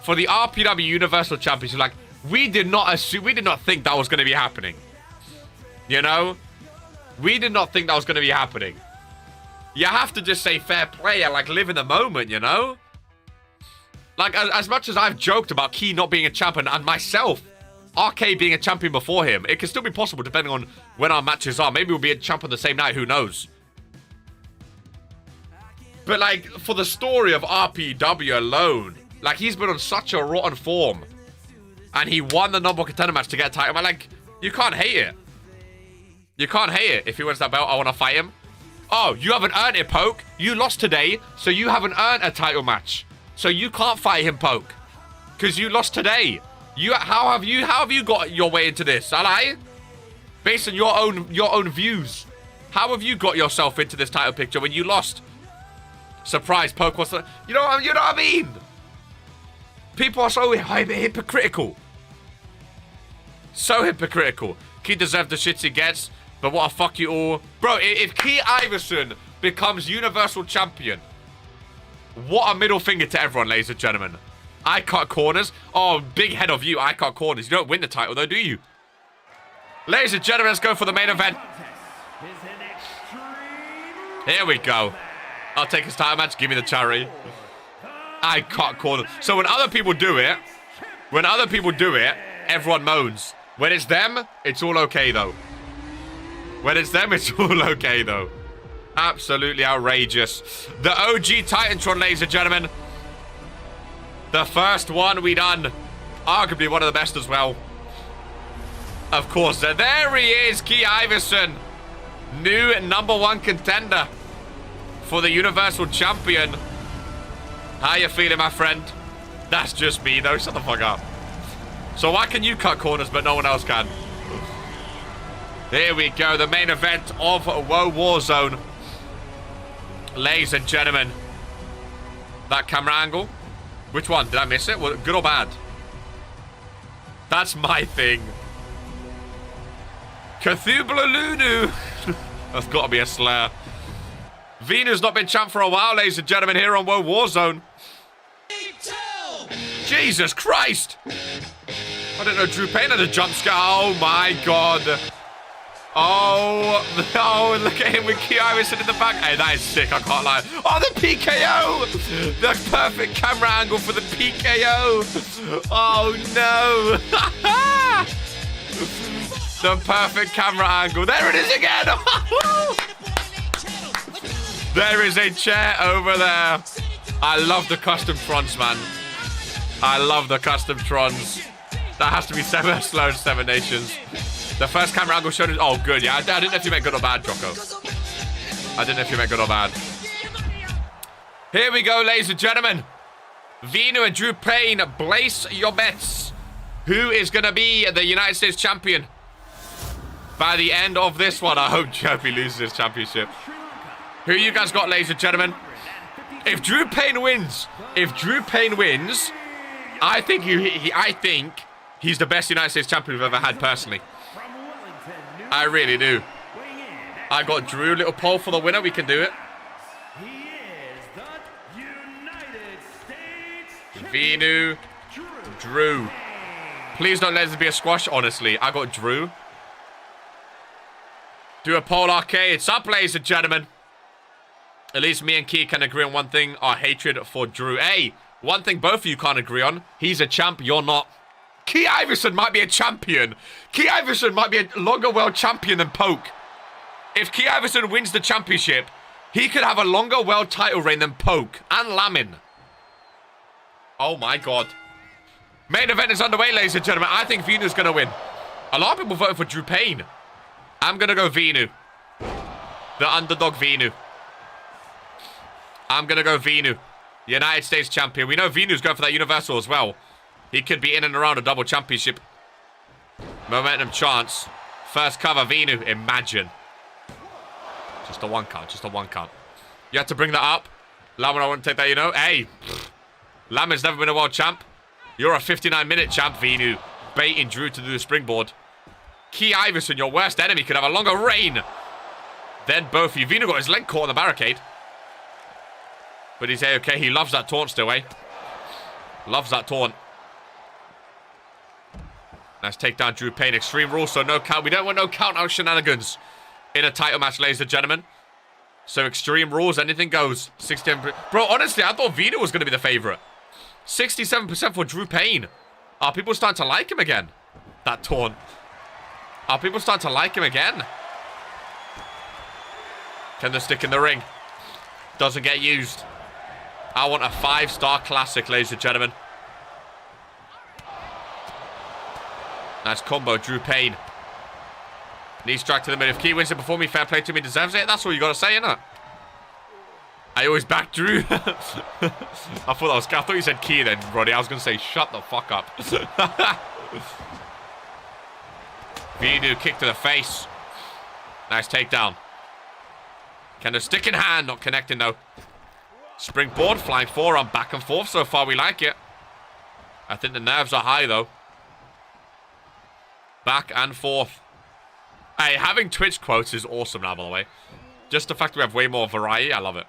for the RPW Universal Championship, like, we did not think that was going to be happening. You know? We did not think that was going to be happening. You have to just say fair play and, like, live in the moment, you know? Like, as much as I've joked about Key not being a champion and myself, RK being a champion before him, it can still be possible depending on when our matches are. Maybe we'll be a champion the same night, who knows? But, like, for the story of RPW alone, like, he's been on such a rotten form. And he won the #1 contender match to get a title. But, like, you can't hate it. You can't hate it. If he wins that belt, I want to fight him. Oh, you haven't earned it, Poke. You lost today, so you haven't earned a title match. So you can't fight him, Poke. Because you lost today. How have you got your way into this? Alright? Based on your own views. How have you got yourself into this title picture when you lost? Surprise, Poke. What's the... You know what I mean? People are so hypocritical. So hypocritical. Key deserves the shits he gets, but what a fuck you all. Bro, if Key Iverson becomes Universal Champion, what a middle finger to everyone, ladies and gentlemen. I cut corners. Oh, big head of you. I cut corners. You don't win the title, though, do you? Ladies and gentlemen, let's go for the main event. Here we go. I'll take his title match. Give me the cherry. I cut corners. So when other people do it, everyone moans. When it's them, it's all okay, though. When it's them, it's all okay, though. Absolutely outrageous. The OG Titantron, ladies and gentlemen. The first one we done. Arguably one of the best as well. Of course, there he is, Key Iverson. New #1 contender for the Universal Champion. How you feeling, my friend? That's just me, though. Shut the fuck up. So why can you cut corners, but no one else can? Here we go, the main event of WOAH Warzone. Ladies and gentlemen. That camera angle. Which one? Did I miss it? Was it good or bad? That's my thing. Cthulhu. That's got to be a slur. Venu's not been champ for a while, ladies and gentlemen, here on WOAH Warzone. Jesus Christ! I didn't know Drew Payne had a jump scare. Oh my god. Oh, look at him with Key Iverson in the back. Hey, that is sick, I can't lie. Oh, the PKO! The perfect camera angle for the PKO. Oh, no. The perfect camera angle. There it is again. There is a chair over there. I love the custom Trons, man. I love the custom Trons. That has to be 7 Sloan, 7 Nations. The first camera angle showed us. Oh, good. Yeah, I didn't know if you meant good or bad, Jocko. I didn't know if you meant good or bad. Here we go, ladies and gentlemen. Venu and Drew Payne, place your bets. Who is going to be the United States champion by the end of this one? I hope Joby loses his championship. Who you guys got, ladies and gentlemen? If Drew Payne wins, I think he's the best United States champion we've ever had, personally. I really do. I got Drew. Little poll for the winner. We can do it. Venu. Drew. Please don't let this be a squash, honestly. I got Drew. Do a poll arcade. It's up, ladies and gentlemen. At least me and Key can agree on one thing. Our hatred for Drew. Hey, one thing both of you can't agree on. He's a champ. You're not. Key Iverson might be a champion. Key Iverson might be a longer world champion than Poke. If Key Iverson wins the championship, he could have a longer world title reign than Poke and Lamin. Oh my god. Main event is underway, ladies and gentlemen. I think Venu's going to win. A lot of people voted for Drew Payne. I'm going to go Venu. The underdog Venu. I'm going to go Venu. United States champion. We know Venu's going for that Universal as well. He could be in and around a double championship. Momentum chance. First cover, Venu. Imagine. Just a 1 count. Just a 1 count. You had to bring that up. Lamin, I wouldn't take that, you know. Hey. Lamin's never been a world champ. You're a 59-minute champ, Venu. Baiting Drew to do the springboard. Key Iverson, your worst enemy, could have a longer reign than both of you. Venu got his leg caught on the barricade. But he's A-okay. He loves that taunt still, eh? Loves that taunt. Let's take down Drew Payne. Extreme rules, so no count. We don't want no count-out shenanigans in a title match, ladies and gentlemen. So extreme rules, anything goes. 67%. Bro, honestly, I thought Venu was going to be the favorite. 67% for Drew Payne. Are people starting to like him again? That taunt. Are people starting to like him again? Can the stick in the ring? Doesn't get used. I want a 5-star classic, ladies and gentlemen. Nice combo, Drew Payne. Knee strike to the middle. If Key wins it before me, fair play to me, deserves it. That's all you got to say, innit? I always back Drew. I thought you said Key then, Roddy. I was going to say, shut the fuck up. Venu kick to the face. Nice takedown. Can the stick in hand, not connecting though. Springboard, flying forearm, back and forth. So far, we like it. I think the nerves are high though. Back and forth. Hey, having Twitch quotes is awesome now, by the way. Just the fact we have way more variety, I love it.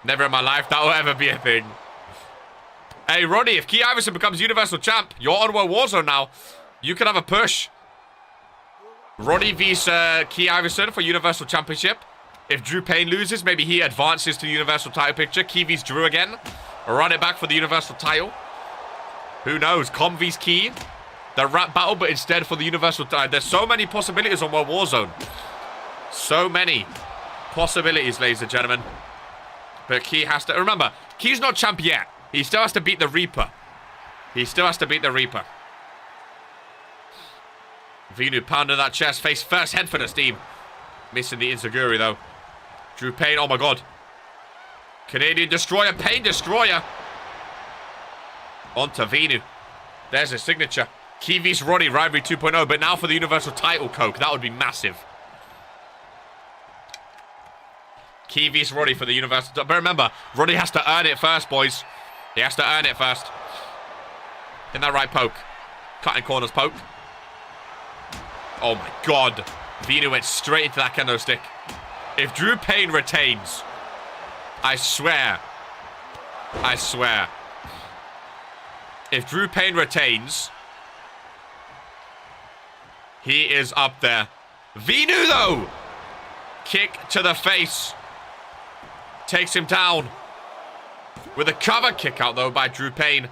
Never in my life that will ever be a thing. Hey, Roddy, if Key Iverson becomes Universal Champ, you're on WOAH Warzone now. You can have a push. Roddy vs Key Iverson for Universal Championship. If Drew Payne loses, maybe he advances to the Universal title picture. Key vs Drew again. Run it back for the Universal title. Who knows? Com vs Key. The rap battle, but instead for the Universal title. There's so many possibilities on WOAH Warzone. So many possibilities, ladies and gentlemen. But Key has to... Remember, Key's not champ yet. He still has to beat the Reaper. He still has to beat the Reaper. Vinu pounding that chest. Face first, head for the steam. Missing the Inzaguri, though. Drew Payne, oh my god. Canadian Destroyer, Payne Destroyer. On to Vinu. There's his signature. Kiwi's Roddy, Rivalry 2.0, but now for the Universal title, Coke. That would be massive. Kiwi's Roddy for the Universal. But remember, Roddy has to earn it first, boys. He has to earn it first. In that right poke. Cutting corners poke. Oh my god. Vinu went straight into that kendo stick. If Drew Payne retains, I swear. If Drew Payne retains, he is up there. Vinu, though! Kick to the face. Takes him down. With a cover kick out, though, by Drew Payne.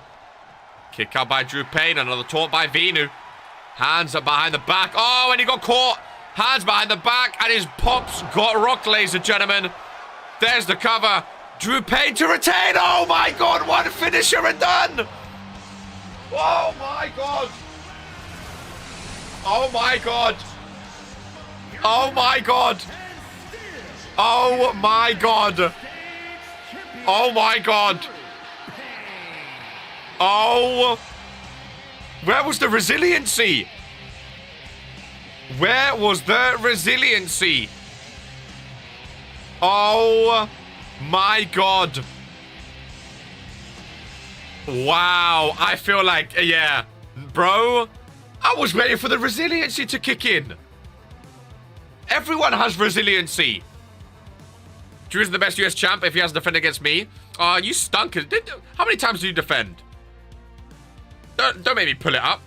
Kick out by Drew Payne. Another taunt by Vinu. Hands are behind the back. Oh, and he got caught. Hands behind the back. And his pops got rocked, ladies and gentlemen. There's the cover. Drew Payne to retain. Oh, my God. One finisher and done. Oh, my God. Oh, my God. Oh, my God. Oh, my God. Oh, my God. Oh. Where was the resiliency? Where was the resiliency? Oh, my God. Wow. I feel like, yeah. Bro, I was waiting for the resiliency to kick in. Everyone has resiliency. Drew's the best US champ if he has to defend against me. Oh, you stunk. How many times do you defend? Don't make me pull it up.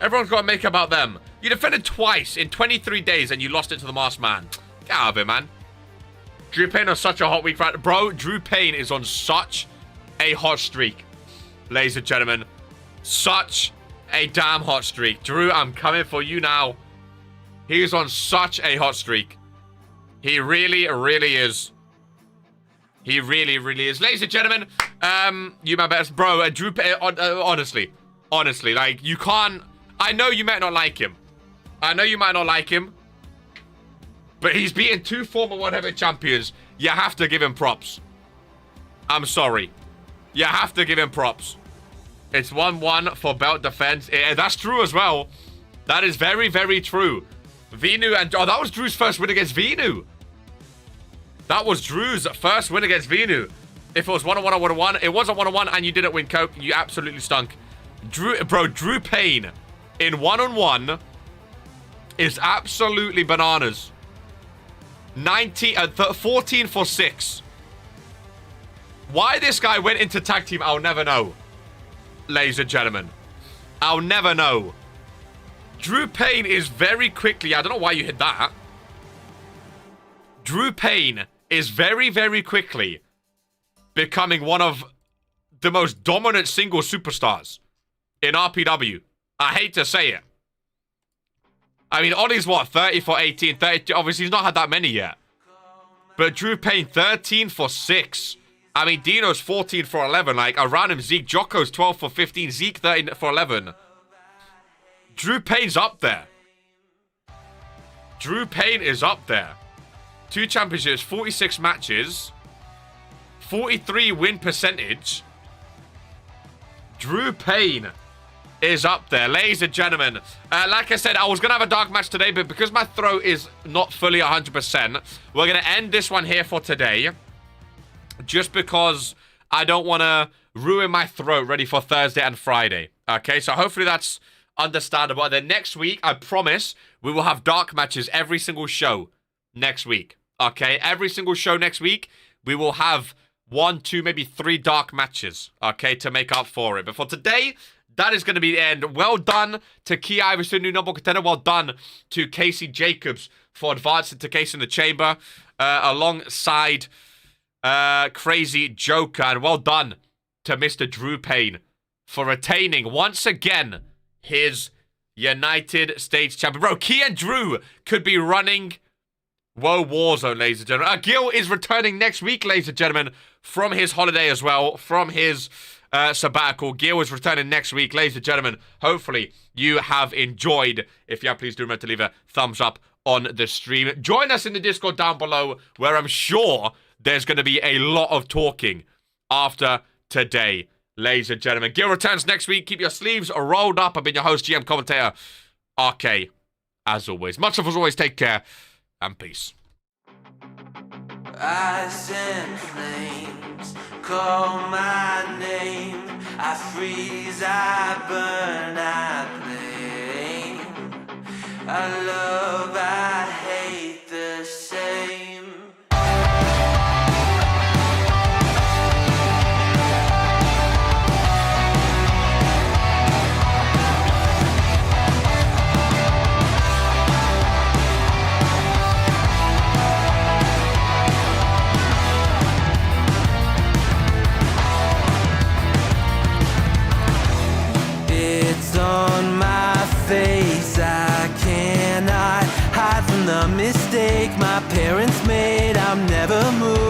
Everyone's got to make about them. You defended twice in 23 days and you lost it to the masked man. Get out of it, man. Drew Payne on such a hot week. Bro, Drew Payne is on such a hot streak. Ladies and gentlemen. Such a damn hot streak. Drew, I'm coming for you now. He is on such a hot streak. He really, really is. He really, really is. Ladies and gentlemen, you my best. Bro, Drew Payne, honestly, like, you can't... I know you might not like him. But he's beaten 2 former World Heavyweight Champions. You have to give him props. I'm sorry. You have to give him props. It's 1-1 for belt defense. That's true as well. That is very, very true. Vinu and... Oh, that was Drew's first win against Vinu. That was Drew's first win against Vinu. If it was 1-1 or 1-1, it wasn't 1-1 and you didn't win, Coke. You absolutely stunk. Drew Payne in 1-on-1 is absolutely bananas. 14 for 6. Why this guy went into tag team, I'll never know. Ladies and gentlemen. I'll never know. Drew Payne is very quickly... I don't know why you hit that. Drew Payne is very, very quickly becoming one of the most dominant single superstars in RPW. I hate to say it. I mean, Ollie's what? 30 for 18. 30, obviously, he's not had that many yet. But Drew Payne, 13 for 6. I mean, Dino's 14 for 11. Like, around him, Zeke. Jocko's 12 for 15. Zeke, 13 for 11. Drew Payne's up there. Drew Payne is up there. 2 championships, 46 matches. 43 win percentage. Drew Payne is up there. Ladies and gentlemen, like I said, I was going to have a dark match today, but because my throat is not fully 100%, we're going to end this one here for today. Just because I don't want to ruin my throat ready for Thursday and Friday. Okay, so hopefully that's understandable. And then next week, I promise, we will have dark matches every single show next week. Okay, every single show next week, we will have 1, 2, maybe 3 dark matches. Okay, to make up for it. But for today... that is going to be the end. Well done to Key Iverson, new number contender. Well done to Casey Jacobs for advancing to Case in the Chamber alongside Crazy Joker. And well done to Mr. Drew Payne for retaining once again his United States champion. Bro, Key and Drew could be running WOAH Warzone, ladies and gentlemen. Gil is returning next week, ladies and gentlemen, from his holiday as well, from his sabbatical. Gear was returning next week. Ladies and gentlemen, hopefully you have enjoyed. If you have, please do remember to leave a thumbs up on the stream. Join us in the Discord down below, where I'm sure there's going to be a lot of talking after today. Ladies and gentlemen, Gear returns next week. Keep your sleeves rolled up. I've been your host, GM commentator, RK. As always, much of us always take care and peace. Eyes in flames, call my name. I freeze, I burn, I blame. I love, I hate the same. It's on my face, I cannot hide from the mistake my parents made. I'm never moved.